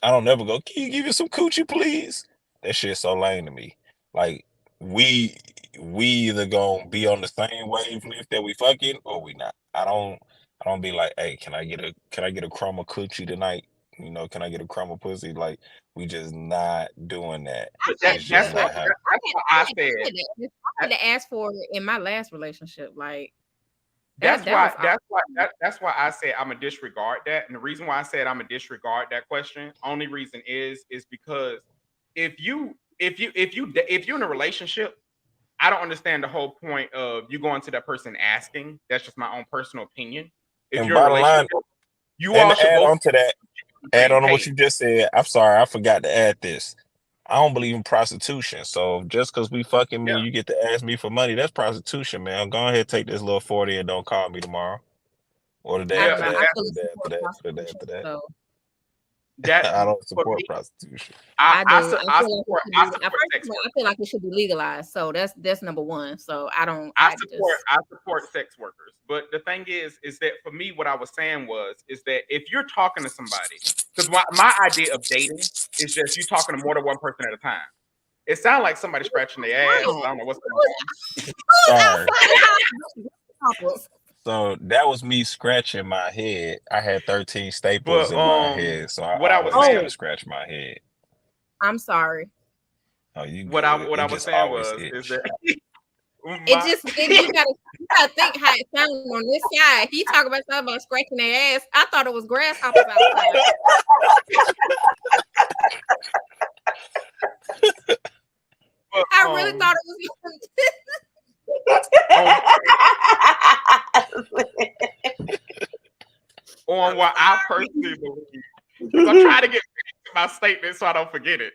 I don't never go, "Can you give me some coochie, please?" That shit's so lame to me. Like, we either gonna be on the same wavelength that we fucking, or we not. I don't be like, "Hey, can I get a crumb of coochie tonight? Can I get a crumb of pussy?" Like, we just not doing that. That's what I said. I had to ask for it in my last relationship. Like, that's why I said I'm gonna disregard that. And the reason why I said I'm gonna disregard that question, only reason is because if you're in a relationship, I don't understand the whole point of you going to that person asking. That's just my own personal opinion. If and you're in a relationship, you all should add on to that. add on to what you just said. I'm sorry, I forgot to add this. I don't believe in prostitution. So just because we fucking me, you get to ask me for money, that's prostitution, man. Go ahead, take this little 40 and don't call me tomorrow. Or the day after that. I don't support prostitution. I feel like it should be legalized. So that's number one. So I support sex workers. But the thing is that for me, what I was saying is that if you're talking to somebody, because my idea of dating is just you talking to more than one person at a time. It sounds like somebody scratching their ass. I don't know what's going on. Sorry. So that was me scratching my head. I had 13 staples in my head, so I was saying to scratch my head. I'm sorry. Oh, what I was saying is that you gotta think how it sounds on this side. He talking about something about scratching their ass. I thought it was grasshoppers outside. I really thought it was. On what I personally believe, I'm trying to get my statement so I don't forget it.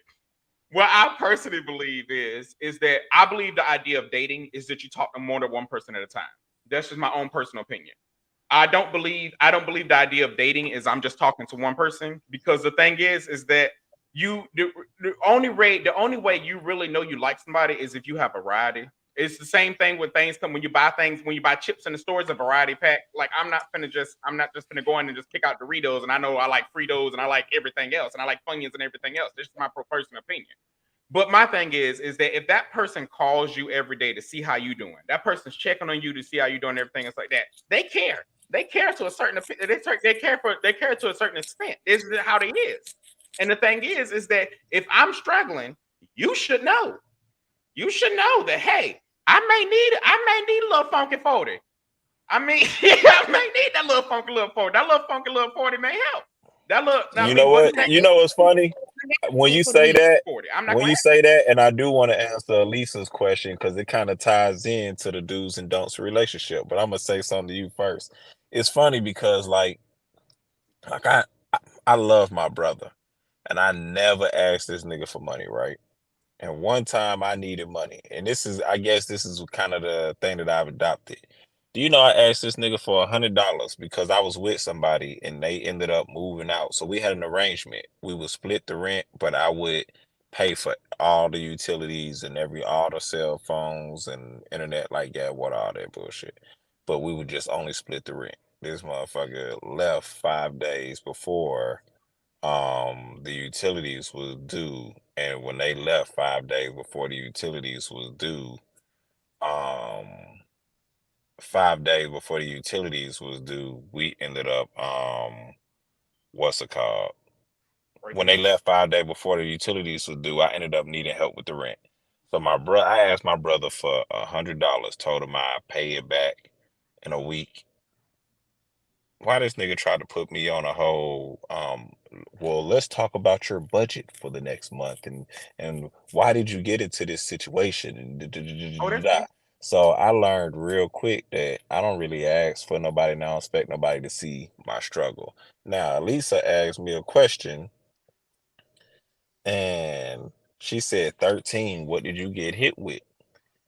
What I personally believe is that I believe the idea of dating is that you talk to more than one person at a time. That's just my own personal opinion. I don't believe the idea of dating is I'm just talking to one person, because the thing is that the only way you really know you like somebody is if you have variety. It's the same thing with things when you buy chips in the stores, a variety pack. Like I'm not just gonna go in and just pick out Doritos, and I know I like Fritos and I like everything else and I like Funyuns and everything else. This is my personal opinion. But my thing is that if that person calls you every day to see how you doing, that person's checking on you to see how you doing, everything else like that, they care. They care to a certain they care to a certain extent. This is how they is. And the thing is that if I'm struggling, you should know. You should know that, hey, I may need a little funky 40. I mean, I may need that little funky little 40. That little funky little 40 may help. You know what? You know what's funny? When you say that, and I do want to answer Lisa's question because it kind of ties into the do's and don'ts relationship. But I'm gonna say something to you first. It's funny because like I love my brother, and I never asked this nigga for money, right? And one time I needed money. And I guess this is kind of the thing that I've adopted. Do you know I asked this nigga for $100 because I was with somebody and they ended up moving out. So we had an arrangement. We would split the rent, but I would pay for all the utilities and all the cell phones and internet, like water, all that bullshit. But we would just only split the rent. This motherfucker left 5 days before the utilities was due, and when they left 5 days before the utilities was due, 5 days before the utilities was due, we ended up what's it called? When they left 5 days before the utilities was due, I ended up needing help with the rent. So I asked my brother for $100, told him I'd pay it back in a week. Why this nigga tried to put me on a whole well, let's talk about your budget for the next month and why did you get into this situation and So I learned real quick that I don't really ask for nobody, and I don't expect nobody to see my struggle. Now Lisa asked me a question and she said, 13, what did you get hit with?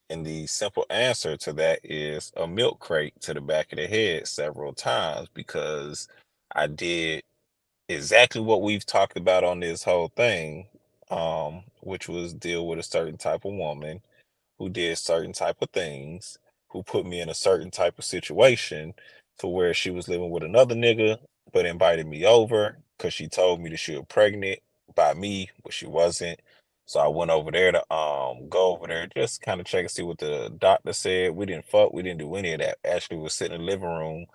And the simple answer to that is a milk crate to the back of the head several times, because I did exactly what we've talked about on this whole thing, which was deal with a certain type of woman who did certain type of things, who put me in a certain type of situation to where she was living with another nigga, but invited me over because she told me that she was pregnant by me, but she wasn't. So I went over there to go over there, just kind of check and see what the doctor said. We didn't fuck, we didn't do any of that. Actually was sitting in the living room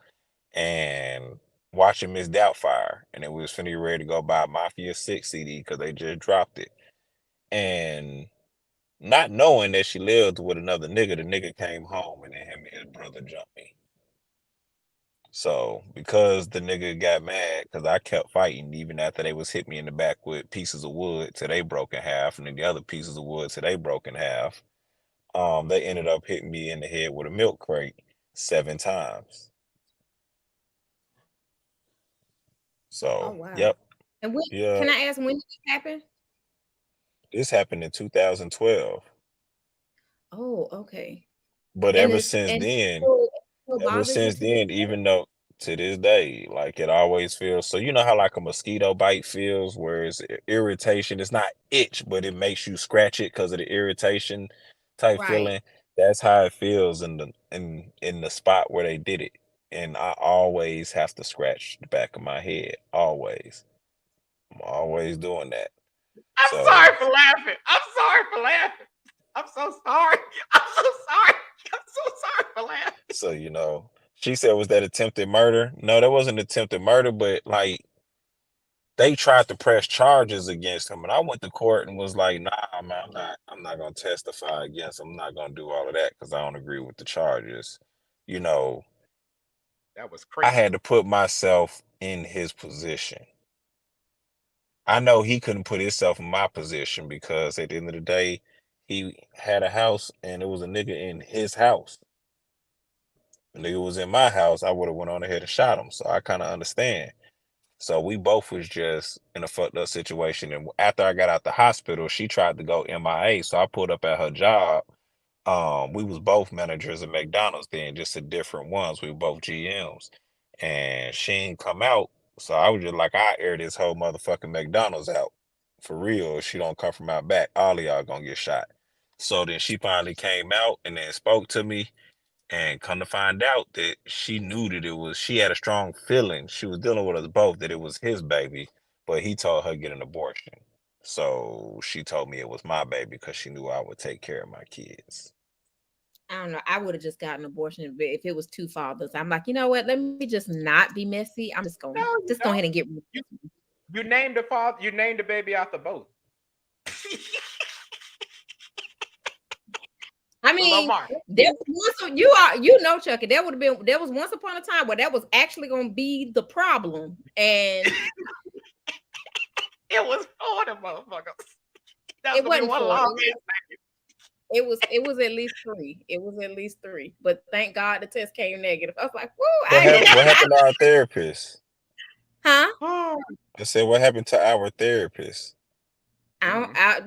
and watching Miss Doubtfire, and then we was finna get ready to go buy Mafia 6 CD because they just dropped it. And not knowing that she lived with another nigga, the nigga came home and then him and his brother jumped me. So because the nigga got mad because I kept fighting even after they was hit me in the back with pieces of wood till they broke in half, and then the other pieces of wood till they broke in half, they ended up hitting me in the head with a milk crate 7 times. So, wow. Yep. And when can I ask when did this happen? This happened in 2012. Oh, okay. But And ever it's since and then, still bothers you to this day? even though to this day, like it always feels so, you know how like a mosquito bite feels, where it's irritation. It's not itch, but it makes you scratch it because of the irritation type Right. feeling. That's how it feels in the spot where they did it. And I always have to scratch the back of my head. Always. I'm always doing that. I'm So sorry for laughing. I'm sorry for laughing. I'm so sorry. I'm so sorry. I'm so sorry for laughing. So, you know, she said, was that attempted murder? No, that wasn't attempted murder, but like they tried to press charges against him. And I went to court and was like, nah, man, I'm not gonna testify against him. I'm not gonna do all of that because I don't agree with the charges. You know, That was I crazy. had to put myself in his position. I know he couldn't put himself in my position because at the end of the day, he had a house and it was a nigga in his house. The nigga was in my house, I would have went on ahead and shot him. So I kind of understand. So we both was just in a fucked up situation. And after I got out the hospital, she tried to go MIA. So I pulled up at her job. We was both managers at McDonald's then, just at different ones. We were both GMs. And she ain't come out. So I was just like, I air this whole motherfucking McDonald's out. For real. If she don't come from out back, all of y'all gonna get shot. So then she finally came out and then spoke to me. And come to find out that she knew that she had a strong feeling. She was dealing with us both that it was his baby, but he told her to get an abortion. So she told me it was my baby because she knew I would take care of my kids. I don't know. I would have just gotten an abortion if it was two fathers. I'm like, you know what? Let me just not be messy. I'm just going to go ahead and get. You named the father. You named the baby after both. I mean, there was Chucky. There was once upon a time where that was actually going to be the problem, and it was for the motherfuckers. It wasn't for it was at least 3. It was at least 3. But thank God the test came negative. I was like, whoa. What happened to our therapist? Huh? I said, what happened to our therapist?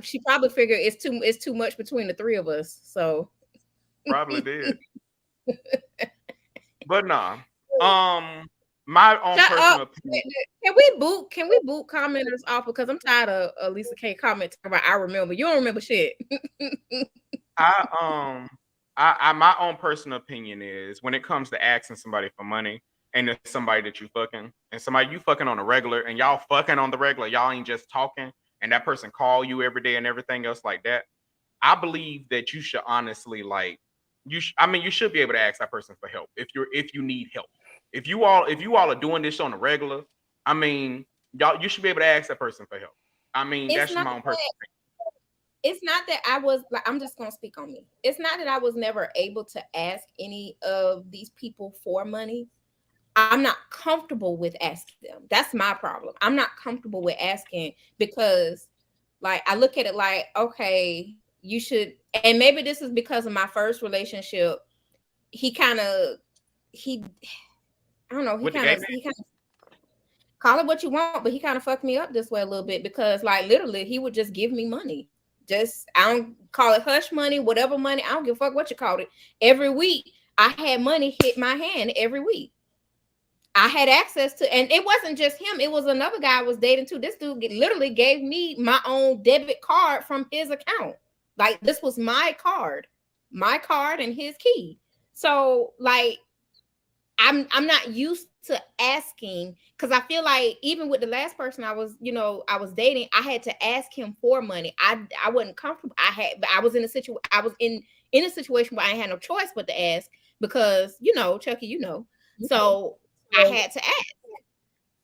She probably figured it's too much between the 3 of us. So probably did. But nah. My own personal opinion. Can we boot commenters off because I'm tired of Lisa K commenting about I remember. You don't remember shit. I my own personal opinion is when it comes to asking somebody for money and there's somebody that you fucking and somebody you fucking on the regular and y'all fucking on the regular, y'all ain't just talking and that person call you every day and everything else like that. I believe that you should honestly you should be able to ask that person for help if you need help. If you all are doing this on the regular, I mean, you should be able to ask that person for help. I mean, that's my own personal opinion. It's not that I was like, I'm just gonna speak on me. It's not that I was never able to ask any of these people for money. I'm not comfortable with asking them. That's my problem. I'm not comfortable with asking because, like, I look at it like, okay, you should, and maybe this is because of my first relationship. I don't know. He kind of call it what you want, but he kind of fucked me up this way a little bit because, like, literally, he would just give me money. Just, I don't call it hush money, whatever money. I don't give a fuck what you called it. Every week, I had money hit my hand every week. I had access to, and it wasn't just him. It was another guy I was dating too. This dude literally gave me my own debit card from his account. Like, this was my card and his key. So, like, I'm not used to asking because I feel like even with the last person I was dating, I had to ask him for money. I wasn't comfortable. I was in a situation. I was in a situation where I had no choice but to ask because Chucky, so I had to ask.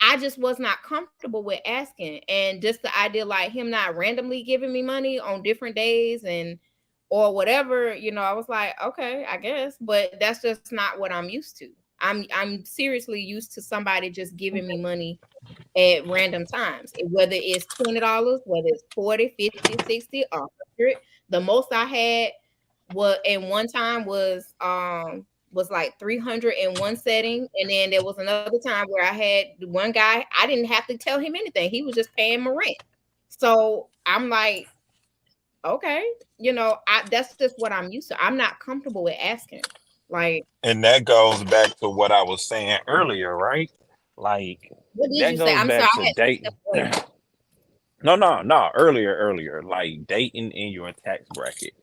I just was not comfortable with asking, and just the idea like him not randomly giving me money on different days or whatever, I was like, okay, I guess, but that's just not what I'm used to. I'm seriously used to somebody just giving me money at random times, whether it's $20, whether it's 40, 50, 60, or 100. The most I had in one time was was like 300 in one setting, and then there was another time where I had one guy, I didn't have to tell him anything. He was just paying my rent. So I'm like, okay, that's just what I'm used to. I'm not comfortable with asking. Like, and that goes back to what I was saying earlier, right? Like, what did that you goes say? I'm back sorry. to dating. No, earlier, like dating in your tax bracket.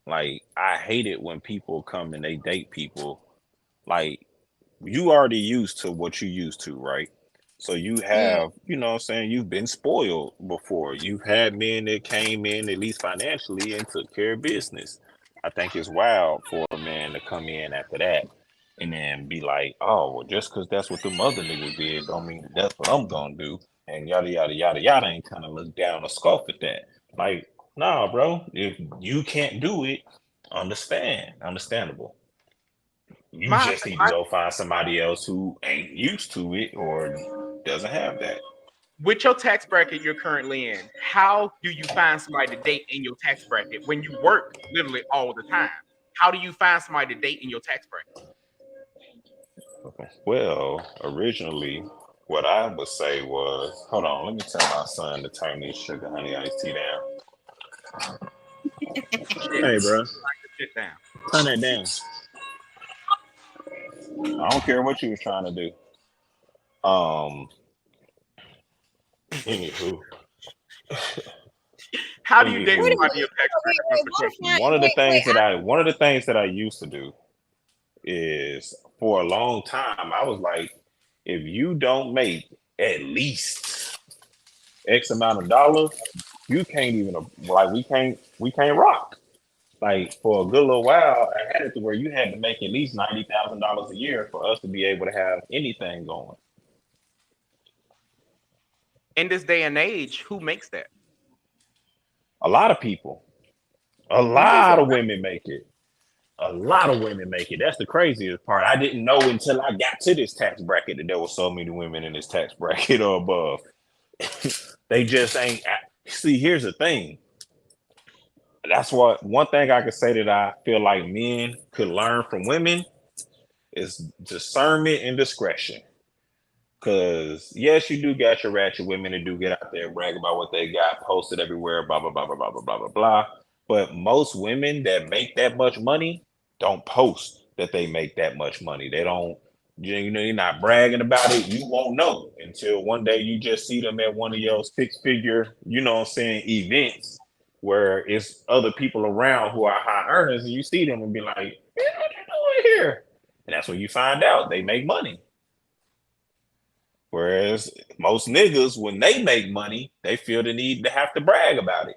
Like, I hate it when people come and they date people. Like, you already used to what you used to, right? So you have, you know what I'm saying, you've been spoiled before. You've had men that came in, at least financially, and took care of business. I think it's wild for a man to come in after that and then be like, oh, well, just because that's what the other niggas did don't mean that's what I'm going to do. And yada, yada, yada, yada, and kind of look down or scoff at that. Like, nah, bro, if you can't do it, understandable. You just need to go find somebody else who ain't used to it or doesn't have that. With your tax bracket you're currently in, how do you find somebody to date in your tax bracket when you work literally all the time? How do you find somebody to date in your tax bracket? Okay. Well, originally, what I would say was, hold on, let me tell my son to turn this sugar honey iced tea down. Hey, bro, turn that down. I don't care what you was trying to do. Anywho. How do you date somebody in your tax bracket? One of the things that I used to do is, for a long time, I was like, if you don't make at least X amount of dollars, you can't even, like, we can't rock. Like, for a good little while, I had it to where you had to make at least $90,000 a year for us to be able to have anything going. In this day and age, who makes that? A lot of people. A lot of women make it. A lot of women make it. That's the craziest part. I didn't know until I got to this tax bracket that there were so many women in this tax bracket or above. They just ain't. See, here's the thing. That's what one thing I could say that I feel like men could learn from women is discernment and discretion. Because yes, you do got your ratchet women that do get out there and brag about what they got, posted everywhere, blah blah blah blah blah blah blah blah blah. But most women that make that much money don't post that they make that much money. They don't, you're not bragging about it. You won't know until one day you just see them at one of your 6-figure, events where it's other people around who are high earners, and you see them and be like, "Man, what you doing here?" And that's when you find out they make money. Whereas most niggas, when they make money, they feel the need to have to brag about it.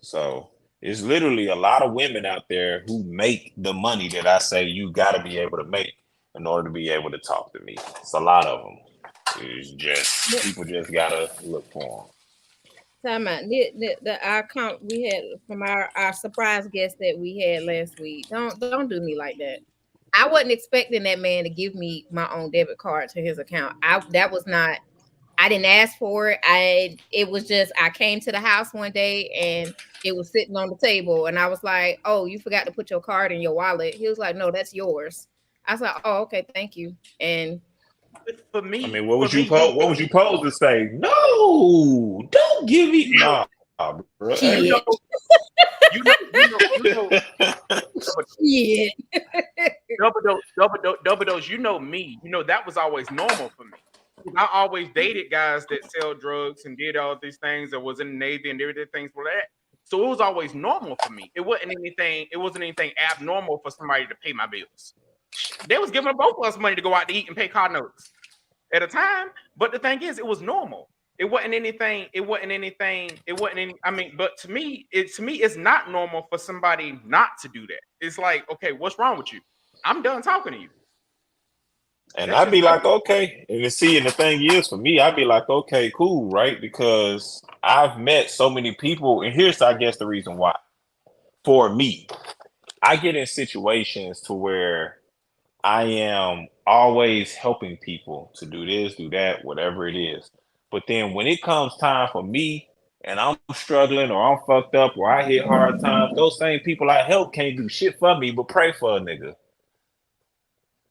So it's literally a lot of women out there who make the money that I say you got to be able to make in order to be able to talk to me. It's a lot of them. It's just, people just got to look for them. Time out. Our account we had from our surprise guest that we had last week. Don't do me like that. I wasn't expecting that man to give me my own debit card to his account. I didn't ask for it. It was just, I came to the house one day and it was sitting on the table and I was like, "Oh, you forgot to put your card in your wallet." He was like, "No, that's yours." I was like, "Oh, okay, thank you." And for me, I mean, what was you supposed to say? No, don't give me. Nah, bro. Yeah. Yeah. Double dose. You know me. That was always normal for me. I always dated guys that sell drugs and did all these things, and was in the Navy and did things for that. So it was always normal for me. It wasn't anything abnormal for somebody to pay my bills. They was giving both of us money to go out to eat and pay car notes at a time. But the thing is, it was normal. It wasn't anything. But to me, it's not normal for somebody not to do that. It's like, okay, what's wrong with you? I'm done talking to you. And I'd be like, okay. And the thing is, for me, I'd be like, okay, cool, right? Because I've met so many people, and here's, I guess, the reason why. For me, I get in situations to where I am always helping people to do this, do that, whatever it is. But then when it comes time for me and I'm struggling or I'm fucked up or I hit hard times, those same people I help can't do shit for me but pray for a nigga.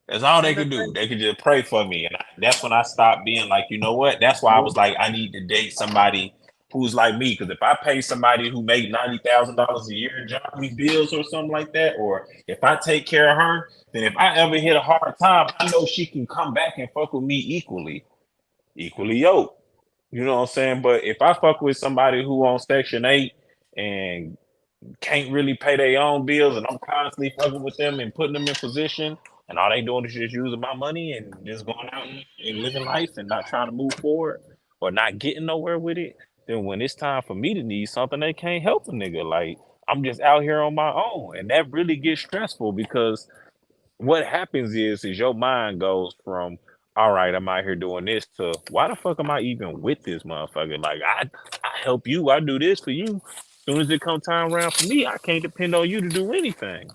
That's all they could do. They could just pray for me. And that's when I stopped being like, you know what? That's why I was like, I need to date somebody who's like me. Because if I pay somebody who made $90,000 a year and drop me bills or something like that, or if I take care of her, then if I ever hit a hard time, I know she can come back and fuck with me equally yoked. You know what I'm saying? But if I fuck with somebody who on Section 8 and can't really pay their own bills and I'm constantly fucking with them and putting them in position, and all they doing is just using my money and just going out and living life and not trying to move forward or not getting nowhere with it, then when it's time for me to need something, they can't help a nigga. Like, I'm just out here on my own. And that really gets stressful because what happens is your mind goes from, all right, I'm out here doing this to why the fuck am I even with this motherfucker? Like, I help you, I do this for you. As soon as it come time around for me, I can't depend on you to do anything.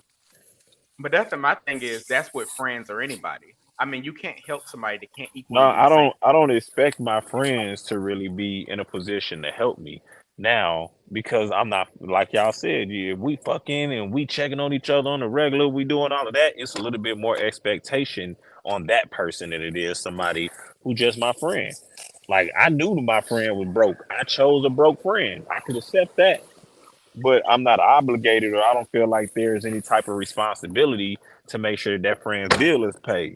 But that's my thing is that's with friends or anybody. I mean, you can't help somebody that can't equal. No, I don't expect my friends to really be in a position to help me now because I'm not, like y'all said, if we fucking and we checking on each other on the regular, we doing all of that, it's a little bit more expectation on that person than it is somebody who just my friend. Like, I knew my friend was broke. I chose a broke friend. I could accept that. But I'm not obligated, or I don't feel like there's any type of responsibility to make sure that friend's bill is paid.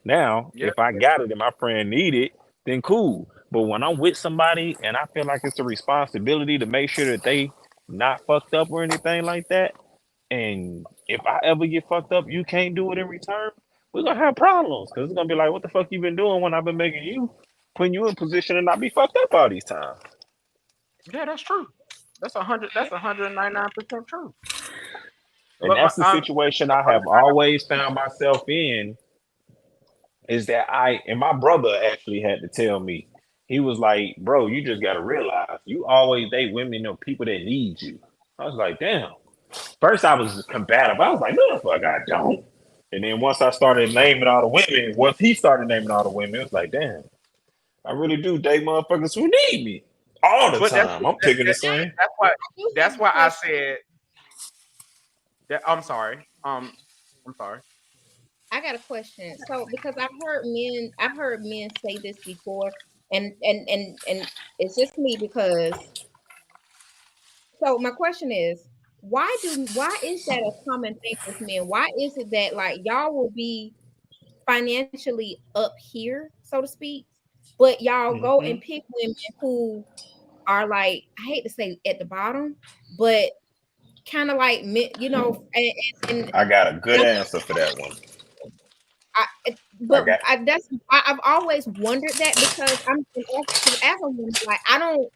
Now, if I got it and my friend need it, then cool. But when I'm with somebody and I feel like it's a responsibility to make sure that they not fucked up or anything like that, and if I ever get fucked up, you can't do it in return, we're gonna have problems. Because it's gonna be like, what the fuck you been doing when I've been making you, putting you in position to not be fucked up all these times? Yeah, that's true. That's 199% true. And that's the situation I have always found myself in, is that and my brother actually had to tell me, he was like, bro, you just got to realize you always date women or people that need you. I was like, damn. First I was combative. I was like, no, the fuck I don't. And then once I started naming all the women, once he started naming all the women, it was like, damn, I really do date motherfuckers who need me. All the time. I'm picking the same. That's why I said that. I'm sorry. I'm sorry. I got a question. So because I've heard men say this before, and it's just me because. So my question is, why is that a common thing with men? Why is it that like y'all will be financially up here, so to speak, but y'all go and pick women who are like, I hate to say at the bottom, but kind of like, you know, and I got a good answer for that one. I've always wondered that because I'm as a woman, like I don't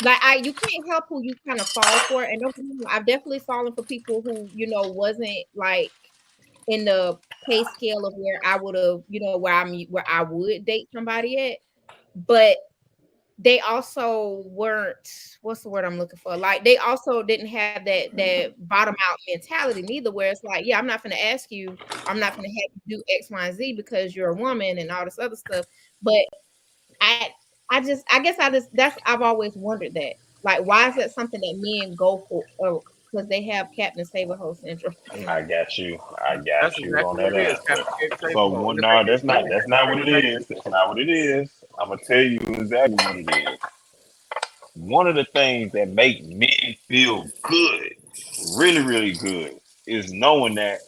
like you can't help who you kind of fall for, and I've definitely fallen for people who, you know, wasn't like in the pay scale of where I would have, you know, where I would date somebody at, but they also weren't, what's the word I'm looking for? Like they also didn't have that bottom out mentality neither, where it's like, yeah, I'm not going to ask you, I'm not going to have you do X, Y, and Z because you're a woman and all this other stuff. But I've always wondered that. Like, why is that something that men go for? Because they have Captain Save-A-Hoe syndrome. I got you on that answer. So no, that's not what it is. That's not what it is. I'm gonna tell you exactly what it is. One of the things that make men feel good, really, really good, is knowing that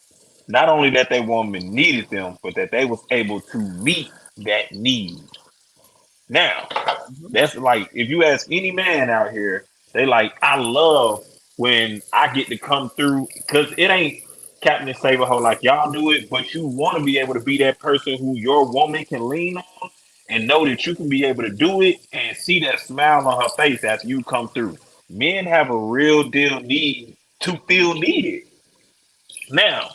not only that their woman needed them, but that they was able to meet that need. Now, that's like, if you ask any man out here, they like, I love when I get to come through, because it ain't Captain Save-A-Hoe like y'all do it, but you want to be able to be that person who your woman can lean on and know that you can be able to do it and see that smile on her face after you come through. Men have a real deal need to feel needed. Now,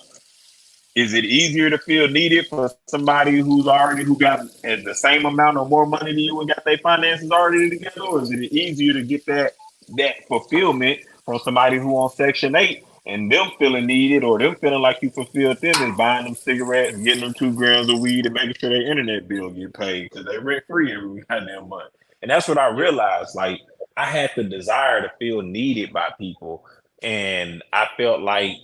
is it easier to feel needed for somebody who got the same amount or more money than you and got their finances already together? Or is it easier to get that fulfillment from somebody who on Section 8 and them feeling needed, or them feeling like you fulfilled them, and buying them cigarettes and getting them 2 grams of weed and making sure their internet bill get paid because they rent free every goddamn month? And that's what I realized. Like, I had the desire to feel needed by people, and I felt like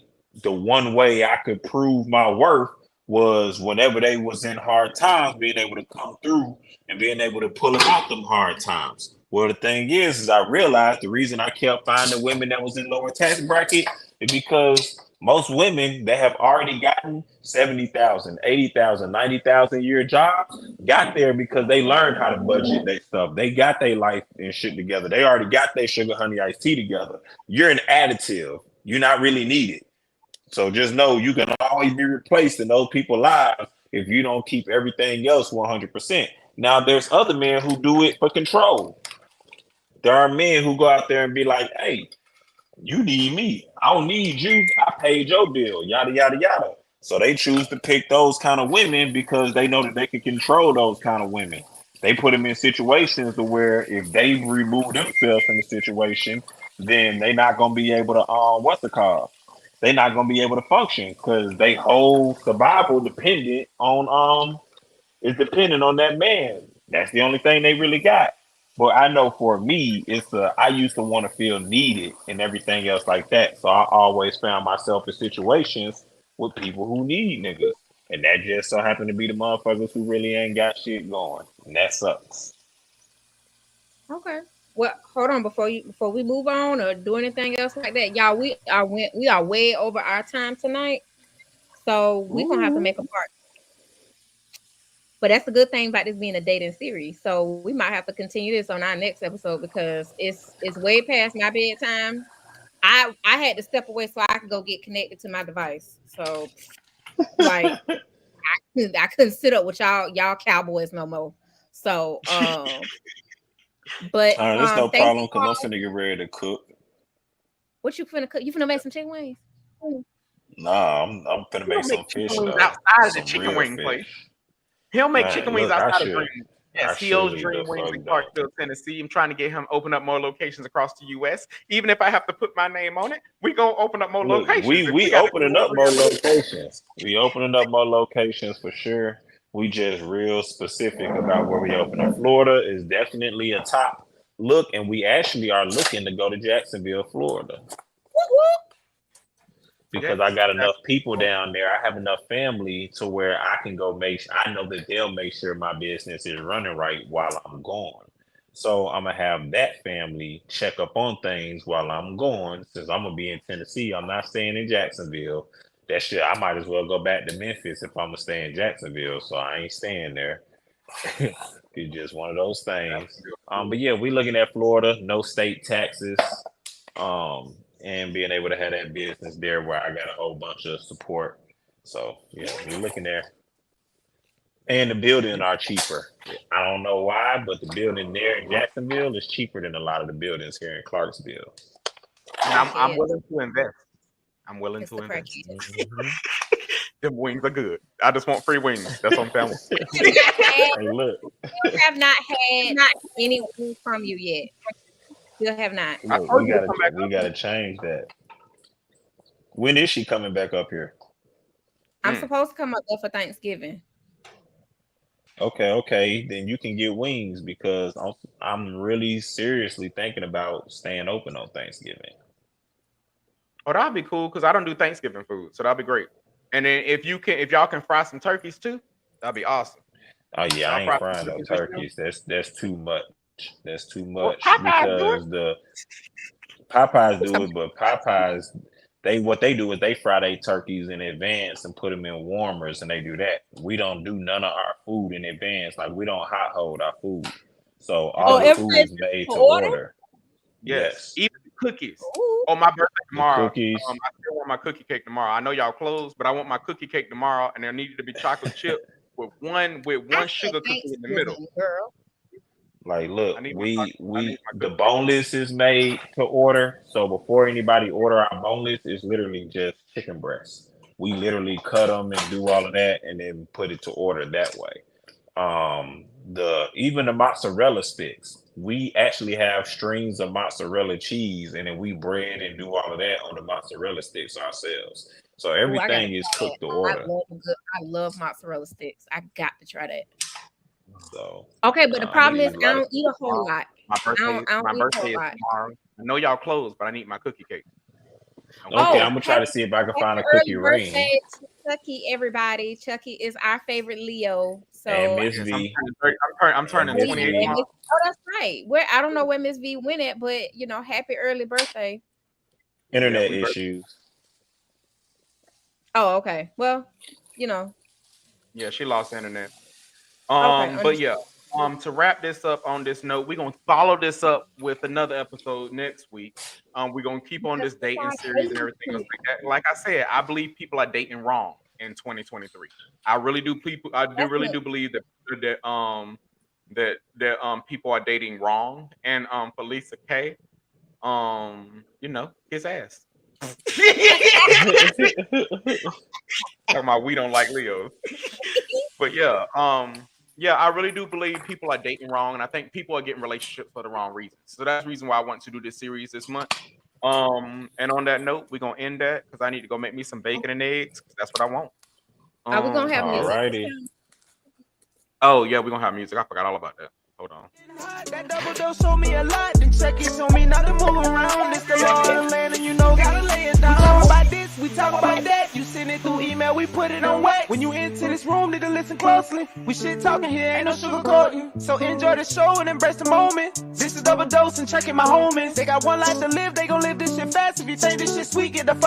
the one way I could prove my worth was whenever they was in hard times, being able to come through and being able to pull them out them hard times. Well, the thing is I realized the reason I kept finding women that was in lower tax bracket is because most women that have already gotten 70,000, 80,000, 90,000 year jobs got there because they learned how to budget their stuff. They got their life and shit together. They already got their sugar honey iced tea together. You're an additive. You're not really needed. So just know you can always be replaced in those people's lives if you don't keep everything else 100%. Now, there's other men who do it for control. There are men who go out there and be like, hey, you need me. I don't need you. I paid your bill, yada, yada, yada. So they choose to pick those kind of women because they know that they can control those kind of women. They put them in situations to where if they remove themselves from the situation, then they're not going to be able to, they're not going to be able to function because they whole survival dependent on, is dependent on that man. That's the only thing they really got. But I know for me, I used to want to feel needed and everything else like that. So I always found myself in situations with people who need niggas. And that just so happened to be the motherfuckers who really ain't got shit going. And that sucks. Okay. Well, hold on before we move on or do anything else like that. Y'all, we are way over our time tonight. So we're gonna have to make a part. But that's the good thing about this being a dating series. So we might have to continue this on our next episode because it's way past my bedtime. I had to step away so I could go get connected to my device. So like I couldn't sit up with y'all cowboys no more. So but there's no problem because I'm finna get ready to cook. What you finna cook? You finna make some chicken wings? Nah, I'm finna make some fish outside of the chicken wing place. He'll make chicken wings outside of Dream. Yes, he owns Dream Wings in Clarksville, Tennessee. I'm trying to get him open up more locations across the U.S. Even if I have to put my name on it, we gonna open up more locations. We opening up more locations. We opening up more locations for sure. We just real specific about where we open up. Florida is definitely a top look, and we actually are looking to go to Jacksonville, Florida. Because I got enough people down there. I have enough family to where I can go I know that they'll make sure my business is running right while I'm gone. So I'm going to have that family check up on things while I'm gone. Since I'm going to be in Tennessee, I'm not staying in Jacksonville. That shit, I might as well go back to Memphis if I'm going to stay in Jacksonville. So I ain't staying there. It's just one of those things. But yeah, we looking at Florida, no state taxes. And being able to have that business there where I got a whole bunch of support. So yeah, we're looking there. And the buildings are cheaper. I don't know why, but the building there in Jacksonville is cheaper than a lot of the buildings here in Clarksville. And I'm willing to invest. I'm willing to invest. Mm-hmm. Them wings are good. I just want free wings. That's what I'm saying. Hey, look. We have not had any wings from you yet. You have not. Look, we gotta change that. When is she coming back up here? I'm supposed to come up there for Thanksgiving. Okay. Then you can get wings because I'm really seriously thinking about staying open on Thanksgiving. Oh, that'd be cool because I don't do Thanksgiving food, so that'd be great. And then if y'all can fry some turkeys too, that'd be awesome. Oh yeah, I ain't frying no turkeys. That's too much. That's too much because the Popeyes do it, but Popeyes what they do is they fry their turkeys in advance and put them in warmers, and they do that. We don't do none of our food in advance. Like we don't hot hold our food, so all the food is made to order. Yes, even cookies. On my birthday tomorrow, cookies. I still want my cookie cake tomorrow. I know y'all closed, but I want my cookie cake tomorrow, and there needed to be chocolate chip with one sugar cookie in the middle. Girl. Like, look, the boneless is made to order. So before anybody order our boneless, it's literally just chicken breasts. We literally cut them and do all of that, and then put it to order that way. Even the mozzarella sticks, we actually have strings of mozzarella cheese, and then we bread and do all of that on the mozzarella sticks ourselves. So everything is cooked to order. I love mozzarella sticks. I got to try that. So okay, but the problem is I don't eat a whole lot. My birthday, I don't my eat birthday is a lot. tomorrow. I know y'all closed, but I need my cookie cake. Okay, I'm gonna try to see if I can find a cookie ring. Birthday to Chucky, everybody. Chucky is our favorite Leo. So And Miss V. I'm turning 28 tomorrow. Oh, that's right. I don't know where Miss V went at, but you know, happy early birthday. Internet issues. Oh, okay. Well, you know. Yeah, she lost internet. Okay, But yeah, to wrap this up on this note, we're gonna follow this up with another episode next week. We're gonna keep on this dating series and everything else like that. Like I said, I believe people are dating wrong in 2023. I really do. I really do believe that people are dating wrong. And for Lisa K, you know, his ass. Talking about we don't like Leo. But yeah, I really do believe people are dating wrong, and I think people are getting relationships for the wrong reasons. So that's the reason why I want to do this series this month. And on that note, we're gonna end that because I need to go make me some bacon and eggs. That's what I want. Are we gonna have music? Alrighty. Oh yeah, we're gonna have music. I forgot all about that. Hold on. That double dose show me a lot. Then check it, show me not to move around. It's the law of the land, and you know, gotta lay it down. We talk about this, we talk about that. You send it through email, we put it on wax. When you enter this room, need to listen closely. We shit talking here, ain't no sugarcoating. So enjoy the show and embrace the moment. This is double dose and checking my homies. They got one life to live, they gon' live this shit fast. If you think this shit sweet, get the fuck.